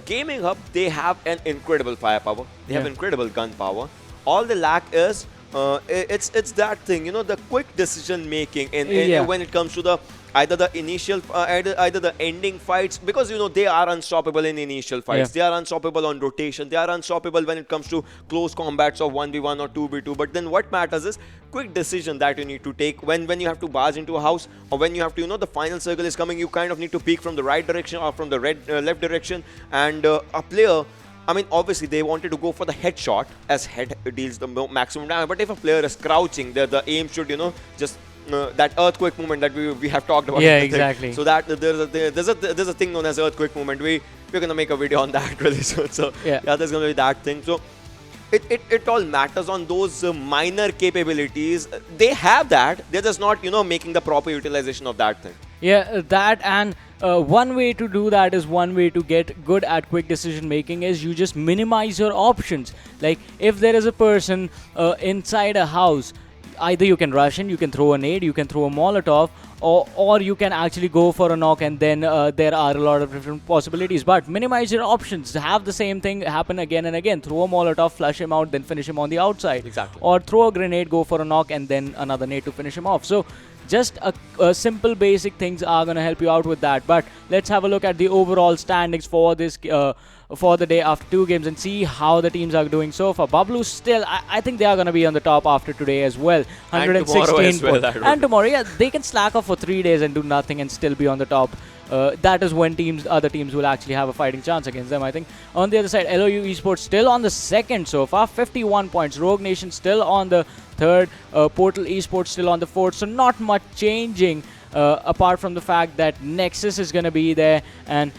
Gaming Hub, they have an incredible firepower. They have incredible gun power. All they lack is it's that thing, the quick decision making when it comes to the either the initial either the ending fights, because they are unstoppable in initial fights. They are unstoppable on rotation. They are unstoppable when it comes to close combats of 1v1 or 2v2. But then what matters is quick decision that you need to take when you have to barge into a house, or when you have to the final circle is coming. You kind of need to peek from the right direction or from the left direction, and a player, I mean, obviously they wanted to go for the headshot, as head deals the maximum damage. But if a player is crouching, the aim should just that earthquake movement that we have talked about. Yeah, exactly. So that there's a thing known as earthquake movement. We're gonna make a video on that really soon. So yeah, there's gonna be that thing. So it all matters on those minor capabilities. They have that. They're just not, making the proper utilization of that thing. Yeah, that and one way to do that is one way to get good at quick decision making is you just minimize your options. Like if there is a person inside a house, either you can rush in, you can throw a nade, you can throw a Molotov, or you can actually go for a knock, and then there are a lot of different possibilities. But minimize your options. Have the same thing happen again and again. Throw a Molotov, flush him out, then finish him on the outside. Exactly. Or throw a grenade, go for a knock, and then another nade to finish him off. So just a simple basic things are going to help you out with that. But let's have a look at the overall standings for this for the day after 2 games and see how the teams are doing so far. Bablu still, I think they are going to be on the top after today as well. 116 tomorrow as well, points. And tomorrow, yeah, they can slack off for 3 days and do nothing and still be on the top. That is when other teams will actually have a fighting chance against them, I think. On the other side, LOU Esports still on the second so far, 51 points. Rogue Nation still on the third. Portal Esports still on the fourth. So not much changing apart from the fact that Nexus is going to be there and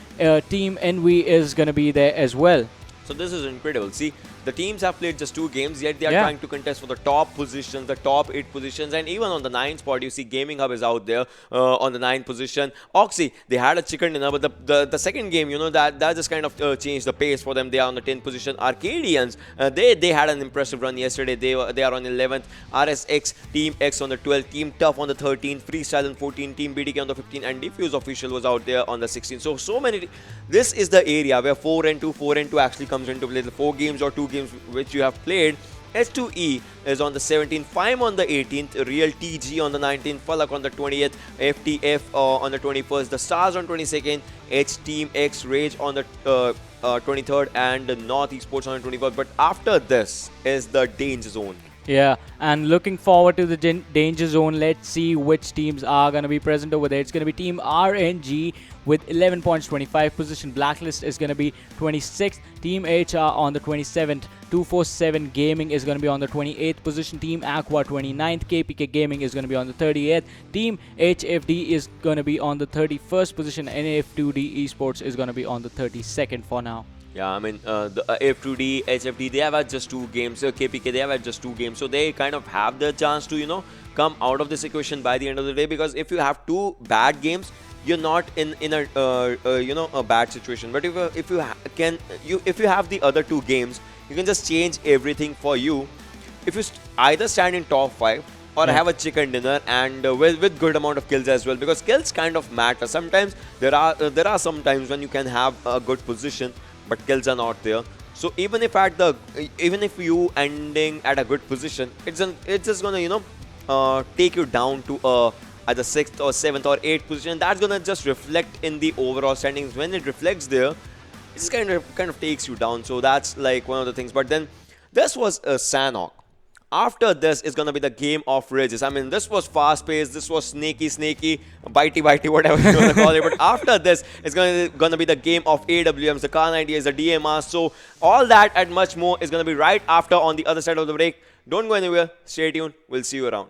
Team Envy is going to be there as well. So this is incredible. See, the teams have played just 2 games, yet they are trying to contest for the top positions, the top 8 positions, and even on the 9th spot, you see Gaming Hub is out there on the 9th position. Oxy, they had a chicken dinner, but the second game, that just kind of changed the pace for them. They are on the 10th position. Arkadians, they had an impressive run yesterday. They are on 11th. RSxTeamx on the 12th. Team Tough on the 13th. Freestyle on 14th. TeamBTK on the 15th. And DFUZeOfficial was out there on the 16th. So many. This is the area where 4 and 2 actually comes into play. The 4 games or 2 games which you have played. S2E is on the 17th, FIME on the 18th, Real TG on the 19th, FalaQ on the 20th, FTF on the 21st, The Stars on 22nd, HTeamXRange on the 23rd, and the North Esports on the 21st. But after this is the danger zone. Yeah, and looking forward to the danger zone. Let's see which teams are going to be present over there. It's going to be Team RNG with 11 points, 25 position. Blacklist is going to be 26th. Team HR on the 27th. 247 Gaming is going to be on the 28th position. Team Aqua 29th. KPK Gaming is going to be on the 38th. Team HFD is going to be on the 31st position. NF2D Esports is going to be on the 32nd for now. Yeah, I mean, the F2D, HFD, they have had just 2 games. KPK, they have had just 2 games. So they kind of have the chance to, come out of this equation by the end of the day. Because if you have 2 bad games, you're not in a a bad situation. But if you have the other 2 games, you can just change everything for you. If you either stand in top 5 or have a chicken dinner and with good amount of kills as well, because kills kind of matter. Sometimes there are some times when you can have a good position, but kills are not there. So even if you ending at a good position, it's just gonna take you down to either 6th or 7th or 8th position. That's gonna just reflect in the overall standings. When it reflects there, it's kind of takes you down. So that's like one of the things. But then this was Sanhok. After this is going to be the game of ridges. I mean, this was fast-paced, this was snaky, bitey, whatever you want to call it. But after this is going to be the game of AWMs, the Khan ideas, the DMRs. So all that and much more is going to be right after on the other side of the break. Don't go anywhere. Stay tuned. We'll see you around.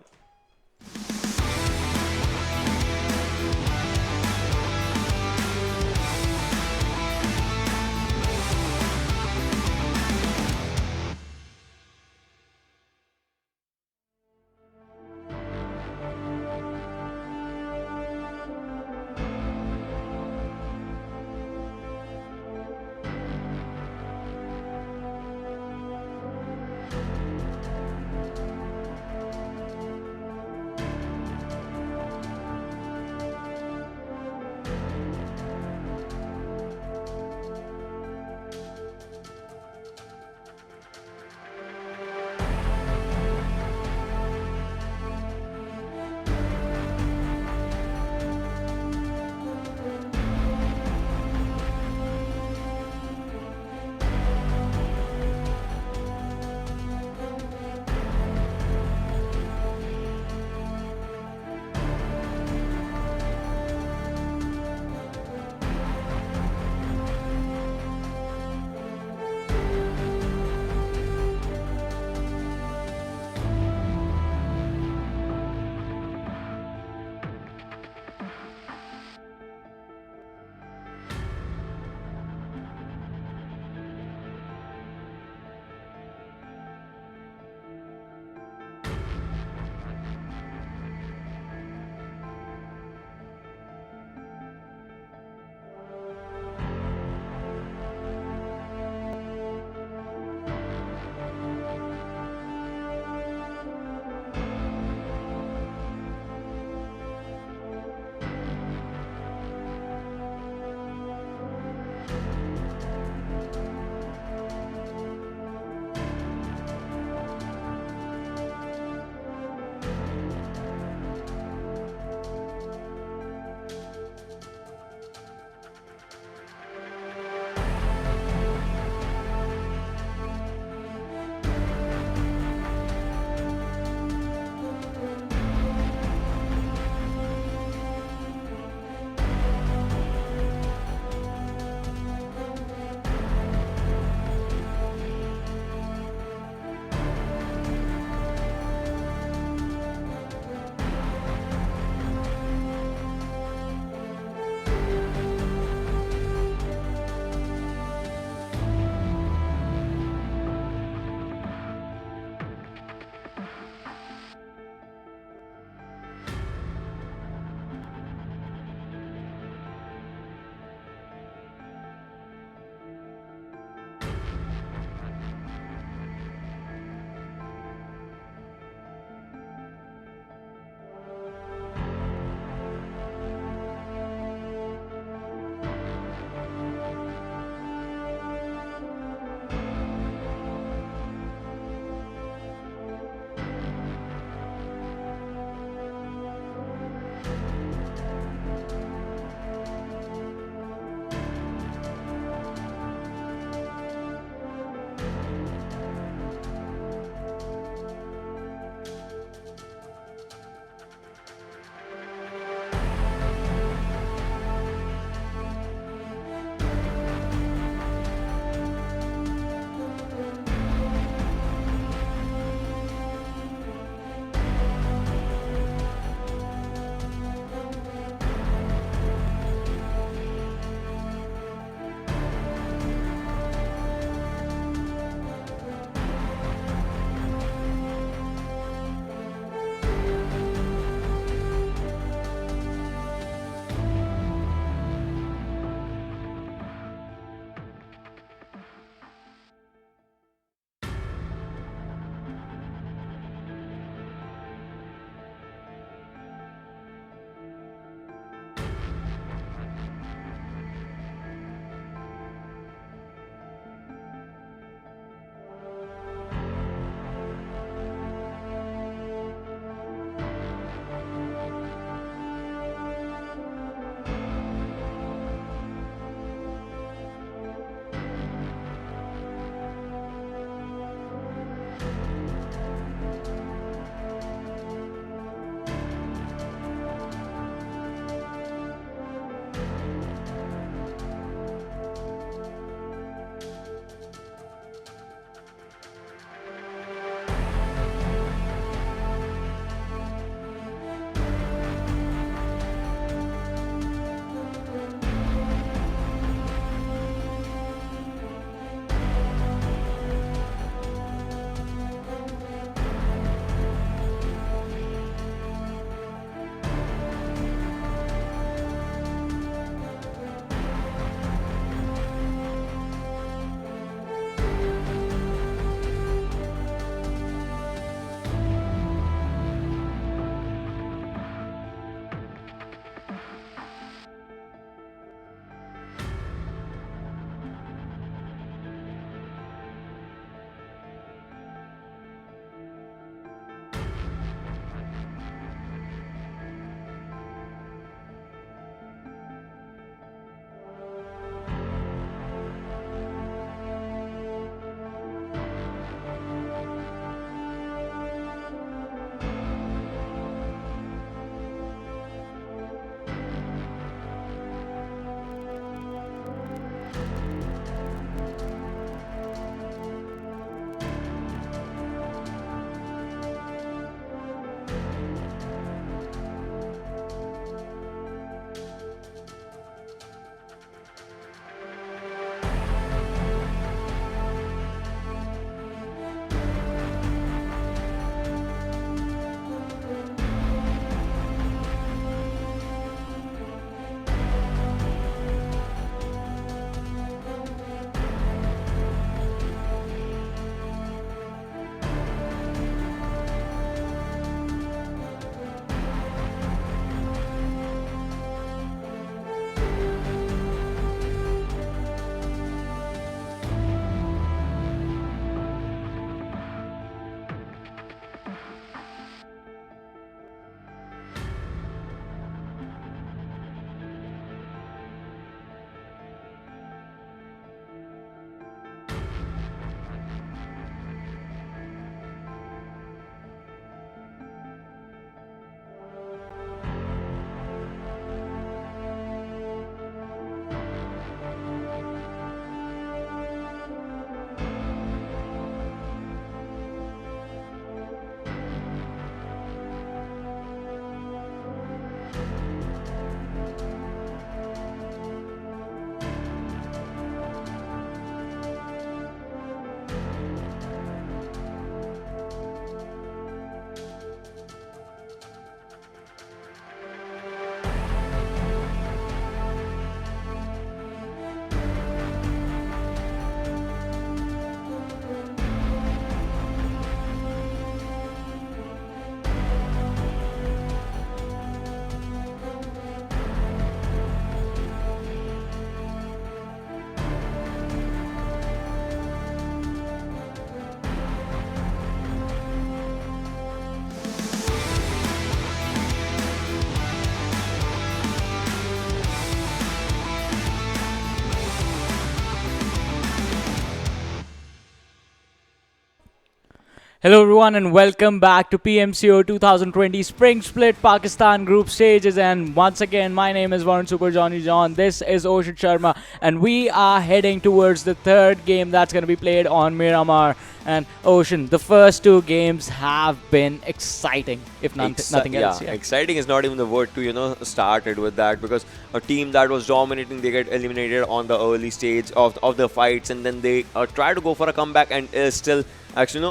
Hello everyone and welcome back to PMCO 2020 Spring Split Pakistan Group Stages, and once again my name is Varun Super Johnny John. This is Ocean Sharma and we are heading towards the third game that's going to be played on Miramar. And Ocean, the first two games have been exciting, if nothing else. Yeah, exciting is not even the word to started with that, because a team that was dominating, they get eliminated on the early stage of the fights, and then they try to go for a comeback and still actually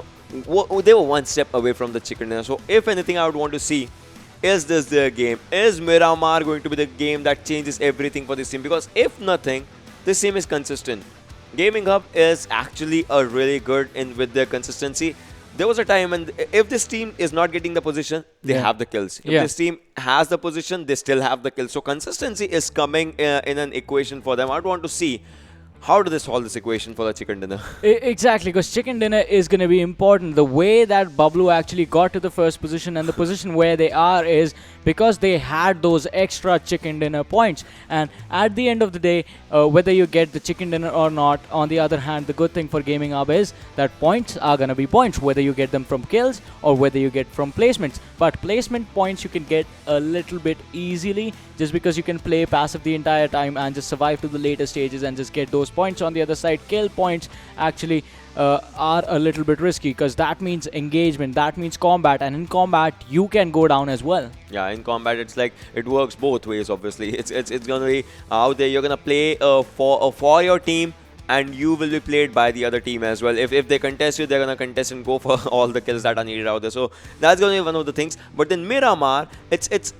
they were one step away from the chicken dinner. So if anything, I would want to see, is this their game? Is Miramar going to be the game that changes everything for this team? Because if nothing, this team is consistent. Gaming Hub is actually a really good in with their consistency. There was a time when if this team is not getting the position, they have the kills. If this team has the position, they still have the kills. So consistency is coming in an equation for them. I would want to see, how do they solve this equation for the chicken dinner? Exactly, because chicken dinner is going to be important. The way that Bablu actually got to the first position and the position where they are is because they had those extra chicken dinner points. And at the end of the day, whether you get the chicken dinner or not, on the other hand, the good thing for Gaming Hub is that points are going to be points, whether you get them from kills or whether you get from placements. But placement points you can get a little bit easily, just because you can play passive the entire time and just survive to the later stages and just get those points. On the other side, kill points actually are a little bit risky, because that means engagement, that means combat, and in combat you can go down as well. Yeah, in combat it's like it works both ways. Obviously, it's gonna be out there. You're gonna play for your team, and you will be played by the other team as well. If they contest you, they're gonna contest and go for all the kills that are needed out there. So that's gonna be one of the things. But in Miramar, it's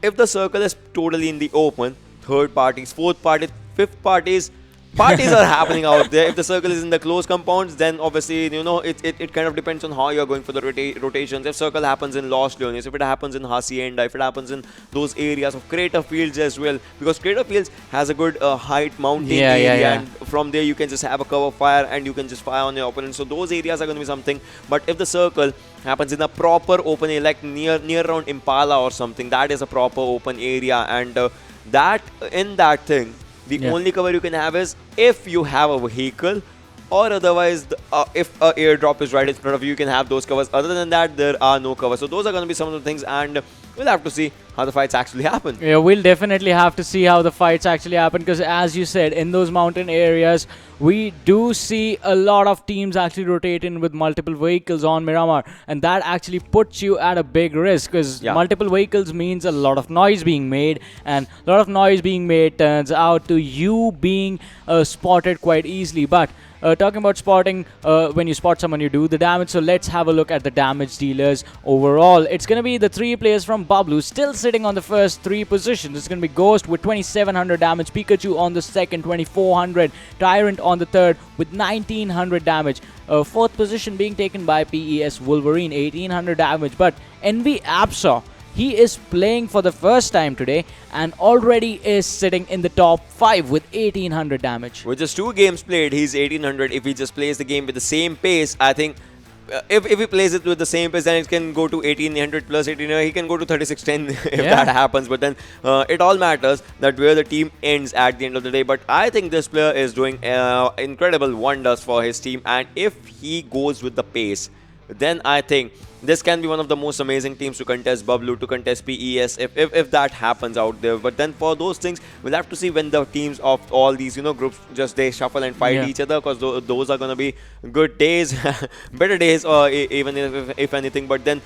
if the circle is totally in the open, third parties, fourth parties, fifth parties are happening out there. If the circle is in the close compounds, then obviously it kind of depends on how you're going for the rotations. If circle happens in Lost Leonis, if it happens in Hacienda, if it happens in those areas of Crater Fields as well, because Crater Fields has a good height mountain area, and from there you can just have a cover fire and you can just fire on your opponent. So those areas are going to be something. But if the circle happens in a proper open area, like near around Impala or something, that is a proper open area, and that thing, the only cover you can have is if you have a vehicle, or otherwise if an airdrop is right in front of you, you can have those covers. Other than that, there are no covers. So those are going to be some of the things, and we'll have to see how the fights actually happen. Yeah, we'll definitely have to see how the fights actually happen, because as you said, in those mountain areas, we do see a lot of teams actually rotating with multiple vehicles on Miramar, and that actually puts you at a big risk, because multiple vehicles means a lot of noise being made, and a lot of noise being made turns out to you being spotted quite easily. But talking about spotting, when you spot someone, you do the damage. So let's have a look at the damage dealers overall. It's going to be the three players from Bablu still sitting on the first three positions. It's going to be Ghost with 2700 damage, Pikachu on the second, 2400, Tyrant on the third with 1900 damage. Fourth position being taken by PES Wolverine, 1800 damage. But NV Apsa, he is playing for the first time today and already is sitting in the top 5 with 1800 damage. With just 2 games played, he's 1800. If he just plays the game with the same pace, I think if he plays it with the same pace, then it can go to 1800 plus 1800. He can go to 3610 if that happens. But then it all matters that where the team ends at the end of the day. But I think this player is doing incredible wonders for his team, and if he goes with the pace, then I think this can be one of the most amazing teams to contest Bablu, to contest PES, if that happens out there. But then for those things, we'll have to see when the teams of all these groups just they shuffle and fight each other, because those are going to be good days, better days, or even if anything. But then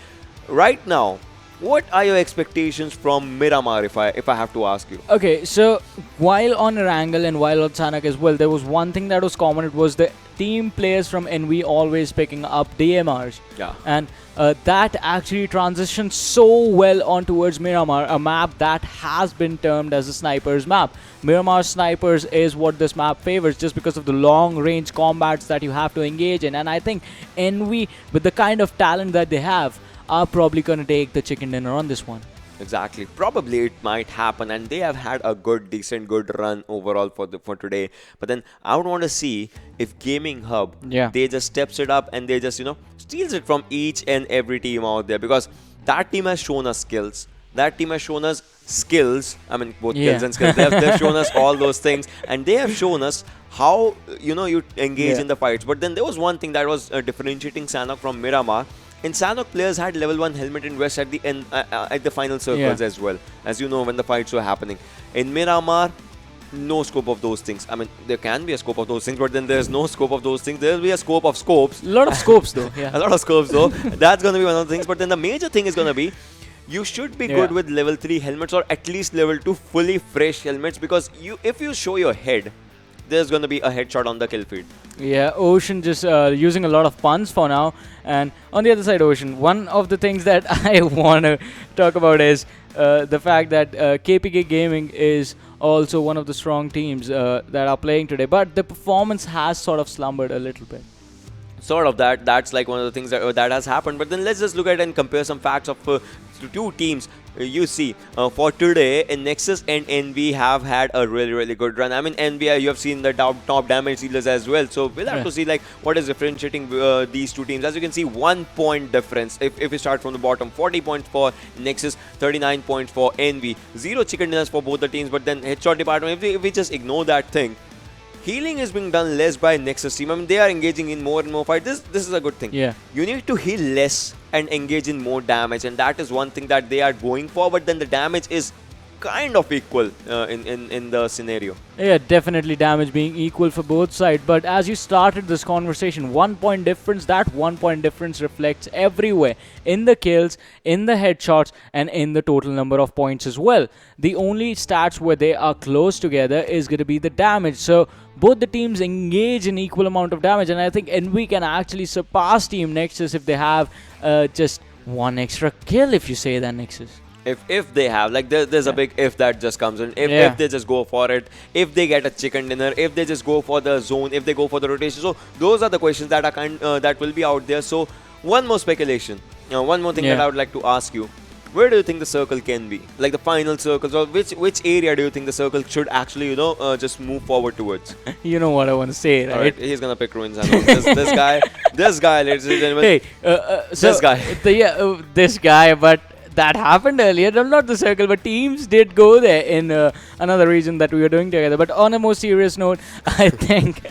right now, what are your expectations from Miramar, if I have to ask you? Okay, so while on Erangel and while on Sanhok as well, there was one thing that was common. It was the team players from NV always picking up DMRs. Yeah. And that actually transitions so well on towards Miramar, a map that has been termed as a sniper's map. Miramar snipers is what this map favors, just because of the long range combats that you have to engage in. And I think NV, with the kind of talent that they have, are probably going to take the chicken dinner on this one. Exactly. Probably it might happen, and they have had a good run overall for today. But then I would want to see if Gaming Hub, they just steps it up and they just steals it from each and every team out there, because that team has shown us skills. That team has shown us skills. I mean, both kills and skills. They've shown us all those things, and they have shown us how you engage in the fights. But then there was one thing that was differentiating Sanhok from Miramar. In Sanhok, players had level 1 helmet and vest at the end, at the final circles as well, as you know, when the fights were happening. In Miramar, no scope of those things. I mean, there can be a scope of those things, but then there's no scope of those things. There'll be a scope of scopes. A lot of scopes though. A lot of scopes though. That's going to be one of the things. But then the major thing is going to be, you should be good with level 3 helmets, or at least level 2 fully fresh helmets, because if you show your head, there's going to be a headshot on the kill feed. Yeah, Ocean just using a lot of puns for now. And on the other side, Ocean, one of the things that I want to talk about is the fact that KPK Gaming is also one of the strong teams that are playing today. But the performance has sort of slumbered a little bit. Sort of that's like one of the things that has happened. But then let's just look at and compare some facts of two teams. You see, for today, Nexus and NV have had a really good run. I mean, NV, you have seen the top damage dealers as well. So we'll have to see like what is differentiating these two teams. As you can see, 1 point difference. If we start from the bottom, 40 points for Nexus, 39 points for NV. 0 chicken dinners for both the teams. But then headshot department, if we just ignore that thing, healing is being done less by Nexus team. I mean, they are engaging in more and more fights. This is a good thing. Yeah. You need to heal less and engage in more damage, and that is one thing that they are going for. But then the damage is kind of equal in the scenario. Yeah, definitely damage being equal for both sides. But as you started this conversation, 1 point difference, that 1 point difference reflects everywhere. In the kills, in the headshots, and in the total number of points as well. The only stats where they are close together is going to be the damage. So both the teams engage in equal amount of damage. And I think NV can actually surpass Team Nexus if they have just 1 extra kill, if you say that, Nexus. If they have, like, there's a big if that just comes in. If they just go for it, if they get a chicken dinner, if they just go for the zone, if they go for the rotation. So those are the questions that are that will be out there. So one more speculation, one more thing that I would like to ask you. Where do you think the circle can be? Like the final circles, or which area do you think the circle should actually, just move forward towards? You know what I want to say, right? Alright, he's gonna pick Ruins. This guy, ladies and gentlemen. Hey, this guy. This guy, but that happened earlier. Not the circle, but teams did go there in another region that we were doing together. But on a more serious note, I think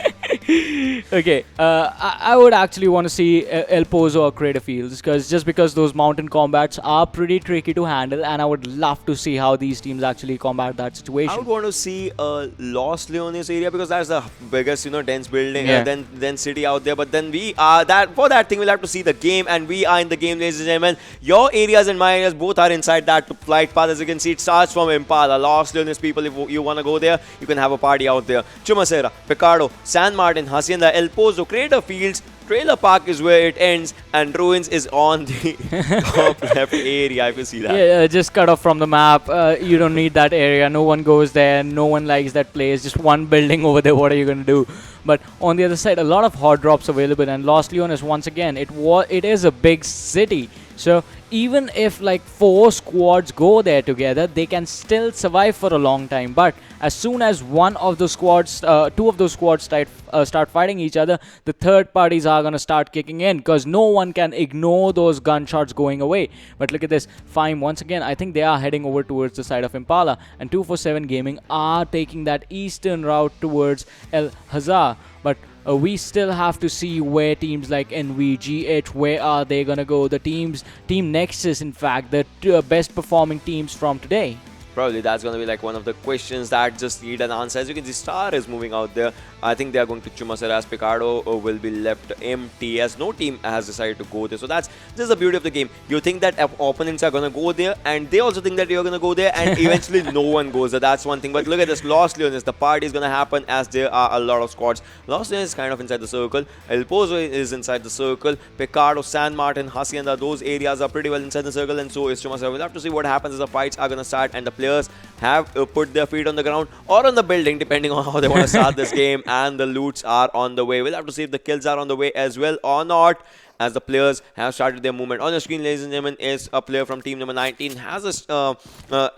okay, I would actually want to see El Pozo or Crater Fields, because those mountain combats are pretty tricky to handle, and I would love to see how these teams actually combat that situation. I would want to see Los Leones area, because that's the biggest, dense building, then city out there. But then we are for that thing, we'll have to see the game, and we are in the game, ladies and gentlemen. Your areas and my areas both are inside that flight path. As you can see, it starts from Impala. Los Leones people, if you want to go there, you can have a party out there. Chumacera, Picardo, San Martin, Hacienda, El Pozo, Crater Fields, Trailer Park is where it ends, and Ruins is on the top left area, if you see that. Yeah, just cut off from the map. You don't need that area. No one goes there. No one likes that place. Just one building over there. What are you going to do? But on the other side, a lot of hot drops available, and Los Leones, once again, it is a big city. So even if like 4 squads go there together, they can still survive for a long time. But as soon as one of the squads, 2 of those squads start fighting each other, the third parties are going to start kicking in, because no one can ignore those gunshots going away. But look at this. Fime, once again, I think they are heading over towards the side of Impala, and 247 Gaming are taking that eastern route towards El Hazar. But we still have to see where teams like NVGH, where are they going to go? Team Nexus, in fact, the best performing teams from today. Probably that's going to be like one of the questions that just need an answer. As you can see, Star is moving out there. I think they are going to Chumacera, as Picardo will be left empty, as no team has decided to go there. So that's just the beauty of the game. You think that opponents are going to go there, and they also think that you're going to go there, and eventually no one goes there. That's one thing. But look at this, Los Leones. The party is going to happen as there are a lot of squads. Los Leones is kind of inside the circle. El Pozo is inside the circle. Picardo, San Martin, Hacienda, those areas are pretty well inside the circle, and so is Chumacera. We'll have to see what happens as the fights are going to start, and the players have put their feet on the ground or on the building, depending on how they want to start this game, and the loots are on the way. We'll have to see if the kills are on the way as well or not. as the players have started their movement. On the screen, ladies and gentlemen, is a player from team number 19, has a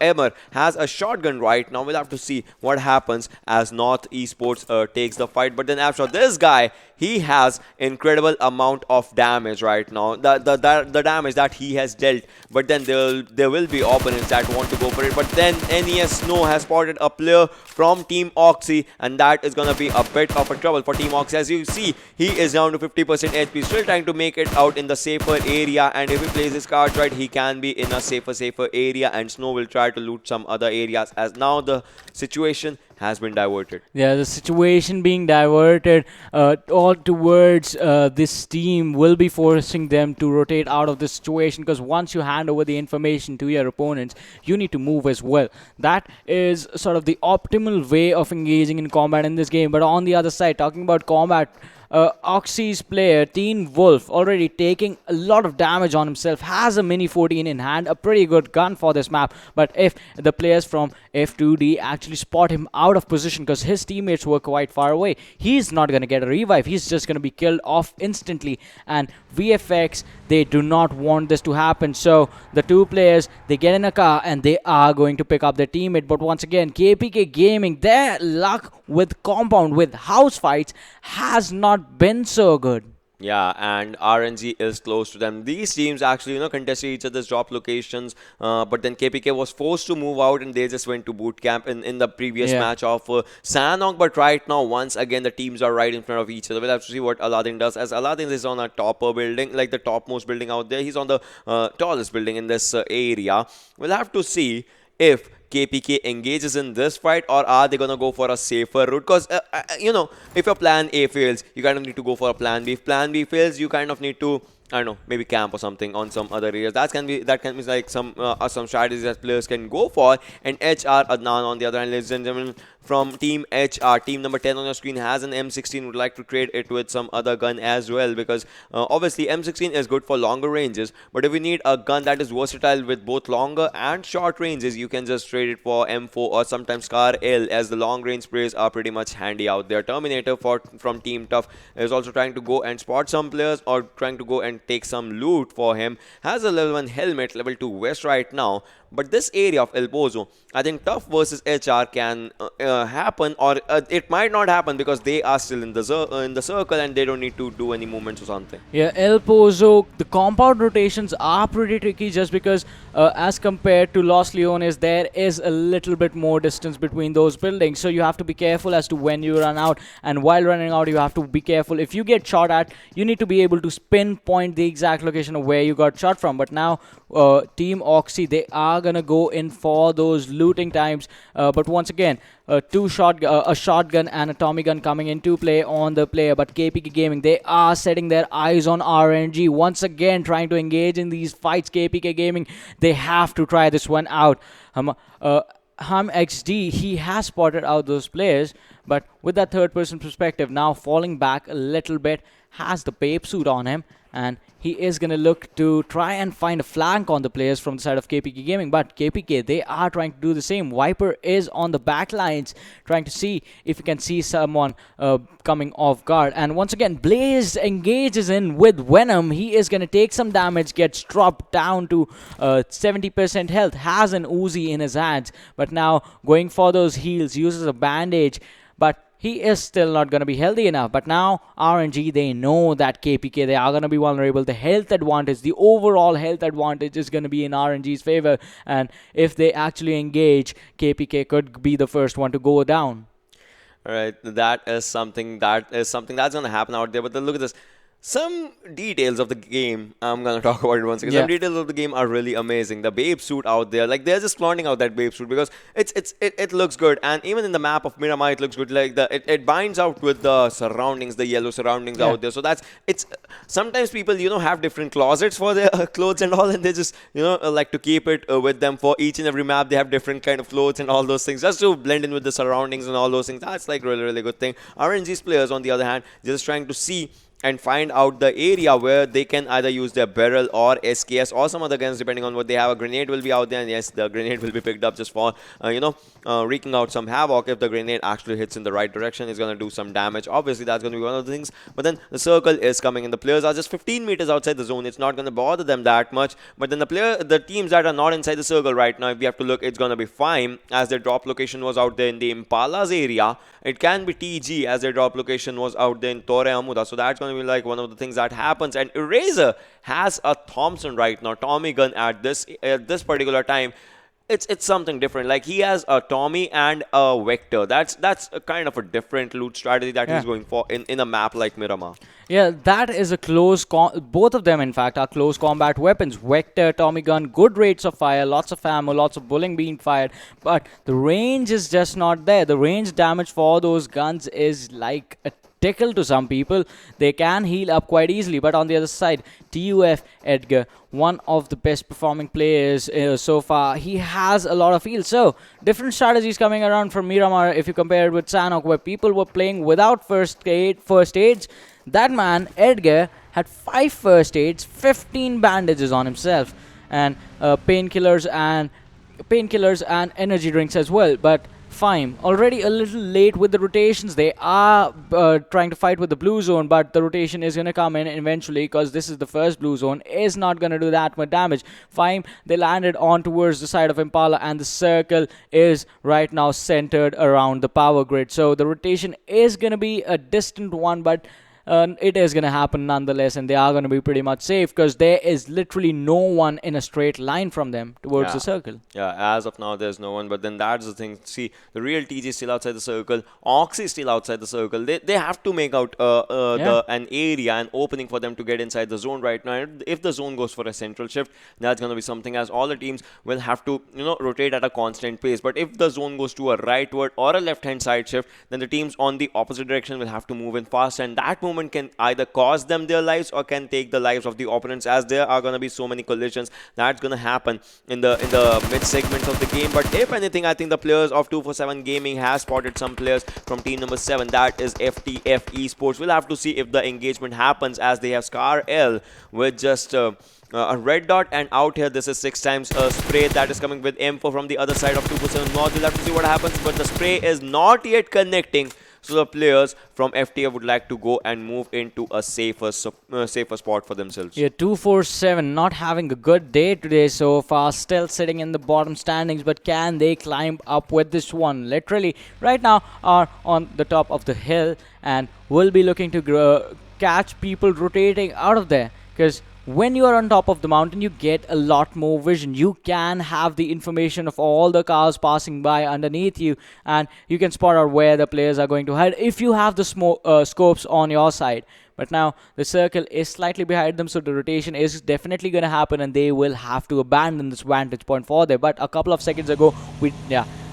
Emmer, has a shotgun right now. We'll have to see what happens as North Esports takes the fight. But then after this guy, he has incredible amount of damage right now. The damage that he has dealt. But then there will be opponents that want to go for it. But then NES Snow has spotted a player from Team Oxy, and that is gonna be a bit of a trouble for Team Oxy. As you see, he is down to 50% HP, still trying to make it out in the safer area. And if he plays his cards right, he can be in a safer area, and Snow will try to loot some other areas, as now the situation has been diverted. Yeah, the situation being diverted all towards this team will be forcing them to rotate out of this situation, because once you hand over the information to your opponents, you need to move as well. That is sort of the optimal way of engaging in combat in this game. But on the other side, talking about combat, Oxy's player, Teen Wolf, already taking a lot of damage on himself, has a Mini 14 in hand, a pretty good gun for this map. But if the players from F2D actually spot him out of position, because his teammates were quite far away, he's not going to get a revive. He's just going to be killed off instantly. And VFX, they do not want this to happen. So the two players, they get in a car and they are going to pick up their teammate. But once again, KPK Gaming, their luck with compound, with house fights, has not been so good. Yeah, and RNG is close to them. These teams actually, contested each other's drop locations, but then KPK was forced to move out, and they just went to boot camp in the previous match of Sanhok. But right now, once again, the teams are right in front of each other. We'll have to see what Aladdin does, as Aladdin is on a topper building, like the topmost building out there. He's on the tallest building in this area. We'll have to see if KPK engages in this fight, or are they gonna go for a safer route? Because if your plan A fails, you kind of need to go for a plan B. If plan B fails, you kind of need to, I don't know, maybe camp or something on some other areas. That can be like some strategies that players can go for. And HR Adnan, on the other hand, ladies and gentlemen, from Team HR, team number 10 on your screen, has an M16. Would like to trade it with some other gun as well, because obviously M16 is good for longer ranges. But if you need a gun that is versatile with both longer and short ranges, you can just trade it for M4 or sometimes Scar L, as the long range sprays are pretty much handy out there. Terminator from Team Tough is also trying to go and spot some players, or trying to go and take some loot for him. Has a level 1 helmet, level 2 vest right now. But this area of El Pozo, I think Tough versus HR can happen, or it might not happen, because they are still in the circle and they don't need to do any movements or something. Yeah, El Pozo, the compound rotations are pretty tricky, just because as compared to Los Leones, there is a little bit more distance between those buildings. So you have to be careful as to when you run out, and while running out, you have to be careful. If you get shot at, you need to be able to pinpoint the exact location of where you got shot from. But now Team Oxy, they are gonna go in for those looting times. But once again, a shotgun and a Tommy gun coming into play on the player. But KPK Gaming, they are setting their eyes on RNG. Once again, trying to engage in these fights. KPK Gaming, they have to try this one out. XD, he has spotted out those players, but with that third-person perspective, now falling back a little bit, has the Babe suit on him, and he is going to look to try and find a flank on the players from the side of KPK Gaming. But KPK, they are trying to do the same. Viper is on the back lines, trying to see if he can see someone coming off guard. And once again, Blaze engages in with Venom. He is going to take some damage, gets dropped down to 70% health, has an Uzi in his hands. But now going for those heals, uses a bandage. But he is still not going to be healthy enough. But now RNG, they know that KPK, they are going to be vulnerable. The health advantage, the overall health advantage is going to be in RNG's favor. And if they actually engage, KPK could be the first one to go down. All right, that is something that's going to happen out there. But then look at this. Some details of the game, I'm going to talk about it once again. Some details of the game are really amazing. The Babe suit out there, like they're just flaunting out that Babe suit because it looks good. And even in the map of Miramar, it looks good. Like it binds out with the surroundings, the yellow surroundings out there. So sometimes people, have different closets for their clothes and all, and they just, like to keep it with them for each and every map. They have different kind of clothes and all those things just to blend in with the surroundings and all those things. That's like really, really good thing. RNG's players, on the other hand, just trying to see and find out the area where they can either use their barrel or SKS or some other guns depending on what they have. A grenade will be out there, and yes, the grenade will be picked up just for wreaking out some havoc. If the grenade actually hits in the right direction, it's going to do some damage. Obviously that's going to be one of the things, but then the circle is coming and the players are just 15 meters outside the zone. It's not going to bother them that much, but then the teams that are not inside the circle right now, if we have to look, it's going to be fine, as their drop location was out there in the Impala's area. It can be TG, as their drop location was out there in Torre Amuda. So that's going to be like one of the things that happens. And Eraser has a Thompson right now, Tommy gun at this particular time. It's something different. Like, he has a Tommy and a Vector. That's a kind of a different loot strategy that he's going for in a map like Miramar. Yeah, that is a close... both of them, in fact, are close combat weapons. Vector, Tommy gun, good rates of fire, lots of ammo, lots of bullet being fired. But the range is just not there. The range damage for those guns is like a tickle to some people. They can heal up quite easily, but on the other side, TUF Edgar, one of the best performing players so far, he has a lot of heal. So different strategies coming around from Miramar. If you compare it with Sanhok, where people were playing without first aids, that man Edgar had 5 first aids, 15 bandages on himself, and painkillers and energy drinks as well. But fine, already a little late with the rotations. They are trying to fight with the blue zone, but the rotation is going to come in eventually, because this is the first blue zone, is not going to do that much damage. Fine, they landed on towards the side of Impala, and the circle is right now centered around the power grid. So the rotation is going to be a distant one, but it is going to happen nonetheless, and they are going to be pretty much safe, because there is literally no one in a straight line from them towards the circle. Yeah, as of now there's no one, but then that's the thing. See, the real TG is still outside the circle, Oxy is still outside the circle. They have to make out an area, an opening for them to get inside the zone right now. And if the zone goes for a central shift, that's going to be something, as all the teams will have to rotate at a constant pace. But if the zone goes to a rightward or a left hand side shift, then the teams on the opposite direction will have to move in fast, and that movement can either cost them their lives or can take the lives of the opponents, as there are going to be so many collisions that's going to happen in the mid segments of the game. But if anything, I think the players of 247 Gaming has spotted some players from team number 7, that is FTF Esports. We'll have to see if the engagement happens, as they have Scar L with just a red dot, and out here this is 6 times a spray that is coming with M4 from the other side of 247 North. We'll have to see what happens, but the spray is not yet connecting. So the players from FTF would like to go and move into a safer spot for themselves. Yeah, 247 not having a good day today so far, still sitting in the bottom standings, but can they climb up with this one? Literally right now are on the top of the hill, and will be looking to catch people rotating out of there, because when you are on top of the mountain, you get a lot more vision. You can have the information of all the cars passing by underneath you, and you can spot out where the players are going to hide if you have the scopes on your side. But now the circle is slightly behind them, so the rotation is definitely going to happen, and they will have to abandon this vantage point for them. But a couple of seconds ago,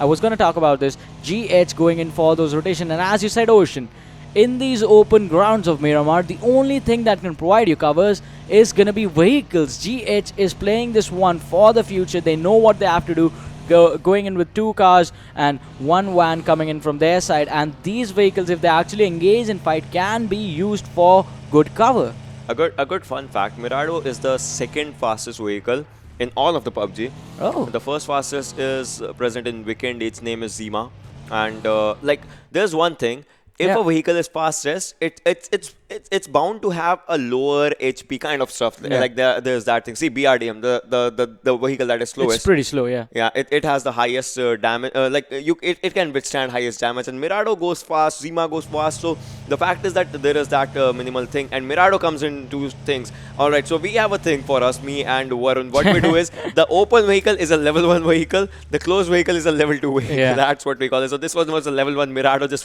I was going to talk about this. GH going in for those rotation, and as you said, Ocean, in these open grounds of Miramar, the only thing that can provide you covers is going to be vehicles. GH is playing this one for the future. They know what they have to do. Going in with 2 cars and 1 van coming in from their side. And these vehicles, if they actually engage in fight, can be used for good cover. A good fun fact, Mirado is the 2nd fastest vehicle in all of the PUBG. Oh. The first fastest is present in Weekend. Its name is Zima. And there's one thing. If a vehicle is fastest, it's bound to have a lower HP kind of stuff. Like there's that thing. See, BRDM, the vehicle that is slowest. It's pretty slow, yeah. Yeah, it has the highest damage. It can withstand highest damage. And Mirado goes fast, Zima goes fast. So the fact is that there is that minimal thing. And Mirado comes into things. All right, so we have a thing for us, me and Varun. What we do is, the open vehicle is a level 1 vehicle. The closed vehicle is a level 2 vehicle. Yeah. That's what we call it. So this was a level 1 Mirado just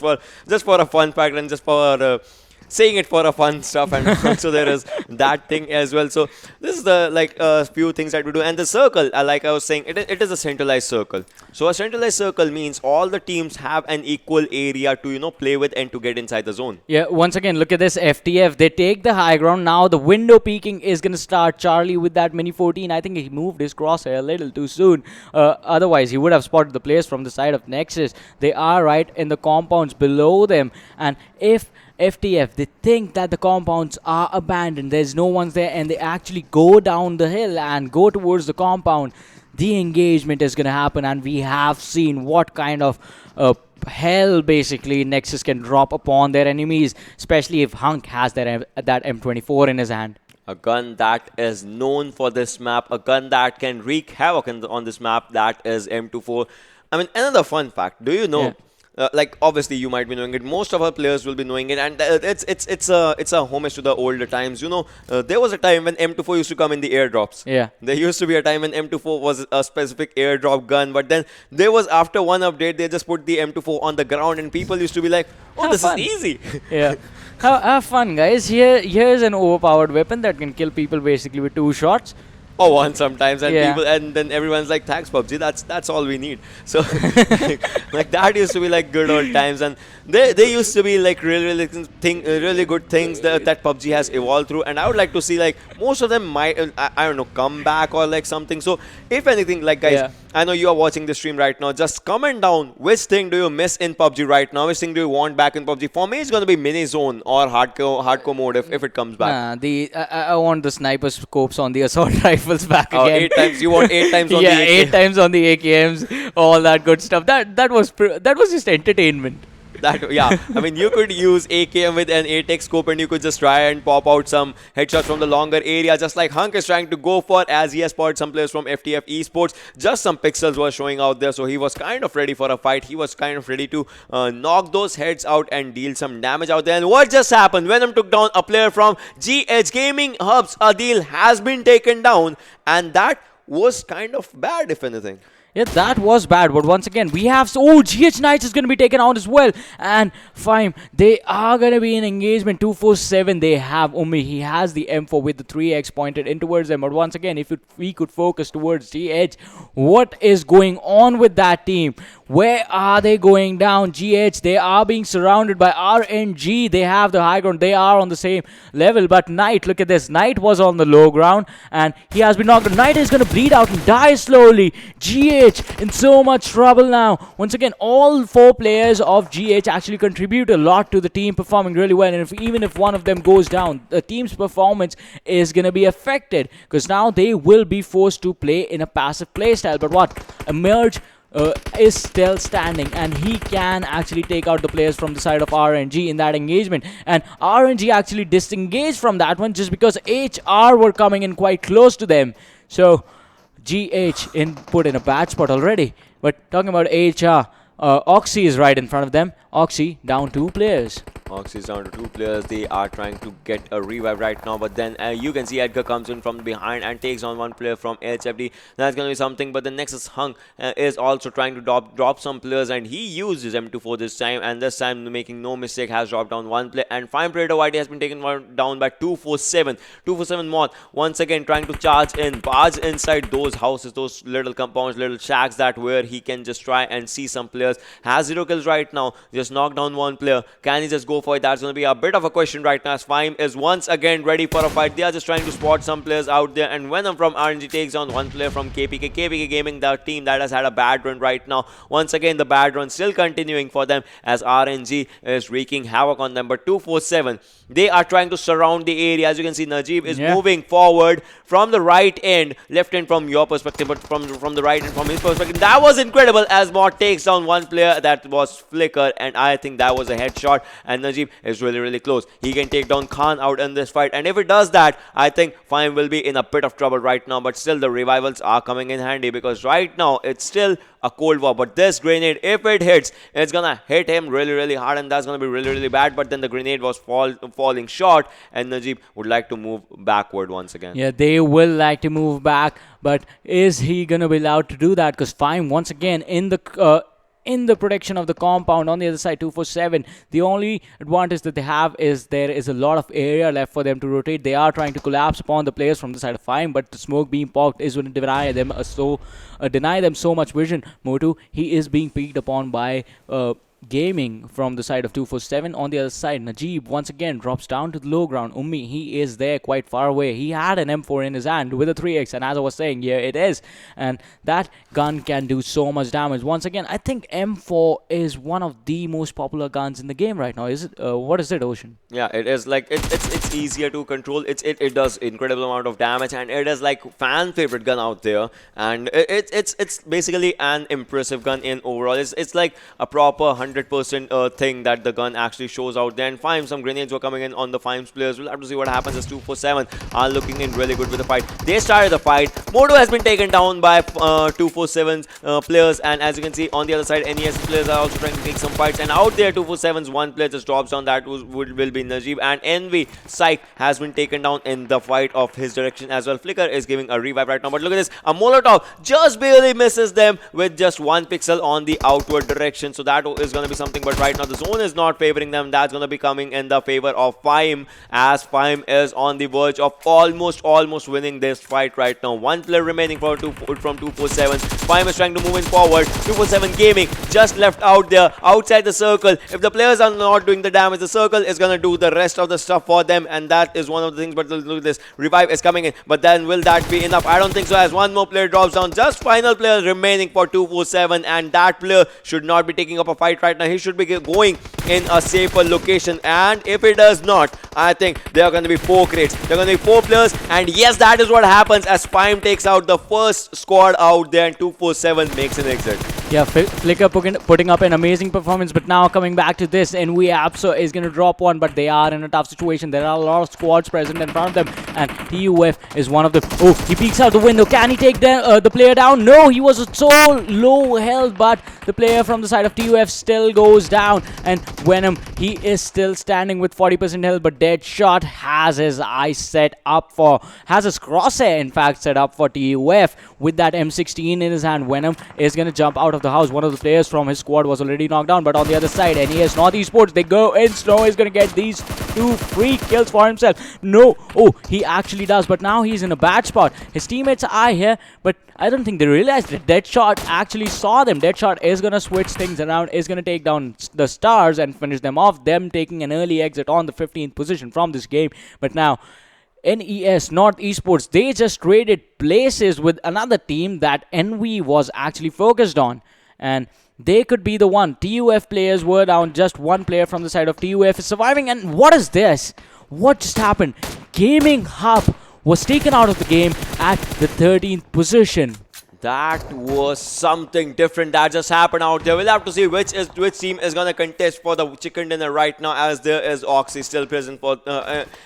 for a fun fact, and just for saying it for a fun stuff, and so there is that thing as well. So this is the few things that we do. And the circle, like I was saying, it is a centralized circle. So a centralized circle means all the teams have an equal area to play with and to get inside the zone. Yeah, once again, look at this FTF. They take the high ground. Now the window peeking is going to start. Charlie with that Mini 14. I think he moved his crosshair a little too soon. Otherwise, he would have spotted the players from the side of Nexus. They are right in the compounds below them. And if FTF, they think that the compounds are abandoned. There's no one's there, and they actually go down the hill and go towards the compound. The engagement is going to happen, and we have seen what kind of hell basically Nexus can drop upon their enemies, especially if Hunk has that M24 in his hand. A gun that is known for this map, a gun that can wreak havoc on this map, that is M24. I mean, another fun fact, do you know, like obviously you might be knowing it, most of our players will be knowing it, and it's a homage to the older times. You know, there was a time when M24 used to come in the airdrops. Yeah. There used to be a time when M24 was a specific airdrop gun, but then there was, after one update, they just put the M24 on the ground, and people used to be like, oh, this is easy. Yeah. Have fun, guys. Here's an overpowered weapon that can kill people basically with 2 shots. Or one sometimes, and Yeah. people, and then everyone's like, thanks PUBG, that's all we need. So like that used to be like good old times, and they used to be like really good things that PUBG has evolved through, and I would like to see like most of them might I don't know, come back or like something. So if anything, like guys, I know you are watching the stream right now, just comment down which thing do you miss in PUBG right now, which thing do you want back in PUBG. For me, it's gonna be mini zone or hardcore mode if it comes back. I want the sniper scopes on the assault rifles back again. 8 times, you want 8 times on the AK. 8 times on the AKMs, all that good stuff. That was just entertainment. Yeah, I mean, you could use AKM with an 8x scope and you could just try and pop out some headshots from the longer area, just like Hunk is trying to go for, as he has spotted some players from FTF Esports. Just some pixels were showing out there, so he was kind of ready for a fight. He was kind of ready to knock those heads out and deal some damage out there. And what just happened? Venom took down a player from GH Gaming Hubs. Adil has been taken down, and that was kind of bad, if anything. Yeah, that was bad, but once again, we have... Oh, GH Knights is going to be taken out as well. And fine, they are going to be in engagement. 247, they have Umi. He has the M4 with the 3x pointed in towards them. But once again, if we could focus towards GH, what is going on with that team? Where are they going down? GH, they are being surrounded by RNG. They have the high ground. They are on the same level. But Knight, look at this. Knight was on the low ground, and he has been knocked. Knight is going to bleed out and die slowly. GH in so much trouble now. Once again, all 4 players of GH actually contribute a lot to the team performing really well, and even if one of them goes down, the team's performance is going to be affected, because now they will be forced to play in a passive playstyle. But what? Emerge is still standing, and he can actually take out the players from the side of RNG in that engagement, and RNG actually disengaged from that one just because HR were coming in quite close to them. So GH put in a bad spot already. But talking about HR, Oxy is right in front of them. Oxy down 2 players. Oxy is down to 2 players. They are trying to get a revive right now, but then you can see Edgar comes in from behind and takes on 1 player from HFD. That's going to be something, but the Nexus Hunk is also trying to drop some players, and he used his M24 this time, and this time, making no mistake, has dropped down 1 player, and Fine Predator YD has been taken down by 247. 247 Moth once again trying to charge in, barge inside those houses, those little compounds, little shacks, that where he can just try and see some players. Has 0 kills right now, just knocked down 1 player. Can he just go for it? That's going to be a bit of a question right now, as Fime is once again ready for a fight. They are just trying to spot some players out there, and Venom from RNG takes on 1 player from KPK. KPK Gaming, the team that has had a bad run right now. Once again, the bad run still continuing for them, as RNG is wreaking havoc on them. But 247, they are trying to surround the area. As you can see, Najib is moving forward from the right end, left end from your perspective, but from the right end from his perspective. That was incredible, as Mod takes down 1 player. That was Flicker, and I think that was a headshot, and Najib is really close. He can take down Khan out in this fight, and if it does that, I think Fime will be in a bit of trouble right now. But still, the revivals are coming in handy, because right now it's still a cold war. But this grenade, if it hits, it's gonna hit him really hard, and that's gonna be really bad. But then the grenade was falling short, and Najib would like to move backward once again. Yeah, they will like to move back, but is he gonna be allowed to do that? Because Fime once again in the protection of the compound on the other side. 247, the only advantage that they have is there is a lot of area left for them to rotate. They are trying to collapse upon the players from the side of Fime, but the smoke being poked is going to deny them so much vision. Motu, he is being picked upon by Gaming from the side of 247. On the other side, Najib once again drops down to the low ground. Ummi, he is there quite far away. He had an M4 in his hand with a 3x, and as I was saying, yeah, it is. And that gun can do so much damage. Once again, I think M4 is one of the most popular guns in the game right now. Is it? What is it, Ocean? Yeah, it is like it's easier to control. It does incredible amount of damage, and it is like fan favorite gun out there. And it's basically an impressive gun in overall. It's like a proper 100% thing that the gun actually shows out there. And Fimes, some grenades were coming in on the Fimes players. We'll have to see what happens as 247 are looking in really good with the fight. They started the fight. Moto has been taken down by 247's players, and as you can see on the other side, NES players are also trying to take some fights. And out there, 247's one player just drops down. That will be Najib, and Envy Psych has been taken down in the fight of his direction as well. Flicker is giving a revive right now, but look at this. A Molotov just barely misses them with just 1 pixel on the outward direction. So that is going to be something, but right now the zone is not favoring them. That's going to be coming in the favor of Fime, as Fime is on the verge of almost winning this fight right now. One player remaining from 247. Fime is trying to move in forward. 247 Gaming just left out there outside the circle. If the players are not doing the damage, the circle is going to do the rest of the stuff for them, and that is one of the things. But look at this, revive is coming in, but then will that be enough? I don't think so, as one more player drops down. Just final player remaining for 247, and that player should not be taking up a fight right now. He should be going in a safer location, and if it does not, I think there are going to be 4 crates. There are going to be 4 players, and yes, that is what happens as Fime takes out the first squad out there, and 247 makes an exit. Yeah, Flicker putting up an amazing performance, but now coming back to this, and Apso is going to drop one, but they are in a tough situation. There are a lot of squads present in front of them, and TUF is one of them. Oh, he peeks out the window. Can he take the player down? No, he was so low health, but the player from the side of TUF still goes down, and Venom, he is still standing with 40% health, but Deadshot has his eyes set up for, has his crosshair in fact set up for TUF with that M16 in his hand. Venom is going to jump out of the house. One of the players from his squad was already knocked down, but on the other side, NES North Esports, they go in. Snow is going to get these 2 free kills for himself. No, oh, he actually does, but now he's in a bad spot. His teammates are here, but I don't think they realized that Deadshot actually saw them. Deadshot is going to switch things around, is going to take down the Stars and finish them off, them taking an early exit on the 15th position from this game. But now NES North Esports, they just traded places with another team that Envy was actually focused on, and they could be the one. TUF players were down. Just one player from the side of TUF is surviving. And what is this? What just happened? Gaming Hub was taken out of the game at the 13th position. That was something different that just happened out there. We'll have to see which team is going to contest for the chicken dinner right now, as there is Oxy still present for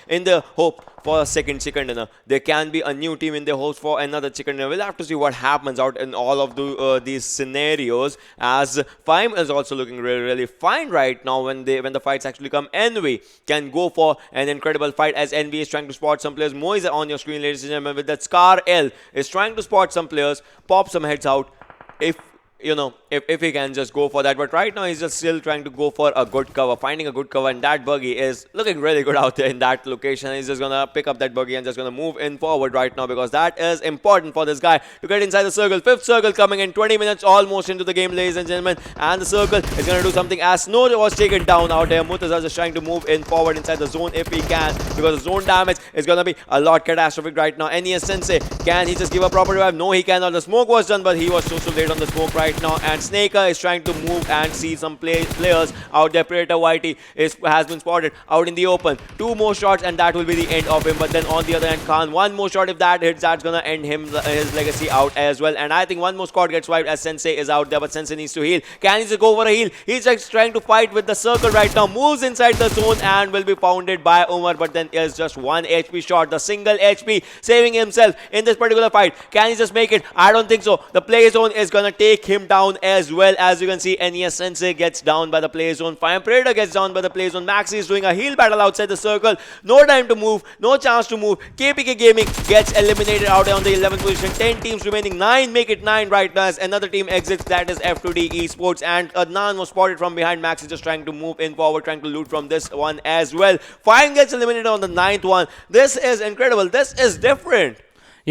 in the hope for a second chicken dinner. There can be a new team in the hopes for another chicken dinner. We'll have to see what happens out in all of these scenarios, as Fime is also looking really fine right now when the fights actually come. Envy can go for an incredible fight, as Envy is trying to spot some players. Mo is on your screen, ladies and gentlemen, with that Scar L is trying to spot some players, pop some heads out. If he can just go for that, but right now he's just still trying to go for a good cover, finding a good cover, and that buggy is looking really good out there in that location. He's just gonna pick up that buggy and just gonna move in forward right now, because that is important for this guy to get inside the circle. 5th circle coming in, 20 minutes almost into the game, ladies and gentlemen, and the circle is gonna do something as Snow was taken down out there. Murtaza just trying to move in forward inside the zone if he can, because the zone damage is gonna be a lot catastrophic right now. NES Sensei, can he just give a proper revive? No, he cannot. The smoke was done, but he was so late on the smoke right now, and Snaker is trying to move and see some players out there. Predator Whitey has been spotted out in the open. 2 more shots and that will be the end of him. But then on the other hand, Khan, 1 more shot, if that hits, that's gonna end his legacy out as well. And I think 1 more squad gets wiped, as Sensei is out there, but Sensei needs to heal. Can he just go for a heal? He's just trying to fight with the circle right now. Moves inside the zone and will be founded by Umar, but then is just 1 HP shot. The single HP saving himself in this particular fight. Can he just make it? I don't think so. The play zone is gonna take him down as well. As you can see, NES Sensei gets down by the play zone. Fire Predator gets down by the play zone. Maxi is doing a heal battle outside the circle. No time to move. No chance to move. KPK Gaming gets eliminated out on the 11th position. 10 teams remaining. 9 make it 9 right now as another team exits. That is F2D Esports. And Adnan was spotted from behind. Maxi just trying to move in forward, trying to loot from this one as well. Fine gets eliminated on the 9th one. This is incredible. This is different.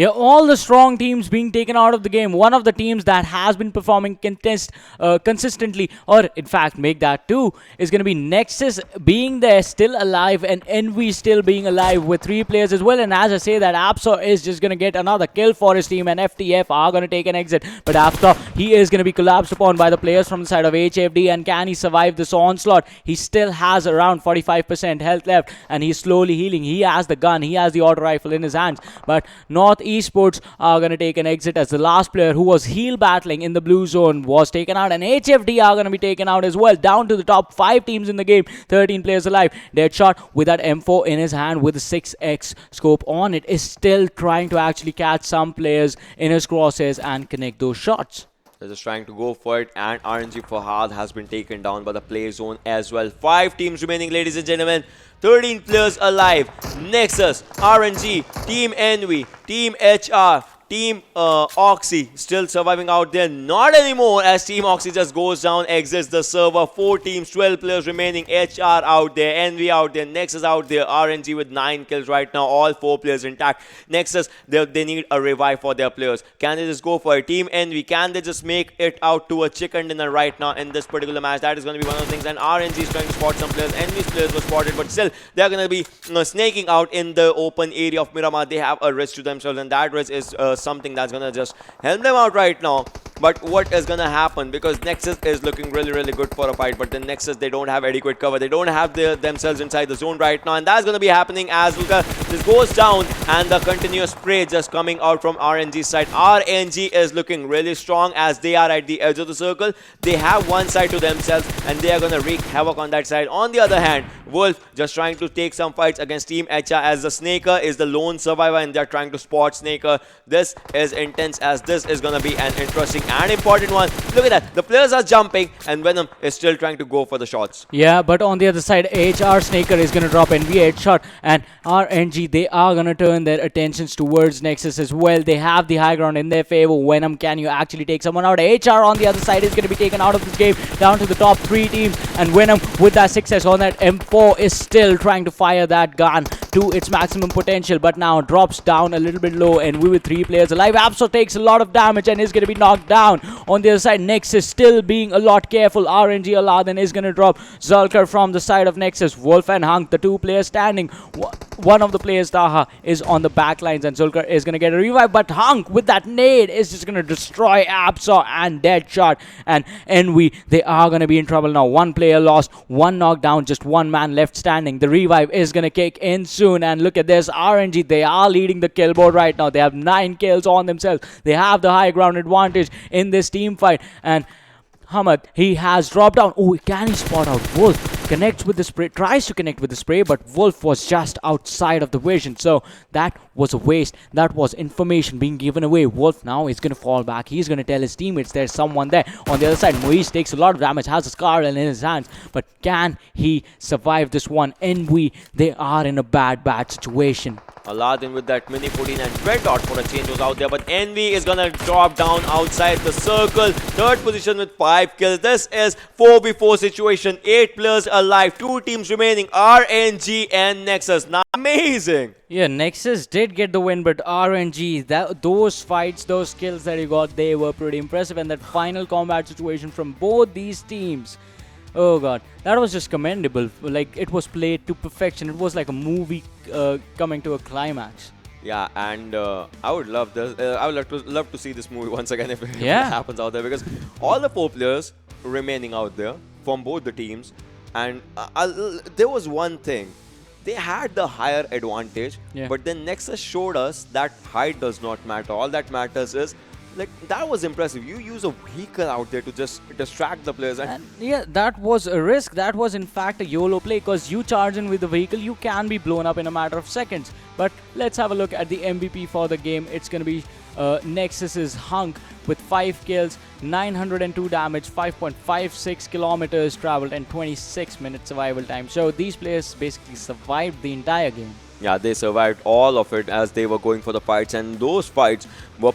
Yeah, all the strong teams being taken out of the game. One of the teams that has been performing consistently, or in fact make that too, is going to be Nexus being there, still alive, and Envy still being alive with 3 players as well. And as I say that, Apso is just going to get another kill for his team, and FTF are going to take an exit. But after, he is going to be collapsed upon by the players from the side of HFD, and can he survive this onslaught? He still has around 45% health left, and he's slowly healing. He has the gun, he has the auto rifle in his hands, but North Esports are going to take an exit as the last player who was heal battling in the blue zone was taken out, and HFD are going to be taken out as well. Down to the top 5 teams in the game, 13 players alive. Deadshot with that M4 in his hand with a 6x scope on it is still trying to actually catch some players in his crosshairs and connect those shots. They're just trying to go for it, and RNG Fahad has been taken down by the play zone as well. 5 teams remaining, ladies and gentlemen. 13 players alive. Nexus, RNG, Team Envy, Team HR, Team Oxy still surviving out there. Not anymore, as Team Oxy just goes down, exits the server. 4 teams, 12 players remaining. HR out there, Envy out there, Nexus out there, RNG with 9 kills right now. All 4 players intact. Nexus, they need a revive for their players. Can they just go for it? Team Envy, can they just make it out to a chicken dinner right now in this particular match? That is going to be one of the things. And RNG is trying to spot some players. Envy's players were spotted, but still, they're going to be snaking out in the open area of Miramar. They have a risk to themselves, and that risk is something that's gonna just help them out right now. But what is gonna happen, because Nexus is looking really good for a fight, but then Nexus, they don't have adequate cover, they don't have themselves inside the zone right now, and that's gonna be happening as this goes down, and the continuous spray just coming out from RNG's side. RNG is looking really strong as they are at the edge of the circle. They have one side to themselves, and they are gonna wreak havoc on that side. On the other hand, Wolf just trying to take some fights against Team HR, as the Snaker is the lone survivor, and they're trying to spot Snaker. This is intense, as this is gonna be an interesting and important one. Look at that, the players are jumping, and Venom is still trying to go for the shots. Yeah, but on the other side, HR Snaker is gonna drop NV headshot, and RNG, they are gonna turn their attentions towards Nexus as well. They have the high ground in their favor. Venom, can you actually take someone out? HR on the other side is gonna be taken out of this game, down to the top 3 teams, and Venom with that success on that M4 is still trying to fire that gun to its maximum potential, but now drops down a little bit low, and we with 3 players alive. Apso takes a lot of damage and is going to be knocked down. On the other side, Nexus still being a lot careful. RNG Aladdin is going to drop Zulker from the side of Nexus. Wolf and Hunk, the 2 players standing. One of the players, Taha, is on the back lines, and Zulker is going to get a revive, but Hunk with that nade is just going to destroy Apso and Deadshot, and Envy, they are going to be in trouble now. 1 player lost, 1 knockdown, just 1 man left standing. The revive is going to kick in soon, and look at this. RNG, they are leading the kill board right now. They have 9 kills on themselves. They have the high ground advantage in this team fight, and Hamad, he has dropped down. Oh, can he spot out Wolf? Connects with the spray, tries to connect with the spray, but Wolf was just outside of the vision. So that was a waste. That was information being given away. Wolf now is going to fall back. He's going to tell his teammates there's someone there. On the other side, Moise takes a lot of damage, has a scar in his hands, but can he survive this one? Envy, they are in a bad situation. Aladdin with that mini 14 and red dot for a change was out there, but Envy is gonna drop down outside the circle. 3rd position with 5 kills. This is 4v4 situation. 8 players alive, 2 teams remaining, RNG and Nexus. Now, amazing. Yeah, Nexus did get the win, but RNG, those fights, those kills that he got, they were pretty impressive, and that final combat situation from both these teams, oh god, that was just commendable. Like, it was played to perfection. It was like a movie coming to a climax. Yeah, and I would love this. I would love to see this movie once again if it happens out there, because all the 4 players remaining out there from both the teams, and there was one thing. They had the higher advantage, but then Nexus showed us that height does not matter. All that matters is, like, that was impressive. You use a vehicle out there to just distract the players. And yeah, that was a risk. That was in fact a YOLO play, because you charge in with the vehicle, you can be blown up in a matter of seconds. But let's have a look at the MVP for the game. It's going to be Nexus's Hunk with 5 kills, 902 damage, 5.56 kilometers traveled, and 26 minutes survival time. So these players basically survived the entire game. yeah, they survived all of it as they were going for the fights, and those fights were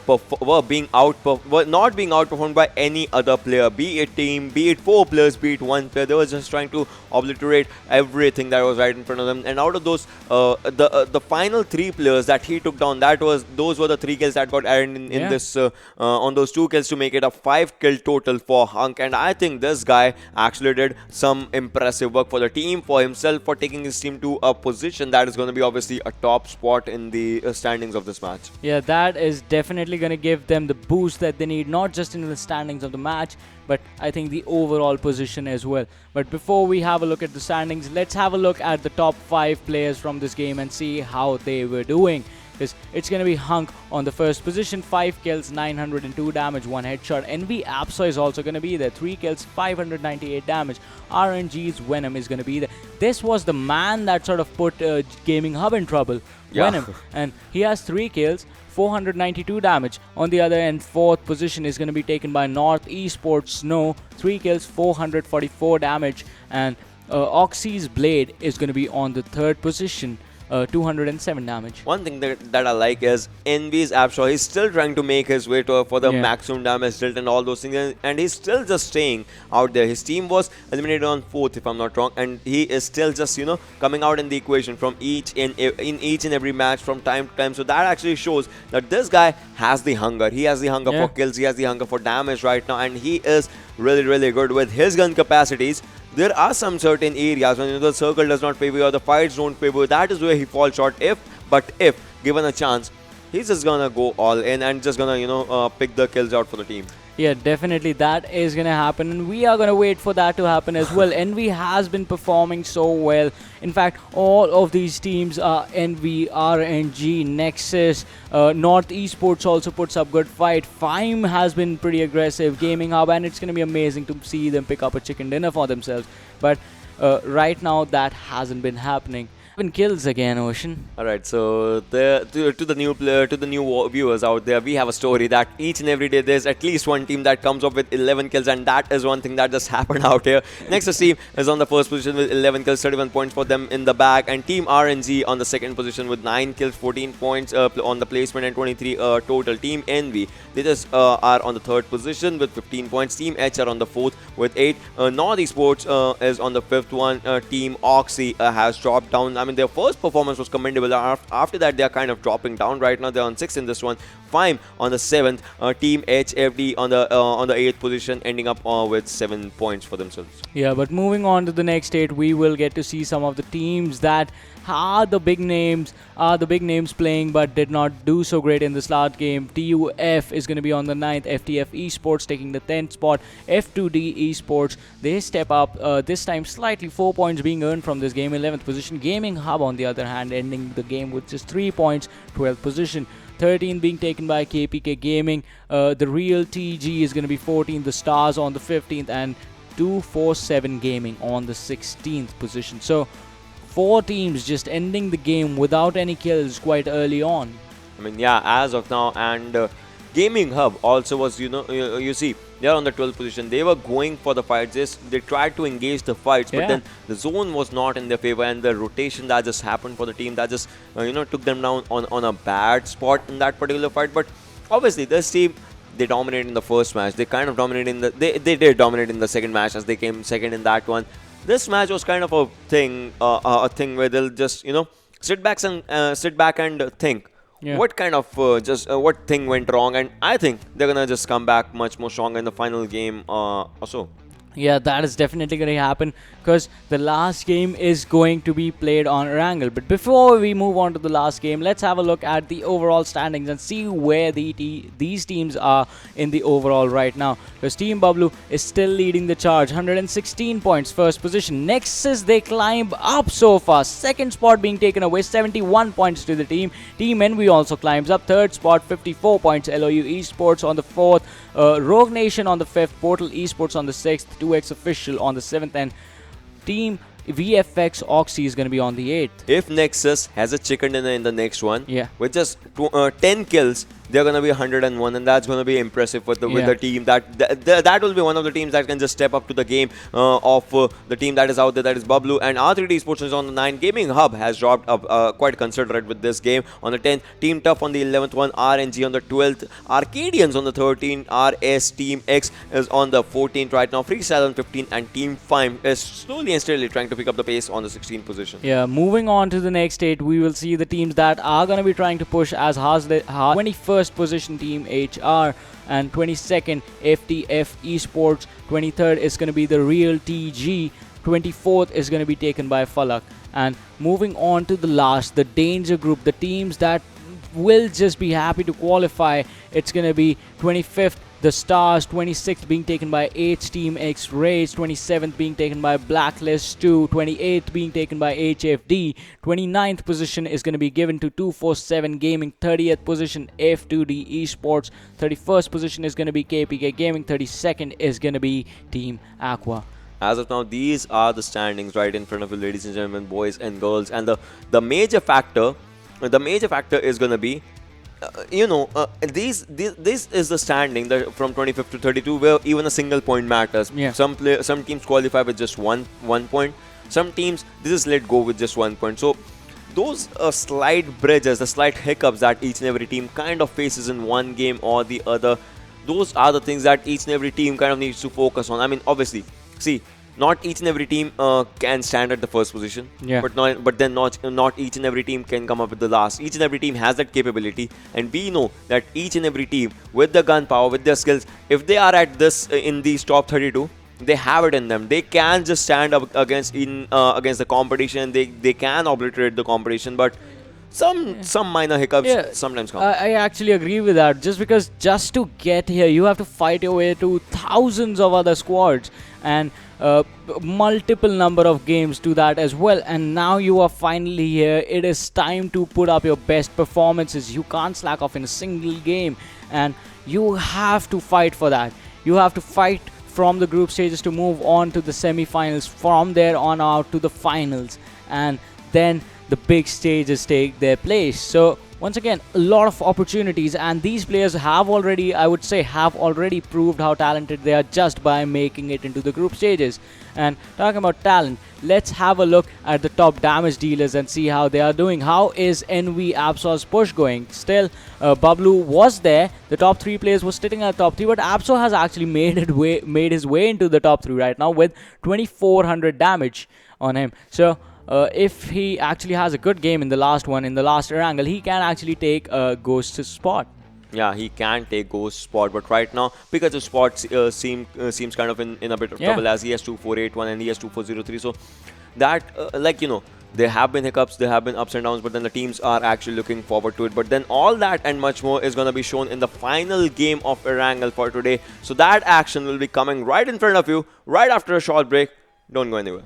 not being outperformed by any other player, be it team, be it 4 players, be it 1 player. They were just trying to obliterate everything that was right in front of them. And out of those, the final 3 players that he took down, those were the 3 kills that got added in this on those 2 kills to make it a 5 kill total for Hunk. And I think this guy actually did some impressive work for the team, for himself, for taking his team to a position that is going to be obviously a top spot in the standings of this match. Yeah, that is definitely going to give them the boost that they need, not just in the standings of the match, but I think the overall position as well. But before we have a look at the standings, let's have a look at the top 5 players from this game and see how they were doing. Because it's going to be Hunk on the first position, 5 kills, 902 damage, 1 headshot. NV is also going to be there, 3 kills, 598 damage. RNG's Venom is going to be there. This was the man that sort of put Gaming Hub in trouble, Venom. And he has 3 kills, 492 damage. On the other end, 4th position is going to be taken by North Esports Snow, 3 kills, 444 damage. And Oxy's Blade is going to be on the 3rd position, 207 damage. One thing that I like is Envy's Abshaw. He's still trying to make his way for the maximum damage dealt and all those things, and he's still just staying out there. His team was eliminated on 4th, if I'm not wrong, and he is still just coming out in the equation from each and every match from time to time. So that actually shows that this guy has the hunger. He has the hunger for kills. He has the hunger for damage right now, and he is really good with his gun capacities. There are some certain areas when the circle does not favor you or the fights don't favor you. That is where he falls short. If given a chance, he's just gonna go all in and just gonna pick the kills out for the team. Yeah, definitely that is going to happen, and we are going to wait for that to happen as well. Envy has been performing so well. In fact, all of these teams are Envy, RNG, Nexus, North Esports also puts up good fight. Fime has been pretty aggressive, Gaming Hub, and it's going to be amazing to see them pick up a chicken dinner for themselves. But right now, that hasn't been happening. 7 kills again, Ocean. Alright, so to the new viewers out there, we have a story that each and every day there's at least one team that comes up with 11 kills, and that is one thing that just happened out here. Next team is on the first position with 11 kills, 31 points for them in the bag, and Team RNG on the second position with 9 kills, 14 points on the placement, and 23 total. Team Envy, they just are on the third position with 15 points. Team H are on the fourth with 8. North Esports is on the fifth one. Team Oxy has dropped down. I mean, their first performance was commendable. After that, they are kind of dropping down right now. They're on 6th in this one. Fime on the 7th. Team HFD on the 8th position, ending up with 7 points for themselves. Yeah, but moving on to the next 8, we will get to see some of the teams that are the big names playing but did not do so great in this last game. TUF is going to be on the 9th. FTF Esports taking the 10th spot. F2D Esports, they step up this time slightly, 4 points being earned from this game. 11th position. Gaming Hub on the other hand ending the game with just 3 points, 12th position. 13 being taken by KPK Gaming. The Real TG is going to be 14th. The Stars on the 15th, and 247 Gaming on the 16th position. So 4 teams just ending the game without any kills quite early on. I mean, yeah, as of now, and Gaming Hub also was, you see, they are on the 12th position. They were going for the fights. They tried to engage the fights, but then the zone was not in their favor, and the rotation that just happened for the team that just, took them down on a bad spot in that particular fight. But obviously, this team, they dominated in the first match. They kind of dominated in the, they did dominate in the second match as they came second in that one. This match was kind of a thing where they'll just, sit back and think. Yeah. What kind of what thing went wrong, and I think they're gonna just come back much more stronger in the final game or so. Yeah, that is definitely going to happen because the last game is going to be played on Erangel. But before we move on to the last game, let's have a look at the overall standings and see where these teams are in the overall right now. Because Team Bablu is still leading the charge, 116 points, first position. Nexus, they climb up so far, second spot being taken away, 71 points to the team. Team Envy also climbs up, third spot, 54 points. LOU Esports on the 4th, Rogue Nation on the 5th, Portal Esports on the 6th, HTeamXRange on the 7th, and Team VFX Oxy is going to be on the 8th. If Nexus has a chicken dinner in the next one, with just 10 kills they're going to be 101, and that's going to be impressive with the team. That will be one of the teams that can just step up to the game of the team that is out there, that is Bablu. And R3D Esports is on the 9. Gaming Hub has dropped up quite considerate with this game. On the 10th, Team Tough on the 11th one, RNG on the 12th, Arkadians on the 13th, RSxTeamx is on the 14th right now, Freestyle on 15th, and Team 5 is slowly and steadily trying to pick up the pace on the 16th position. Yeah, moving on to the next 8, we will see the teams that are going to be trying to push as 21st position Team HR, and 22nd FTF Esports, 23rd is going to be the Real TG, 24th is going to be taken by FalaQ. And moving on to the last, the Danger Group, the teams that will just be happy to qualify, it's going to be 25th the Stars, 26th being taken by HTeamXRange, 27th being taken by Blacklist 2, 28th being taken by HFD, 29th position is going to be given to 247 Gaming, 30th position F2D Esports, 31st position is going to be KPK Gaming, 32nd is going to be Team Aqua. As of now, these are the standings right in front of you, ladies and gentlemen, boys and girls, and the major factor is going to be this is the standing from 25th to 32, where even a single point matters. Yeah. Some teams qualify with just one point. Some teams this is let go with just 1 point. So those slight bridges, the slight hiccups that each and every team kind of faces in one game or the other, those are the things that each and every team kind of needs to focus on. I mean, obviously, see, not each and every team can stand at the first position, but then not each and every team can come up with the last. Each and every team has that capability, and we know that each and every team with the gunpowder, with their skills, if they are at this in these top 32, they have it in them. They can just stand up against the competition. They can obliterate the competition, but some minor hiccups sometimes come. I actually agree with that. Just to get here, you have to fight your way to thousands of other squads and multiple number of games to that as well. And now you are finally here. It is time to put up your best performances. You can't slack off in a single game, and you have to fight for that. You have to fight from the group stages to move on to the semi-finals, from there on out to the finals, and then the big stages take their place. So once again, a lot of opportunities, and these players have already proved how talented they are just by making it into the group stages. And talking about talent, let's have a look at the top damage dealers and see how they are doing. How is NV Absol's push going? Still, Bablu was there. The top 3 players were sitting at the top 3, but Absol has actually made his way into the top 3 right now with 2400 damage on him. So if he actually has a good game in the last Erangel, he can actually take Ghost's spot. Yeah, he can take Ghost's spot, but right now, Pikachu's spot seems kind of in a bit of trouble, as he has 2481 and he has 2403. So that, there have been hiccups, there have been ups and downs, but then the teams are actually looking forward to it. But then all that and much more is going to be shown in the final game of Erangel for today. So that action will be coming right in front of you, right after a short break. Don't go anywhere.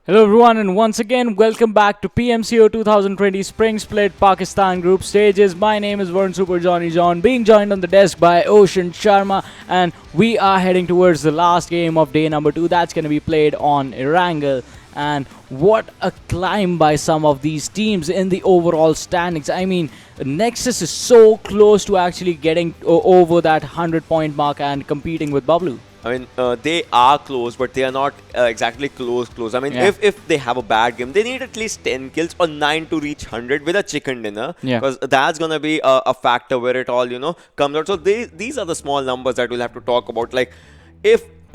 Hello everyone, and once again welcome back to PMCO 2020 Spring Split Pakistan Group Stages. My name is Varun Super Johnny John, being joined on the desk by Ocean Sharma, and we are heading towards the last game of day number 2. That's going to be played on Erangel. And what a climb by some of these teams in the overall standings. I mean, Nexus is so close to actually getting over that 100-point mark and competing with Bablu. I mean, they are close, but they are not exactly close. I mean, if they have a bad game, they need at least 10 kills or 9 to reach 100 with a chicken dinner. Because that's going to be a factor where it all, comes out. So these are the small numbers that we'll have to talk about. Like,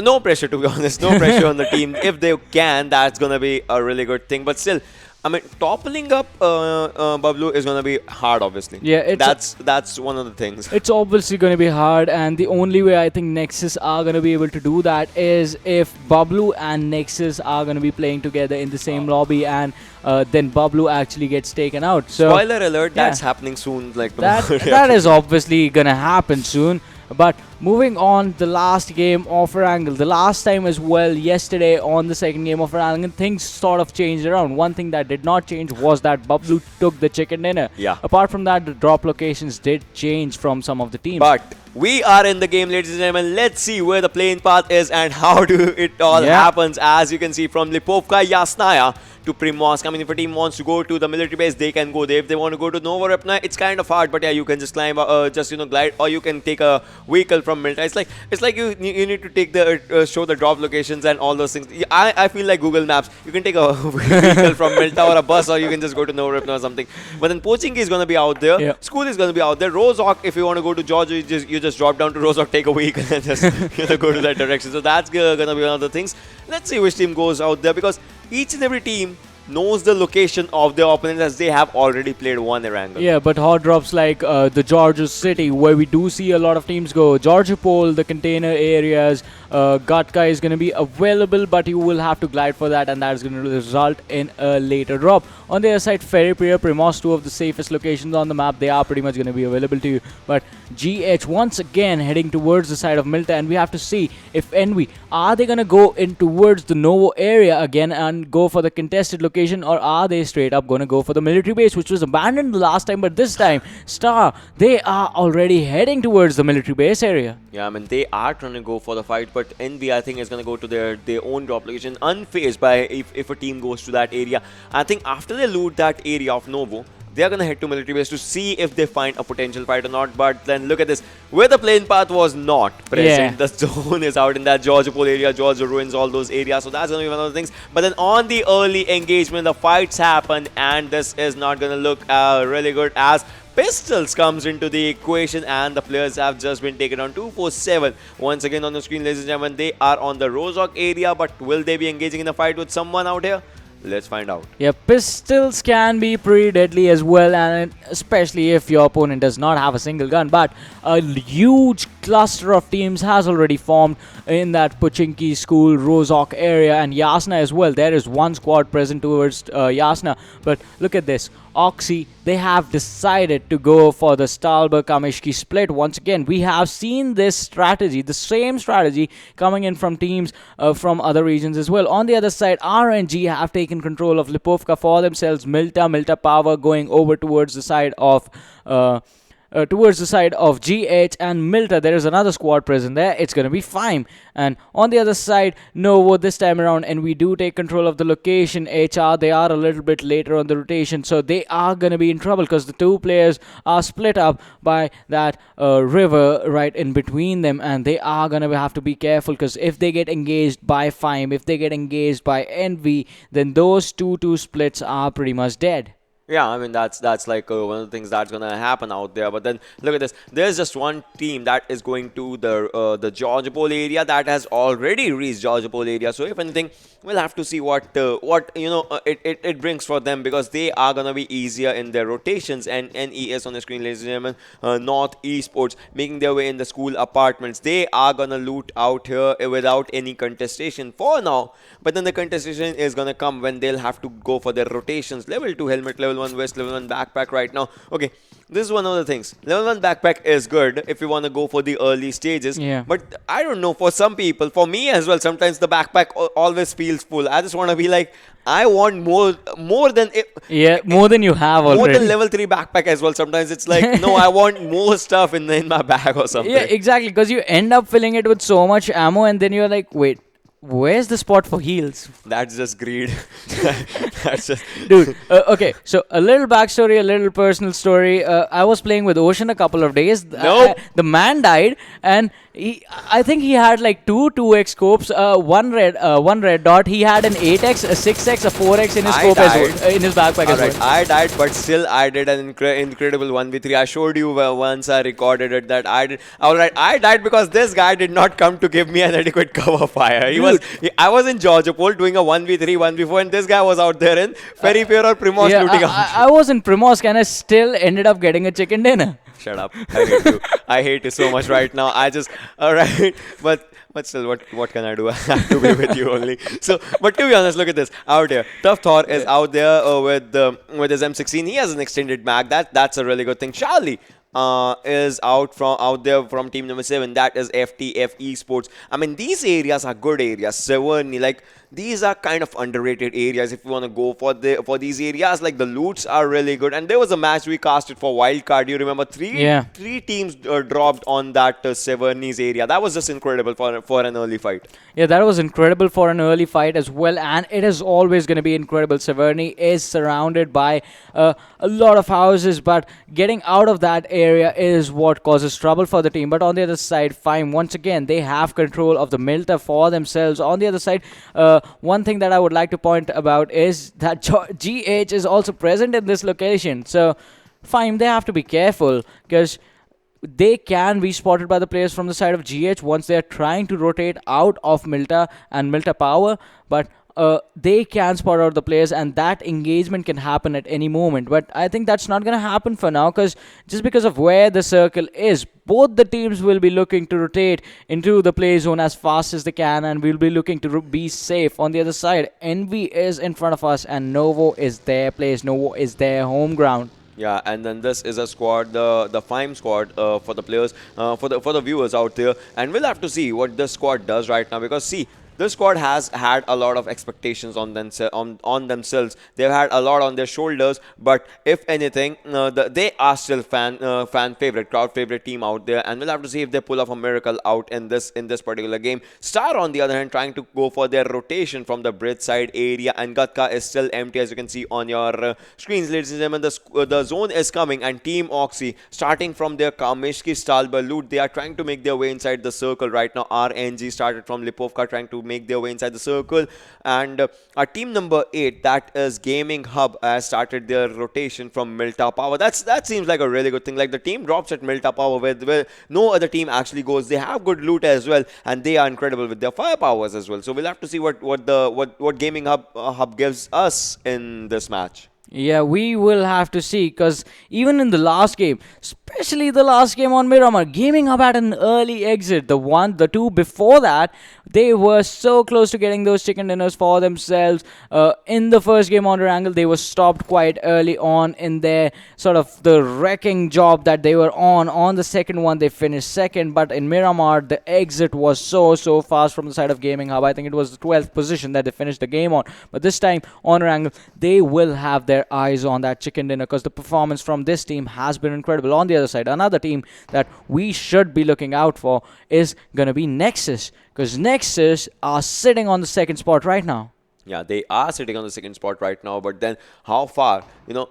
no pressure, to be honest, no pressure on the team. If they can, that's going to be a really good thing. But still, I mean, toppling up Bablu is going to be hard, obviously. Yeah, that's one of the things. It's obviously going to be hard, and the only way I think Nexus are going to be able to do that is if Bablu and Nexus are going to be playing together in the same lobby, and then Bablu actually gets taken out. So, spoiler alert, that's happening soon. Like that is obviously going to happen soon. But moving on, the last game of Erangel. The last time as well, yesterday on the second game of Erangel, things sort of changed around. One thing that did not change was that Bablu took the chicken dinner. Yeah. Apart from that, the drop locations did change from some of the teams. But we are in the game, ladies and gentlemen. Let's see where the playing path is and how do it all happens. As you can see, from Lipovka Yasnaya to Primorsk. I mean, if a team wants to go to the military base, they can go there. If they want to go to Novorupna, it's kind of hard, but yeah, you can just climb, glide, or you can take a vehicle from Milta. It's like you need to take the show the drop locations and all those things. I feel like Google Maps. You can take a vehicle from Milta or a bus, or you can just go to Novorupna or something. But then Pochinki is going to be out there. Yeah. School is going to be out there. Rozhok, if you want to go to Georgia, you just drop down to Rozhok, take a vehicle, and just go to that direction. So that's going to be one of the things. Let's see which team goes out there, because each and every team knows the location of their opponents, as they have already played one Erangel. Yeah, but hot drops like the Georgia City, where we do see a lot of teams go. Georgia Pole, the container areas, Gatka is going to be available, but you will have to glide for that, and that is going to result in a later drop. On the other side, Ferrypriya, Primos, two of the safest locations on the map, they are pretty much going to be available to you. But GH once again heading towards the side of Milta, and we have to see if Envy, are they going to go in towards the Novo area again and go for the contested location, or are they straight up going to go for the military base, which was abandoned the last time, but this time, Star, they are already heading towards the military base area. Yeah, I mean, they are trying to go for the fight, but Envy, I think, is going to go to their own drop location, unfazed by if a team goes to that area. I think after they loot that area of Novo, they are going to head to military base to see if they find a potential fight or not. But then look at this, where the plane path was not present. The zone is out in that Georgia Pole area, Georgia Ruins, all those areas. So that's going to be one of the things. But then on the early engagement, the fights happened, and this is not going to look really good, as Pistols comes into the equation, and the players have just been taken on 247. Once again on the screen, ladies and gentlemen, they are on the Rozhok area, but will they be engaging in a fight with someone out here? Let's find out. Yeah, pistols can be pretty deadly as well, and especially if your opponent does not have a single gun. But a huge cluster of teams has already formed in that Pochinki School, Rozhok area, and Yasna as well. There is one squad present towards Yasna. But look at this. Oxy, they have decided to go for the Stalber-Kamishki split. Once again, we have seen this strategy, the same strategy, coming in from teams from other regions as well. On the other side, RNG have taken control of Lipovka for themselves. Milta Power going over towards the side of GH and Milta. There is another squad present there. It's going to be fine. And on the other side, Novo this time around, and we do take control of the location. HR, they are a little bit later on the rotation, so they are going to be in trouble, because the two players are split up by that river right in between them, and they are going to have to be careful, because if they get engaged by Fime, if they get engaged by Envy, then those two splits are pretty much dead. Yeah, I mean, that's like one of the things that's going to happen out there. But then look at this. There's just one team that is going to the Georgia Pole area, that has already reached Georgia Pole area. So if anything, we'll have to see what it brings for them, because they are going to be easier in their rotations. And NES on the screen, ladies and gentlemen, North Esports making their way in the school apartments. They are going to loot out here without any contestation for now. But then the contestation is going to come when they'll have to go for their rotations. Level 2 helmet, level 1 West, level 1 backpack right now. Okay, this is one of the things. Level 1 backpack is good if you want to go for the early stages. Yeah. But I don't know, for some people, for me as well, sometimes the backpack always feels full. I just want to be like, I want more than more than you have already. more than level 3 backpack as well. Sometimes it's like, no, I want more stuff in my bag or something. Yeah, exactly. Because you end up filling it with so much ammo, and then you're like, wait, where's the spot for heals? That's just greed. That's just Dude, okay, so a little backstory, a little personal story. I was playing with Ocean a couple of days. Nope. The man died, and I think he had like 2x scopes, one red dot. He had an 8x, a 6x, a 4x in his scope as well, in his backpack as well. I died, but still I did an incredible 1v3. I showed you once I recorded it that I did. Alright, I died because this guy did not come to give me an adequate cover fire. I was in Georgia Pole doing a 1v3, 1v4, and this guy was out there in Ferryfair or Primos looting out. I was in Primos, and I still ended up getting a chicken dinner. Shut up. I hate you. I hate you so much right now. Alright. But still, what can I do? I have to be with you only. So, but to be honest, look at this. Out there. Tough Thor is out there with his M16. He has an extended mag. That's a really good thing. Charlie is out there from team number 7. That is FTF Esports. I mean, these areas are good areas. Severny, like, these are kind of underrated areas if you want to go for these areas. Like, the loots are really good. And there was a match we casted for wildcard. You remember three teams dropped on that Severny's area. That was just incredible for an early fight. Yeah, that was incredible for an early fight as well, and it is always going to be incredible. Severny is surrounded by a lot of houses, but getting out of that area is what causes trouble for the team. But on the other side, fine, once again, they have control of the Milta for themselves. On the other side, one thing that I would like to point about is that GH is also present in this location. So, fine, they have to be careful, because they can be spotted by the players from the side of GH once they are trying to rotate out of Milta and Milta power, but they can spot out the players, and that engagement can happen at any moment. But I think that's not going to happen for now, because just because of where the circle is, both the teams will be looking to rotate into the play zone as fast as they can, and we'll be looking to be safe. On the other side, Envy is in front of us, and Novo is their place. Novo is their home ground. Yeah, and then this is a squad, the FIME squad for the players, for the viewers out there, and we'll have to see what this squad does right now, because see, this squad has had a lot of expectations on themselves. They've had a lot on their shoulders, but if anything, they are still fan favorite, crowd favorite team out there, and we'll have to see if they pull off a miracle out in this particular game. Star, on the other hand, trying to go for their rotation from the bridge side area, and Gatka is still empty, as you can see on your screens, ladies and gentlemen. The zone is coming, and Team Oxy, starting from their Kamishki Stalber loot, they are trying to make their way inside the circle right now. RNG started from Lipovka, trying to make their way inside the circle, and our team number 8, that is Gaming Hub, has started their rotation from Milta Power. That seems like a really good thing. Like, the team drops at Milta Power where no other team actually goes. They have good loot as well, and they are incredible with their firepowers as well. So we'll have to see what Gaming Hub gives us in this match. Yeah, we will have to see, because even in the last game, especially the last game on Miramar, Gaming Hub had an early exit. The two before that, they were so close to getting those chicken dinners for themselves. In the first game on Erangel, they were stopped quite early on in their sort of the wrecking job that they were on. On the second one, they finished second, but in Miramar, the exit was so fast from the side of Gaming Hub. I think it was the 12th position that they finished the game on. But this time on Erangel, they will have their eyes on that chicken dinner, because the performance from this team has been incredible. On the other side, another team that we should be looking out for is going to be Nexus, because Nexus are sitting on the second spot right now. Yeah, they are sitting on the second spot right now, but then how far,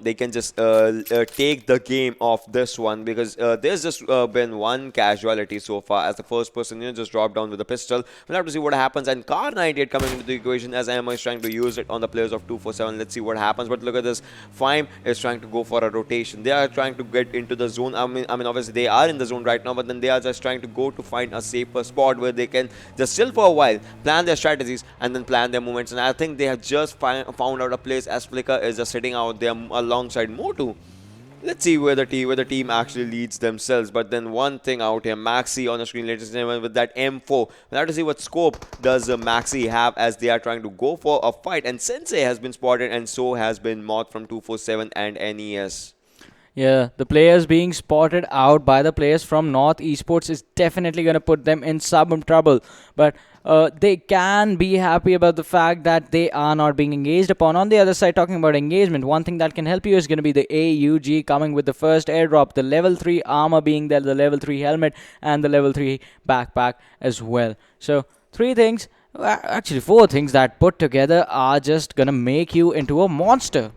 they can just take the game off this one, because there's just been one casualty so far, as the first person just dropped down with a pistol. We'll have to see what happens, and Car 98 coming into the equation as Emma is trying to use it on the players of 247. Let's see what happens. But look at this, FIME is trying to go for a rotation. They are trying to get into the zone. I mean obviously they are in the zone right now, but then they are just trying to go to find a safer spot where they can just chill for a while, plan their strategies, and then plan their movements. And I think they have just found out a place, as Flicker is just sitting out there alongside Motu. Let's see where the team actually leads themselves. But then one thing out here, Maxi on the screen, ladies and gentlemen, with that M4. We'll have to see what scope does Maxi have as they are trying to go for a fight. And Sensei has been spotted, and so has been Moth from 247 and NES. Yeah, the players being spotted out by the players from North Esports is definitely going to put them in some trouble. But they can be happy about the fact that they are not being engaged upon. On the other side, talking about engagement, one thing that can help you is going to be the AUG coming with the first airdrop, the level 3 armor being there, the level 3 helmet, and the level 3 backpack as well. So, 3 things, actually 4 things that put together are just going to make you into a monster.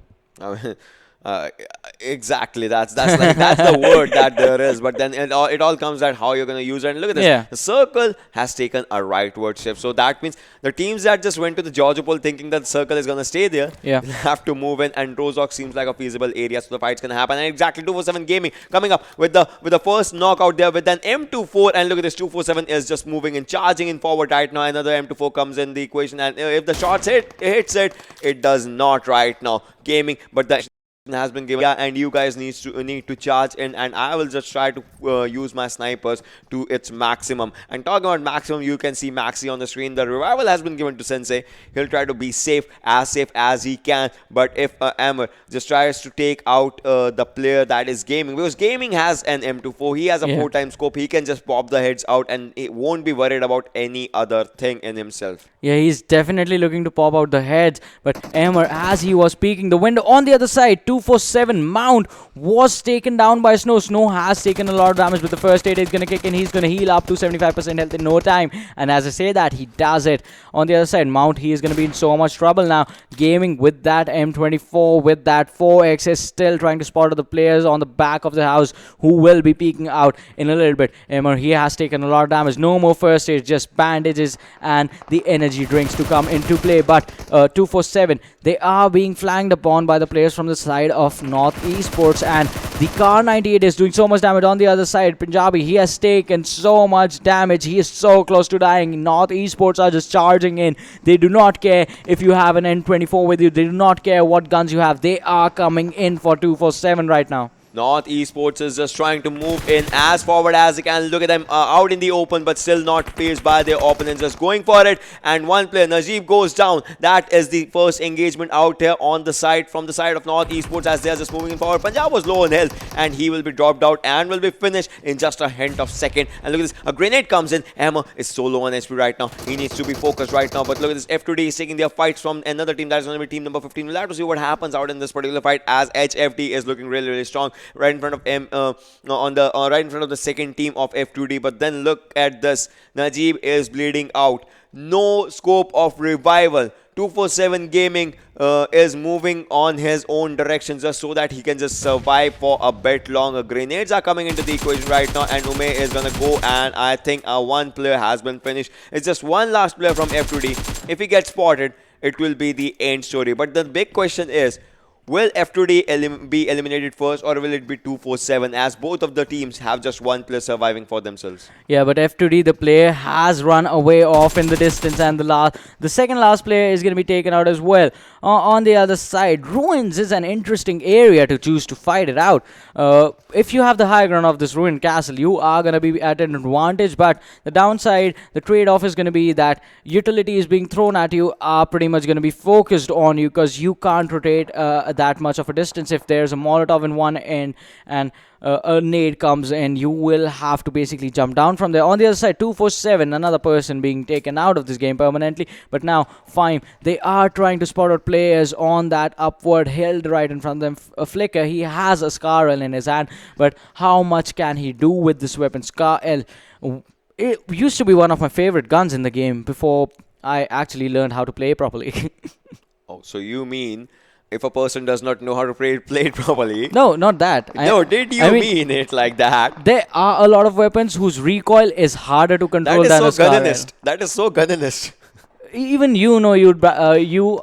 Exactly, that's the word that there is. But then it all comes at how you're going to use it. And look at this. Yeah. The circle has taken a rightward shift. So that means the teams that just went to the Georgia poll thinking that the circle is going to stay there, have to move in. And Rozok seems like a feasible area, so the fight's going to happen. And exactly 247 Gaming coming up with the first knockout there with an M24. And look at this, 247 is just moving and charging in forward right now. Another M24 comes in the equation, and if the shots hits it, it does not right now. Gaming, but the has been given, and you guys need to charge in, and I will just try to use my snipers to its maximum. And talking about maximum, you can see Maxi on the screen. The revival has been given to Sensei. He'll try to be safe as he can, but if Amber just tries to take out the player that is Gaming, because Gaming has an M24, he has a 4x scope, he can just pop the heads out and he won't be worried about any other thing in himself. Yeah, he's definitely looking to pop out the heads, but Emmer, as he was peeking the window on the other side, 247 Mount was taken down by Snow. Snow has taken a lot of damage, but the first aid is going to kick in. He's going to heal up to 75% health in no time, and as I say that, he does it. On the other side, Mount, he is going to be in so much trouble now. Gaming with that M24, with that 4x, is still trying to spot the players on the back of the house who will be peeking out in a little bit. Emmer, he has taken a lot of damage. No more first aid, just bandages and the energy drinks to come into play. But 247, they are being flanked upon by the players from the side of North Esports, and the Car 98 is doing so much damage. On the other side, Punjabi, he has taken so much damage. He is so close to dying. North Esports are just charging in. They do not care if you have an N24 with you. They do not care what guns you have. They are coming in for 247 right now. North Esports is just trying to move in as forward as they can. Look at them out in the open, but still not faced by their opponents, just going for it. And one player, Najib, goes down. That is the first engagement out here on the side, from the side of North Esports, as they are just moving forward. Punjab was low on health, and he will be dropped out and will be finished in just a hint of second. And look at this, a grenade comes in. Emma is so low on HP right now. He needs to be focused right now. But look at this, F2D is taking their fights from another team. That is going to be team number 15. We'll have to see what happens out in this particular fight, as HFD is looking really, really strong right in front of right in front of the second team of F2D. But then look at this, Najib is bleeding out. No scope of revival. 247 Gaming is moving on his own direction just so that he can just survive for a bit longer. Grenades are coming into the equation right now, and Ume is gonna go, and I think one player has been finished. It's just one last player from F2D. If he gets spotted, it will be the end story. But the big question is, will F2D be eliminated first, or will it be 247, as both of the teams have just one player surviving for themselves? Yeah, but F2D, the player has run away off in the distance, and the second last player is going to be taken out as well. On the other side, Ruins is an interesting area to choose to fight it out. If you have the high ground of this ruined castle, you are going to be at an advantage, but the downside, the trade-off is going to be that utilities being thrown at you are pretty much going to be focused on you, because you can't rotate that much of a distance. If there's a Molotov in one end and a nade comes in, you will have to basically jump down from there. On the other side, 247, another person being taken out of this game permanently. But now, fine, they are trying to spot out players on that upward hill right in front of them. Flicker, he has a Scar L in his hand, but how much can he do with this weapon? Scar L, it used to be one of my favorite guns in the game before I actually learned how to play properly. Oh, so you mean if a person does not know how to play it properly? No, not that. Did you mean it like that? There are a lot of weapons whose recoil is harder to control than a Scar L. That is so gunninist. even you know you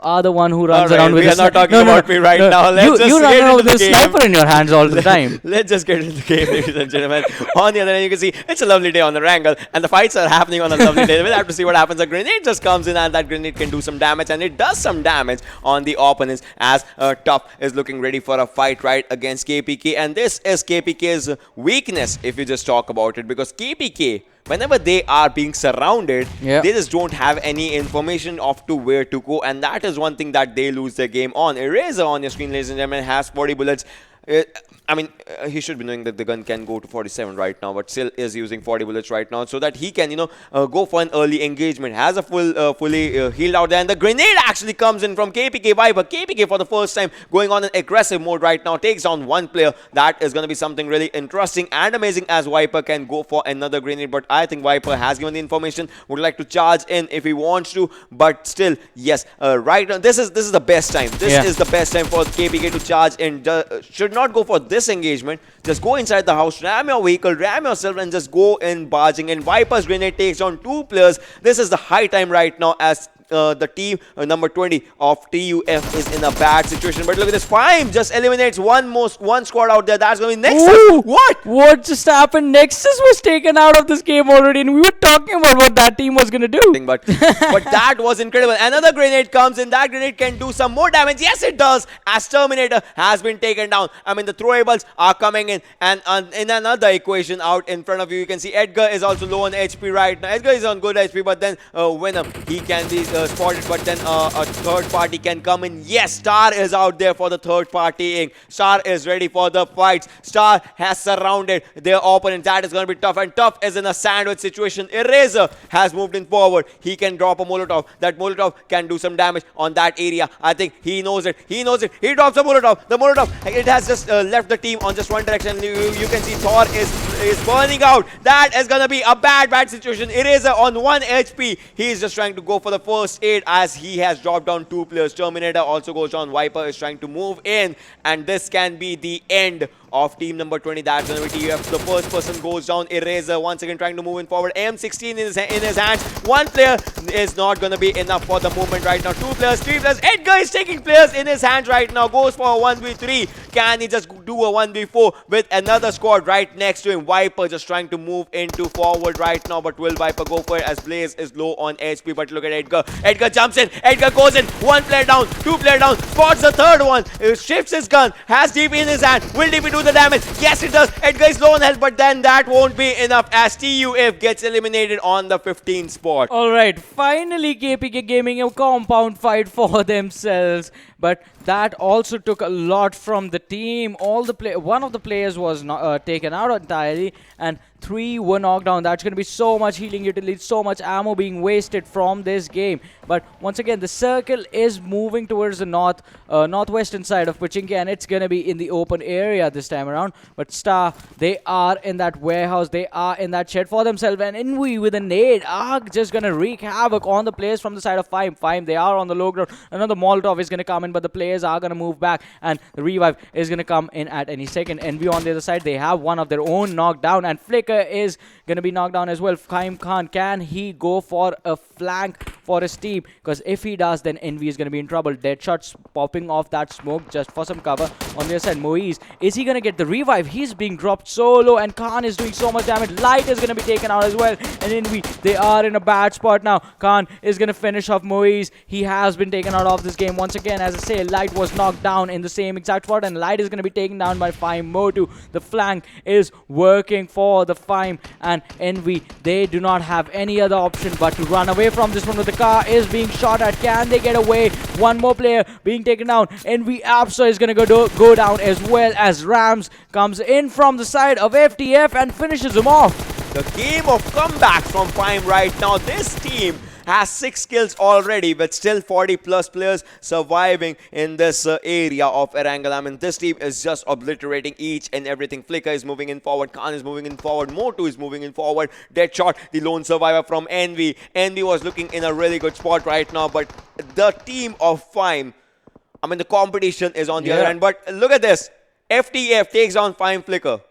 are the one who runs Alright, around with we are not talking about me right now. Let's just you run get around into with the a game. sniper in your hands all the time. Let's just get into the game, ladies and gentlemen. On the other hand, you can see it's a lovely day on the Erangel, and the fights are happening on a lovely day. We'll have to see what happens. A grenade just comes in, and that grenade can do some damage, and it does some damage on the opponents as Tough is looking ready for a fight right against KPK. And this is KPK's weakness, if you just talk about it, because KPK, whenever they are being surrounded, they just don't have any information of to where to go, and that is one thing that they lose their game on. Eraser on your screen, ladies and gentlemen, has 40 bullets. I mean, he should be knowing that the gun can go to 47 right now, but still is using 40 bullets right now so that he can, go for an early engagement. Has a fully healed out there, and the grenade actually comes in from KPK Viper. KPK for the first time going on an aggressive mode right now, takes down one player. That is going to be something really interesting and amazing as Viper can go for another grenade, but I think Viper has given the information, would like to charge in if he wants to, but still, yes, right now, this is the best time. This is the best time for KPK to charge in. Should not go for this engagement. Just go inside the house, ram your vehicle, ram yourself, and just go in barging in. Viper's grenade takes down two players. This is the high time right now as the team number 20 of TUF is in a bad situation. But look at this, Fime just eliminates one squad out there. That's going to be Nexus. Ooh, What just happened? Nexus was taken out of this game already, and we were talking about what that team was going to do. But that was incredible. Another grenade comes in. That grenade can do some more damage. Yes, it does, as Terminator has been taken down. I mean, the throwables are coming in, and in another equation out in front of you can see Edgar is also low on HP right now. Edgar is on good HP, but then Venom, he can be spotted, but then a third party can come in. Yes, Star is out there for the third partying. Star is ready for the fights. Star has surrounded their opponent. That is going to be Tough, and Tough is in a sandwich situation. Eraser has moved in forward. He can drop a Molotov. That Molotov can do some damage on that area. I think he knows it. He knows it. He drops a Molotov. The Molotov, it has just left the team on just one direction. You can see Thor is burning out. That is going to be a bad situation. Eraser on 1 HP. He is just trying to go for the first aid as he has dropped down two players. Terminator also goes down. Viper is trying to move in, and this can be the end of team number 20. That's going to be TUF. The first person goes down. Eraser once again trying to move in forward. M16 in his hands. One player is not going to be enough for the movement right now. Two players, three players. Edgar is taking players in his hands right now. Goes for a 1v3. Can he just do a 1v4 with another squad right next to him? Viper just trying to move into forward right now, but will Viper go for it as Blaze is low on HP? But look at Edgar. Edgar jumps in. Edgar goes in. One player down. Two player down. Spots the third one. Shifts his gun. Has DP in his hand. Will DP do the damage? Yes, it does. Edgar is low on health, but then that won't be enough as TUF gets eliminated on the 15th spot. Alright, finally KPK Gaming a compound fight for themselves, but that also took a lot from the team. One of the players was not, taken out entirely, and 3 were knocked down. That's going to be so much healing utility, so much ammo being wasted from this game. But once again, the circle is moving towards the northwestern side of Pochinki, and it's going to be in the open area this time around. But Star, they are in that warehouse, they are in that shed for themselves, and Invi with a nade are just going to wreak havoc on the players from the side of Fime. They are on the low ground. Another Molotov is going to come in, but the players are going to move back, and the revive is going to come in at any second. Envy on the other side, they have one of their own knocked down, and Flicker is going to be knocked down as well. Kaim Khan, can he go for a flank for his team? Because if he does, then Envy is going to be in trouble. Dead shots popping off that smoke just for some cover. On the other side, Moise, is he going to get the revive? He's being dropped so low, and Khan is doing so much damage. Light is going to be taken out as well, and Envy, they are in a bad spot now. Khan is going to finish off Moise. He has been taken out of this game once again. As I say, Light was knocked down in the same exact spot, and Light is going to be taken down by Fime Motu. The flank is working for the Fime, and Envy, they do not have any other option but to run away from this one. With the car is being shot at. Can they get away? One more player being taken down. Envy Absa is going to go down as well, as Rams comes in from the side of FTF and finishes him off. The game of comebacks from Fime right now. This team has 6 kills already, with still 40 plus players surviving in this area of Erangel. I mean, this team is just obliterating each and everything. Flicker is moving in forward, Khan is moving in forward, Motu is moving in forward. Deadshot, the lone survivor from Envy. Envy was looking in a really good spot right now, but the team of Fime, I mean, the competition is on the other end. But look at this, FTF takes down Fime Flicker.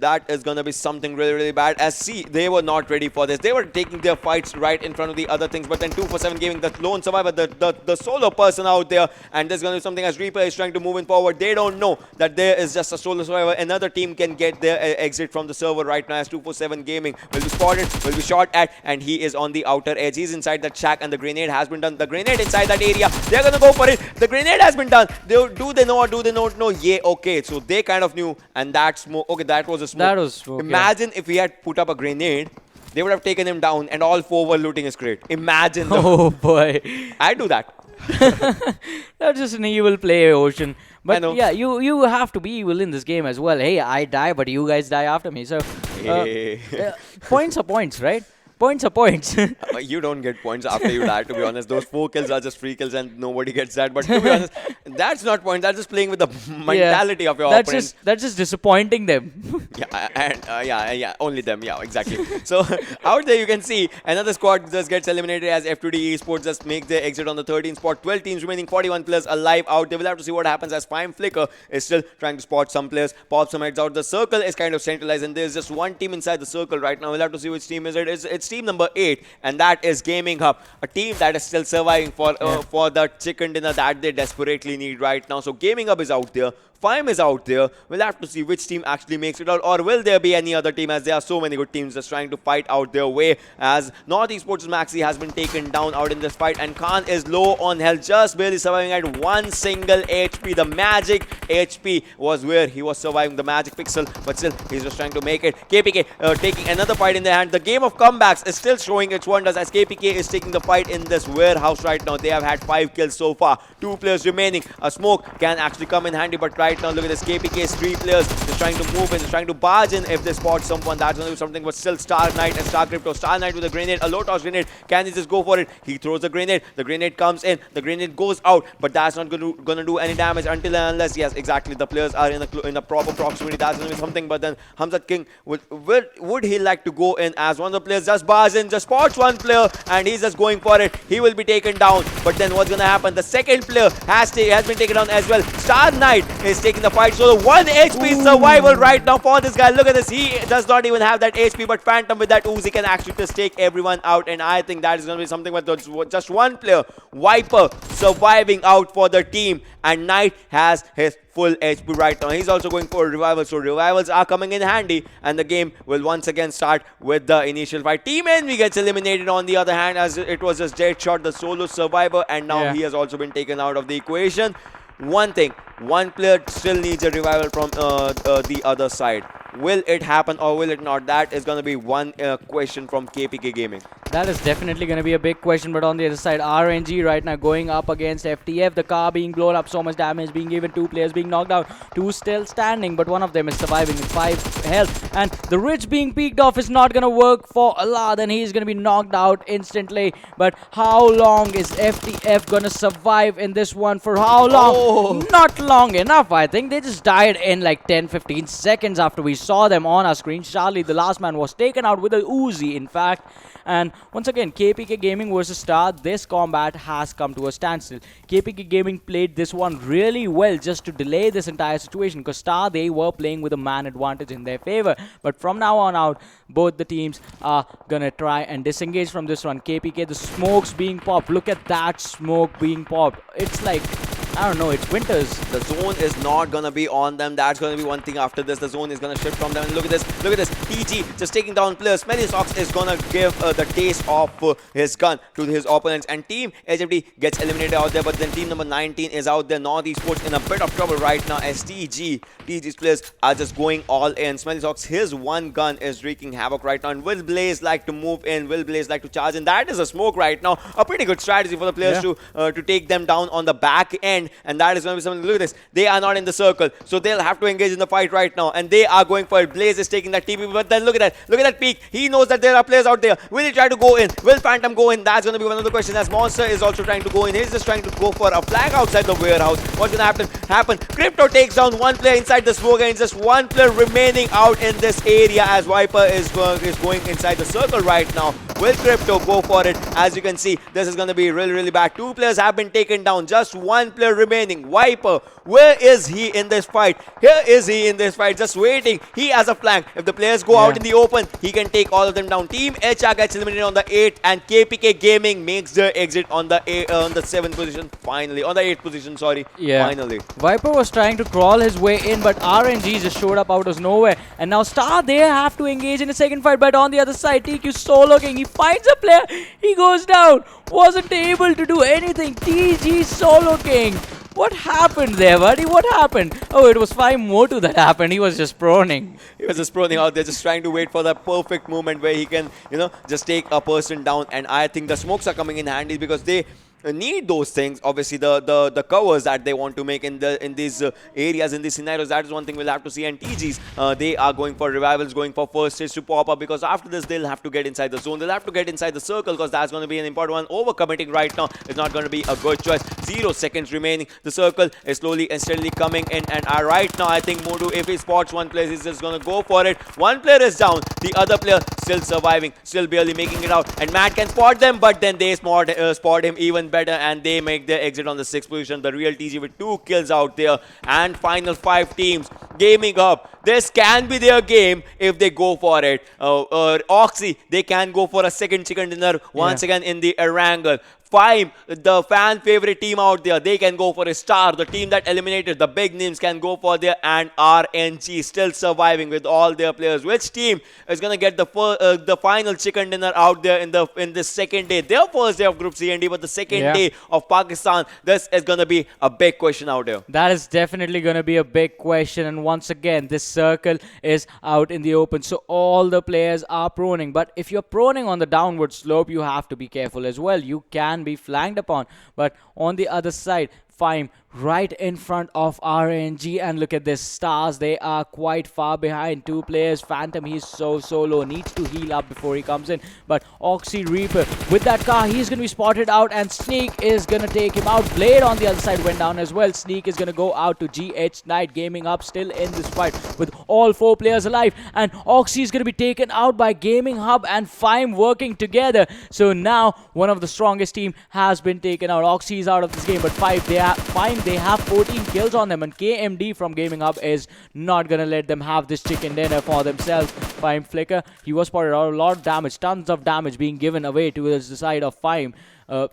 that is gonna be something really, really bad. As see, they were not ready for this. They were taking their fights right in front of the other things, but then 247 Gaming, the lone survivor, the solo person out there, and there's gonna be something as Reaper is trying to move in forward. They don't know that there is just a solo survivor. Another team can get their exit from the server right now, as 247 Gaming will be spotted, will be shot at, and he is on the outer edge. He's inside that shack, and the grenade has been done. The grenade inside that area, they're gonna go for it. The grenade has been done. Do they know or do they not know? Yeah, okay, so they kind of knew, and that smoke, okay, that was a smoke. That was smoke. Imagine if he had put up a grenade, they would have taken him down, and all four were looting his crate. Imagine. Oh boy. I do that. That's just an evil play, Ocean. I know. But yeah, you have to be evil in this game as well. Hey, I die, but you guys die after me. So points are points, right? Points are points. You don't get points after you die, to be honest. Those 4 kills are just free kills and nobody gets that. But to be honest, that's not points. That's just playing with the mentality of your opponent. That's just disappointing them. Yeah, only them. Yeah, exactly. So out there you can see another squad just gets eliminated as F2D Esports just make their exit on the 13th spot. 12 teams remaining, 41 players alive out there. We'll have to see what happens as Prime Flicker is still trying to spot some players, pop some heads out. The circle is kind of centralized and there's just one team inside the circle right now. We'll have to see which team is it. It's team number 8, and that is Gaming Hub, a team that is still surviving for the chicken dinner that they desperately need right now. So Gaming Hub is out there. Fime is out there. We'll have to see which team actually makes it out, or will there be any other team, as there are so many good teams just trying to fight out their way, as North Esports' Maxi has been taken down out in this fight, and Khan is low on health, just barely surviving at 1 single HP. The magic HP was where he was surviving, the magic pixel, but still he's just trying to make it. KPK taking another fight in their hand. The game of comebacks is still showing its wonders, as KPK is taking the fight in this warehouse right now. They have had 5 kills so far, 2 players remaining. A smoke can actually come in handy, but right now look at this. KPK's 3 players just trying to move in, just trying to barge in. If they spot someone, that's going to do something. But still Star Knight and Star Crypto. Star Knight with a grenade, a low toss grenade. Can he just go for it? He throws the grenade. The grenade comes in. The grenade goes out, but that's not going to do any damage until and unless, yes, exactly, the players are in the proper proximity. That's going to be something. But then Hamzat King would he like to go in, as one of the players just bars in, just spots one player, and he's just going for it. He will be taken down. But then what's going to happen? The second player has been taken down as well. Star Knight is taking the fight. So the 1 HP survival right now for this guy. Look at this. He does not even have that HP, but Phantom with that Uzi can actually just take everyone out. And I think that is going to be something with just one player, Viper, surviving out for the team. And Knight has his full HP right now. He's also going for a revival. So revivals are coming in handy. And the game will once again start with the initial fight. Team Envy gets eliminated on the other hand, as it was just Deadshot, the solo survivor. And now he has also been taken out of the equation. One thing, one player still needs a revival from the other side. Will it happen or will it not? That is going to be one question from KPK Gaming. That is definitely going to be a big question. But on the other side, RNG right now going up against FTF. The car being blown up, so much damage being given, 2 players being knocked out, 2 still standing, but one of them is surviving with 5 health. And the Rich being peeked off is not going to work for Allah. Then he's going to be knocked out instantly. But how long is FTF going to survive in this one? For how long? Oh. Not long enough, I think. They just died in like 10-15 seconds after we saw them on our screen. Charlie, the last man, was taken out with a Uzi, in fact. And once again, KPK Gaming versus Star, this combat has come to a standstill. KPK Gaming played this one really well just to delay this entire situation, because Star, they were playing with a man advantage in their favor. But from now on out, both the teams are gonna try and disengage from this one. KPK, the smoke's being popped. Look at that smoke being popped. It's like, I don't know, it's winters. The zone is not going to be on them. That's going to be one thing after this. The zone is going to shift from them. And look at this. Look at this. TG just taking down players. Smelly Socks is going to give the taste of his gun to his opponents. And Team HFD gets eliminated out there. But then team number 19 is out there. North Esports in a bit of trouble right now, as TG's players are just going all in. Smelly Socks, his one gun is wreaking havoc right now. And Will Blaze like to move in. Will Blaze like to charge in. That is a smoke right now. A pretty good strategy for the players to take them down on the back end. And that is going to be something. Look at this. They are not in the circle, so they'll have to engage in the fight right now. And they are going for it. Blaze is taking that TP, but then look at that. Look at that peek. He knows that there are players out there. Will he try to go in? Will Phantom go in? That's going to be one of the questions. As Monster is also trying to go in. He's just trying to go for a flag outside the warehouse. What's going to happen? Crypto takes down one player inside the smoke, and just one player remaining out in this area, as Viper is going inside the circle right now. Will Crypto go for it? As you can see, this is going to be really, really bad. 2 players have been taken down. Just 1 player remaining. Viper, where is he in this fight? Here is he in this fight, just waiting. He has a flank. If the players go out in the open, he can take all of them down. Team HR gets eliminated on the 8th, and KPK Gaming makes the exit on the 7th position finally. On the 8th position, sorry. Yeah. Finally. Viper was trying to crawl his way in, but RNG just showed up out of nowhere. And now Star, they have to engage in a second fight, but on the other side, TQ solo king. He finds a player. He goes down. Wasn't able to do anything. TG solo king. What happened there, buddy? What happened? Oh, it was 5 Motu that happened. He was just proning. He was just proning out there, just trying to wait for the perfect moment where he can, just take a person down. And I think the smokes are coming in handy because they need those things. Obviously, the covers that they want to make in these areas, in these scenarios, that is one thing we'll have to see. And TGs, they are going for revivals, going for first hits to pop up, because after this they'll have to get inside the zone, they'll have to get inside the circle, because that's going to be an important one. Overcommitting right now is not going to be a good choice. 0 seconds remaining. The circle is slowly and steadily coming in, and right now I think Modu, if he spots one player, he's just going to go for it. One player is down, the other player still surviving, still barely making it out, and Matt can spot them, but then they spot him even better, and they make their exit on the 6th position. The real TG with 2 kills out there. And final 5 teams gaming up. This can be their game if they go for it. Oxy, they can go for a second chicken dinner once again in the Erangel. 5, the fan favorite team out there, they can go for a star. The team that eliminated the big names can go for their, and RNG still surviving with all their players. Which team is gonna get the final chicken dinner out there in the second day? Their first day of Group C and D, but the second day of Pakistan. This is gonna be a big question out there. That is definitely gonna be a big question, and once again, this circle is out in the open, so all the players are proning. But if you're proning on the downward slope, you have to be careful as well. You can be flanked upon, but on the other side, Fime right in front of RNG, and look at this, Stars, they are quite far behind. 2 players. Phantom, he's so low, needs to heal up before he comes in, but Oxy Reaper with that car, he's gonna be spotted out, and Sneak is gonna take him out. Blade on the other side went down as well. Sneak is gonna go out to GH Knight. Gaming Hub still in this fight with all 4 players alive, and Oxy is gonna be taken out by Gaming Hub and Fime working together. So now one of the strongest team has been taken out. Oxy is out of this game, but Fime, they have 14 kills on them, and KMD from Gaming Hub is not gonna let them have this chicken dinner for themselves. Fime Flicker, he was spotted out. A lot of damage, tons of damage being given away to the side of Fime.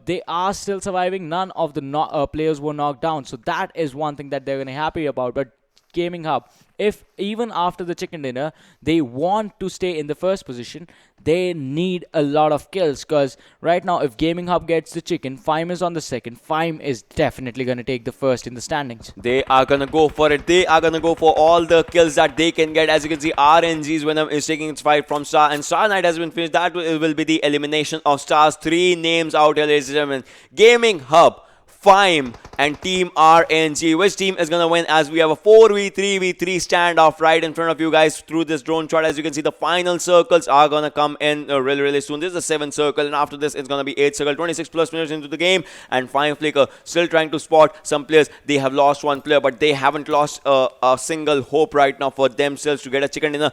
They are still surviving. None of the players were knocked down, so that is one thing that they're gonna be happy about. But Gaming Hub, if even after the chicken dinner they want to stay in the first position, they need a lot of kills, because right now if Gaming Hub gets the chicken, Fime is on the second, Fime is definitely going to take the first in the standings. They are going to go for it. They are going to go for all the kills that they can get. As you can see, RNG's winner is taking its fight from Star, and Star Knight has been finished. That will be the elimination of Stars. 3 names out here, ladies and gentlemen. Gaming Hub, Fime, and Team RNG. Which team is going to win, as we have a 4v3v3 standoff right in front of you guys through this drone shot. As you can see, the final circles are going to come in really soon. This is the 7th circle, and after this it's going to be 8th circle. 26 plus minutes into the game, and Fime Flicker still trying to spot some players. They have lost 1 player, but they haven't lost a single hope right now for themselves to get a chicken dinner.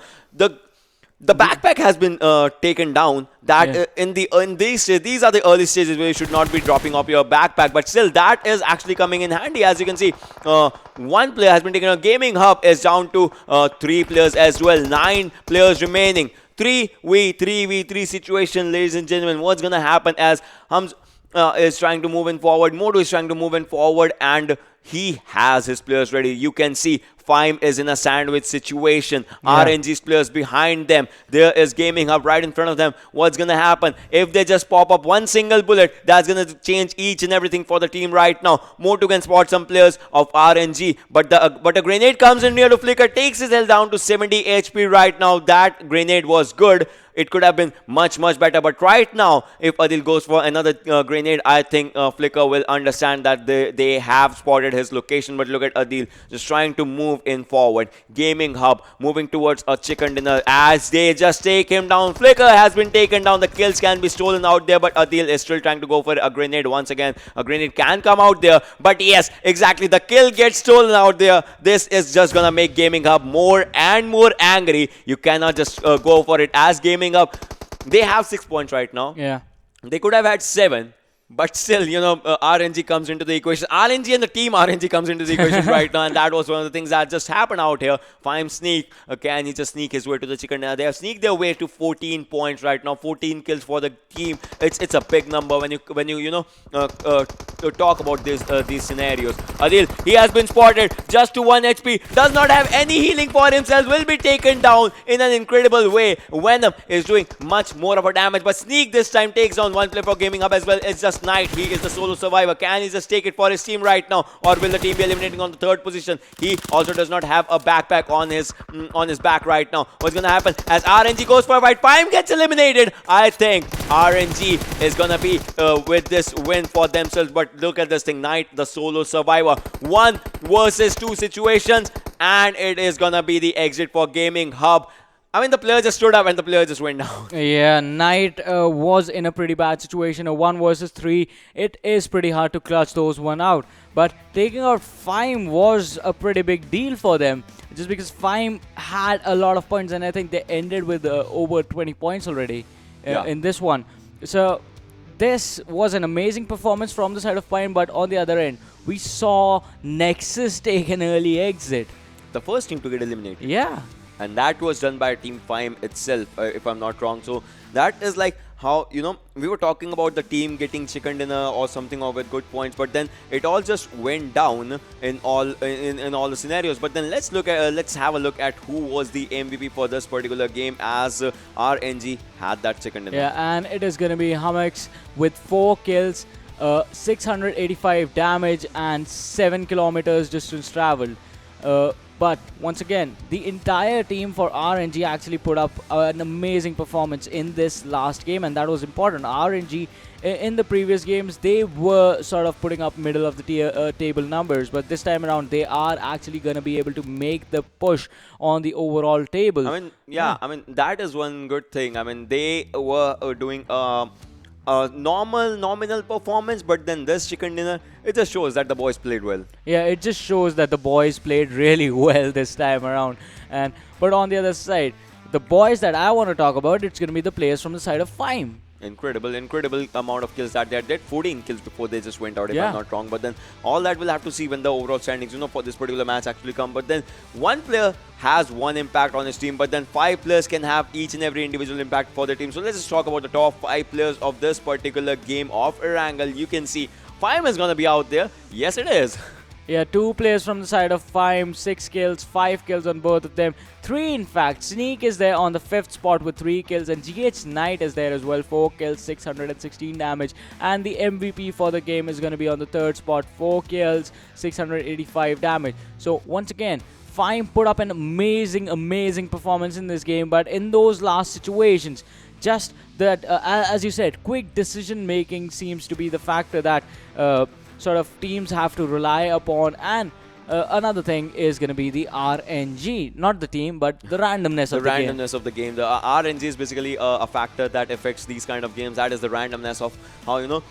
The backpack has been taken down. That in these stages, these are the early stages where you should not be dropping off your backpack. But still, that is actually coming in handy. As you can see, 1 player has been taken out. Gaming Hub is down to 3 players as well. 9 players remaining. 3v3v3 situation, ladies and gentlemen. What's gonna happen as Hums is trying to move in forward. Modu is trying to move in forward, and he has his players ready. You can see Fime is in a sandwich situation. RNG's players behind them. There is Gaming Hub right in front of them. What's going to happen? If they just pop up 1 single bullet, that's going to change each and everything for the team right now. Motu can spot some players of RNG, but a grenade comes in near to Flicker, takes his health down to 70 HP right now. That grenade was good. It could have been much better, but right now, if Adil goes for another grenade, I think Flicker will understand that they have spotted his location. But look at Adil just trying to move in forward. Gaming Hub moving towards a chicken dinner as they just take him down. Flicker has been taken down. The kills can be stolen out there, but Adil is still trying to go for a grenade once again. A grenade can come out there, but yes, exactly, the kill gets stolen out there. This is just gonna make Gaming Hub more and more angry. You cannot just go for it, as Gaming Up They have 6 points right now. Yeah. They could have had 7. But still, you know, RNG comes into the equation. RNG and the team RNG comes into the equation right now. And that was one of the things that just happened out here. Fime sneak. Can he just sneak his way to the chicken dinner? They have sneaked their way to 14 points right now. 14 kills for the team. It's a big number when you talk about these scenarios. Adil, he has been spotted just to 1 HP. Does not have any healing for himself. Will be taken down in an incredible way. Venom is doing much more of a damage. But Sneak this time takes down one player for Gaming Hub as well. It's just Knight. He is the solo survivor. Can he just take it for his team right now, or will the team be eliminating on the 3rd position? He also does not have a backpack on his back right now. What's gonna happen as RNG goes for a fight? Fime gets eliminated. I think RNG is gonna be with this win for themselves. But look at this thing, Knight, the solo survivor, 1 versus 2 situations, and it is gonna be the exit for Gaming Hub. I mean, the player just stood up and the player just went down. Yeah, Knight was in a pretty bad situation. A 1 versus 3. It is pretty hard to clutch those one out. But taking out Fime was a pretty big deal for them. Just because Fime had a lot of points, and I think they ended with over 20 points already in this one. So this was an amazing performance from the side of Fime. But on the other end, we saw Nexus take an early exit. The first team to get eliminated. Yeah. And that was done by Team Fime itself, if I'm not wrong. So that is like how, you know, we were talking about the team getting chicken dinner or something or with good points, but then it all just went down in all the scenarios. But then let's have a look at who was the MVP for this particular game, as RNG had that chicken dinner. Yeah, and it is gonna be HTeamXRange with 4 kills, 685 damage, and 7 kilometers distance traveled. But once again, the entire team for RNG actually put up an amazing performance in this last game, and that was important. RNG in the previous games, they were sort of putting up middle of the table numbers, but this time around they are actually going to be able to make the push on the overall table. I mean, yeah, I mean, that is one good thing. I mean, they were doing a nominal performance, but then this chicken dinner, it just shows that the boys played well. Yeah, it just shows that the boys played really well this time around. But on the other side, the boys that I want to talk about, it's going to be the players from the side of Fime. Incredible amount of kills that they did. 14 kills before they just went out, if Yeah. I'm not wrong. But then all that we'll have to see when the overall standings, you know, for this particular match actually come. But then one player has one impact on his team, but then 5 players can have each and every individual impact for their team. So let's just talk about the top 5 players of this particular game of Erangel. You can see Fime is going to be out there. Yes, it is. Yeah, 2 players from the side of Fime, 6 kills, 5 kills on both of them. 3 in fact. Sneak is there on the 5th spot with 3 kills, and GH Knight is there as well, 4 kills, 616 damage. And the MVP for the game is going to be on the 3rd spot, 4 kills, 685 damage. So once again, Fime put up an amazing performance in this game, but in those last situations, just that, as you said, quick decision making seems to be the factor that sort of teams have to rely upon. And another thing is going to be the RNG, not the team, but the randomness of the game. The randomness of the game. The RNG is basically a factor that affects these kind of games. That is the randomness of how, you know,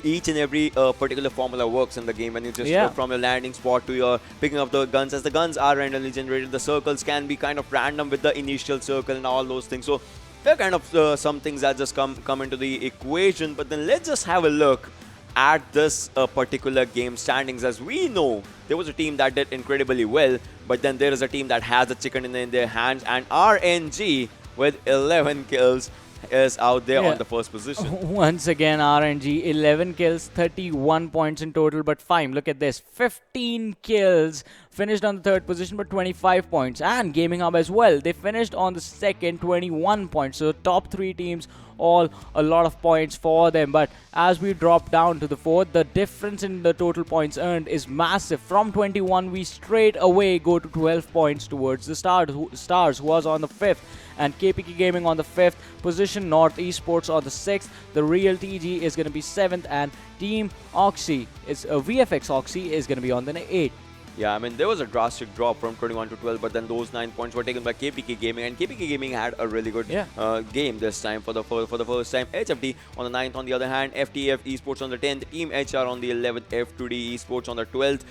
each and every particular formula works in the game. When you just go from your landing spot to your picking up the guns, as the guns are randomly generated, the circles can be kind of random with the initial circle and all those things. So there are kind of some things that just come into the equation. But then let's just have a look at this particular game standings. As we know, there was a team that did incredibly well, but then there is a team that has the chicken in their hands, and RNG with 11 kills is out there on the 1st position. Once again, RNG, 11 kills, 31 points in total. But Fime, look at this, 15 kills, finished on the 3rd position, but 25 points. And Gaming Hub as well, they finished on the 2nd, 21 points. So top 3 teams, all a lot of points for them. But as we drop down to the 4th, the difference in the total points earned is massive. From 21, we straight away go to 12 points towards the Stars, who was on the 5th, and KPK Gaming on the 5th position, North Esports on the 6th, the Real TG is going to be 7th, and Team Oxy is VFX Oxy is going to be on the 8th. Yeah, I mean, there was a drastic drop from 21 to 12, but then those 9 points were taken by KPK Gaming, and KPK Gaming had a really good game this time for the first time. HFD on the 9th, on the other hand, FTF Esports on the 10th, Team HR on the 11th, F2D Esports on the 12th,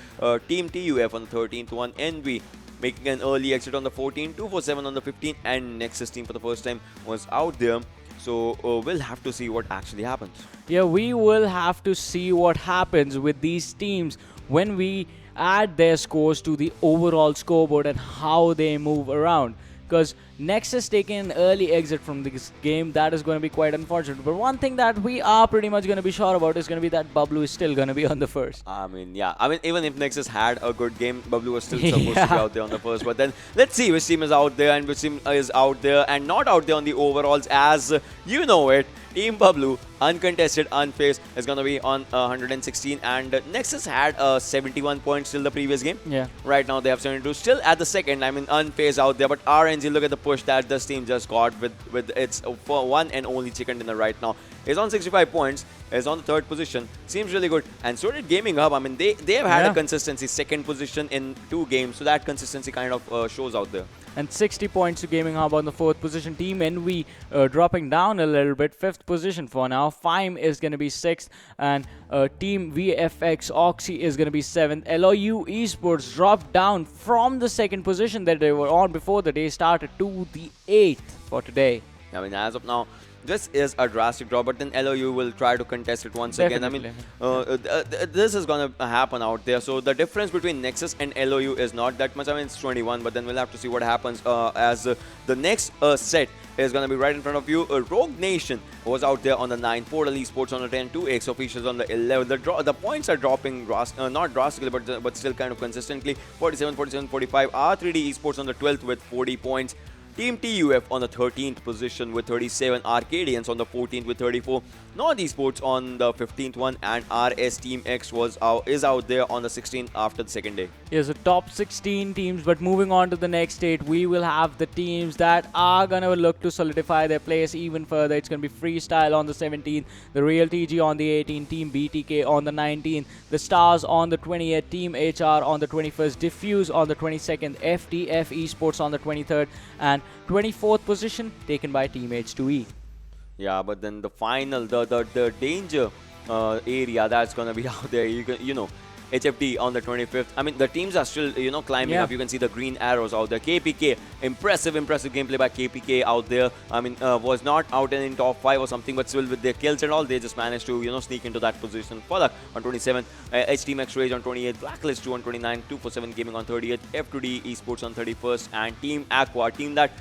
Team TUF on the 13th, 1 NV making an early exit on the 14th, 247 on the 15th, and Nexus team for the first time was out there. So we'll have to see what actually happens. Yeah, we will have to see what happens with these teams when we add their scores to the overall scoreboard and how they move around. Because Nexus taking an early exit from this game, that is going to be quite unfortunate. But one thing that we are pretty much going to be sure about is going to be that Bablu is still going to be on the first. I mean, yeah. I mean, even if Nexus had a good game, Bablu was still supposed to be out there on the first. But then let's see which team is out there and which team is out there and not out there on the overalls. As you know it, Team Bablu, uncontested, unfaced, is going to be on 116. And Nexus had 71 points till the previous game. Yeah. Right now they have 72. Still at the second, I mean, unfaced out there. But RNG, look at the push that this team just got with its one and only chicken dinner right now. Is on 65 points, is on the third position. Seems really good. And so did Gaming Hub. I mean, they have had a consistency, second position in 2 games. So that consistency kind of shows out there. And 60 points to Gaming Hub on the 4th position. Team NV dropping down a little bit, 5th position for now. FIME is going to be 6th, and Team VFX Oxy is going to be 7th. LOU Esports dropped down from the 2nd position that they were on before the day started to the 8th for today. I mean, as of now, this is a drastic drop, but then LOU will try to contest it once again. I mean, this is going to happen out there. So the difference between Nexus and LOU is not that much. I mean, it's 21, but then we'll have to see what happens as the next set is going to be right in front of you. Rogue Nation was out there on the 9, Portal Esports on the 10, 2xOfficials on the 11. The points are dropping not drastically, but still kind of consistently. 47, 47, 45. R3D Esports on the 12th with 40 points. Team TUF on the 13th position with 37, Arkadians on the 14th with 34, North Esports on the 15th one, and RSxTeamx is out there on the 16th after the second day. Yes, the top 16 teams, but moving on to the next 8, we will have the teams that are going to look to solidify their place even further. It's going to be Freestyle on the 17th, the Real TG on the 18th, TeamBTK on the 19th, the Stars on the 20th, Team HR on the 21st, Diffuse on the 22nd, FTF Esports on the 23rd, and 24th position taken by Team H2E. Yeah, but then the final, the danger area that's gonna be out there. You know, HFT on the 25th. I mean, the teams are still climbing up. You can see the green arrows out there. KPK, impressive gameplay by KPK out there. I mean, was not out in top 5 or something, but still with their kills and all, they just managed to sneak into that position. FalaQ on 27th, HTeamXRange on 28th, Blacklist 2 on 29th, 247 Gaming on 30th, F2D Esports on 31st, and Team Aqua, team that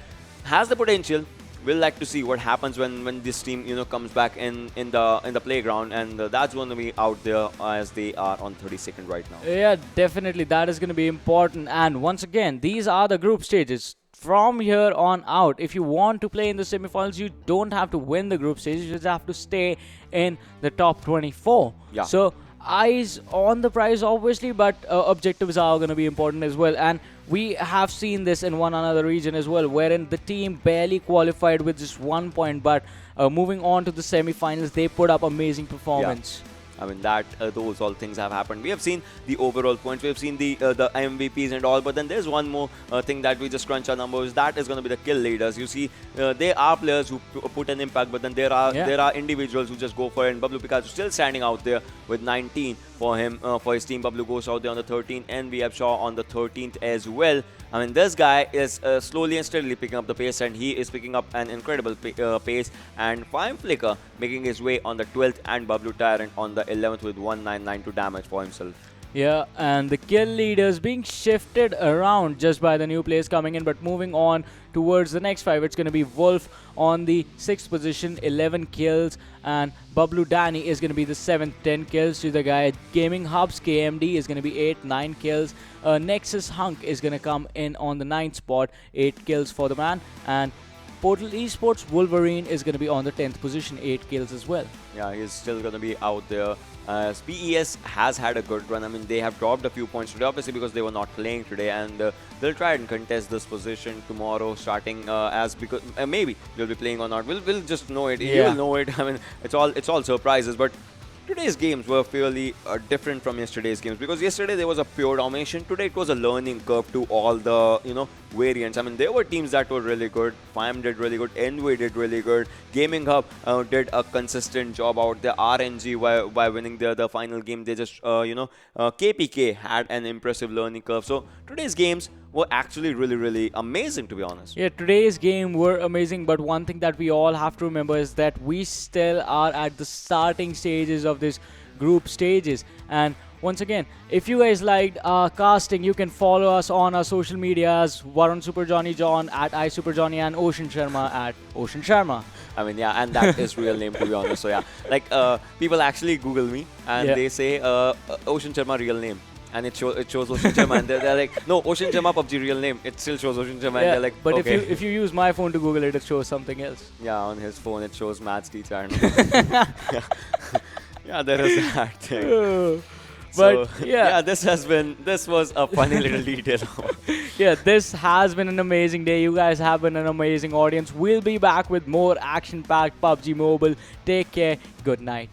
has the potential. We'll like to see what happens when this team comes back in the playground, and that's going to be out there as they are on 32nd right now. Yeah, definitely that is going to be important. And once again, these are the group stages. From here on out, if you want to play in the semifinals, you don't have to win the group stages. You just have to stay in the top 24. Yeah. So eyes on the prize, obviously, but objectives are going to be important as well. And we have seen this in one another region as well, wherein the team barely qualified with just 1 point, but moving on to the semi-finals, they put up amazing performance. Yeah. I mean, those all things have happened. We have seen the overall points, we have seen the MVPs and all, but then there's one more thing that we just crunch our numbers. That is going to be the kill leaders. You see, there are players who put an impact, but then there are individuals who just go for it. And Bablu Picasso still standing out there with 19 for him, for his team. Bablu goes out there on the 13th, and we have Shaw on the 13th as well. I mean, this guy is slowly and steadily picking up the pace, and he is picking up an incredible pace. And Fime Flicker making his way on the 12th, and Bablu Tyrant on the 11th with 1992 damage for himself. Yeah, and the kill leaders being shifted around just by the new players coming in. But moving on towards the next 5, it's going to be Wolf on the 6th position, 11 kills, and Bablu Danny is going to be the 7th, 10 kills to the guy. Gaming Hubs KMD is going to be 8, 9 kills. Nexus Hunk is going to come in on the 9th spot, 8 kills for the man, and Portal Esports Wolverine is going to be on the 10th position, 8 kills as well. Yeah, he's still going to be out there. PES has had a good run. I mean, they have dropped a few points today, obviously because they were not playing today, and they'll try and contest this position tomorrow, starting because maybe they'll be playing or not. We'll just know it. Yeah. You'll know it. I mean, it's all surprises, but today's games were fairly different from yesterday's games, because yesterday there was a pure domination. Today it was a learning curve to all the variants. I mean, there were teams that were really good. FIME did really good. NV did really good. Gaming Hub did a consistent job out there. RNG by winning the final game, they just KPK had an impressive learning curve. So today's games were actually really, really amazing, to be honest. Yeah, today's game were amazing, but one thing that we all have to remember is that we still are at the starting stages of this group stages. And once again, if you guys liked our casting, you can follow us on our social medias, Varun Super Johnny John at iSuperJohnny and Ocean Sharma at Ocean Sharma. I mean, yeah, and that is real name, to be honest. So yeah, like people actually Google me and they say Ocean Sharma real name. And it shows Ocean Sharma, and they're like, no, Ocean Sharma PUBG real name. It still shows Ocean Sharma, and they're like, but okay. if you use my phone to Google it, it shows something else. Yeah, on his phone it shows maths teacher. I don't know. Yeah, there is that thing. But so, yeah, this was a funny little detail. Yeah, this has been an amazing day. You guys have been an amazing audience. We'll be back with more action-packed PUBG Mobile. Take care. Good night.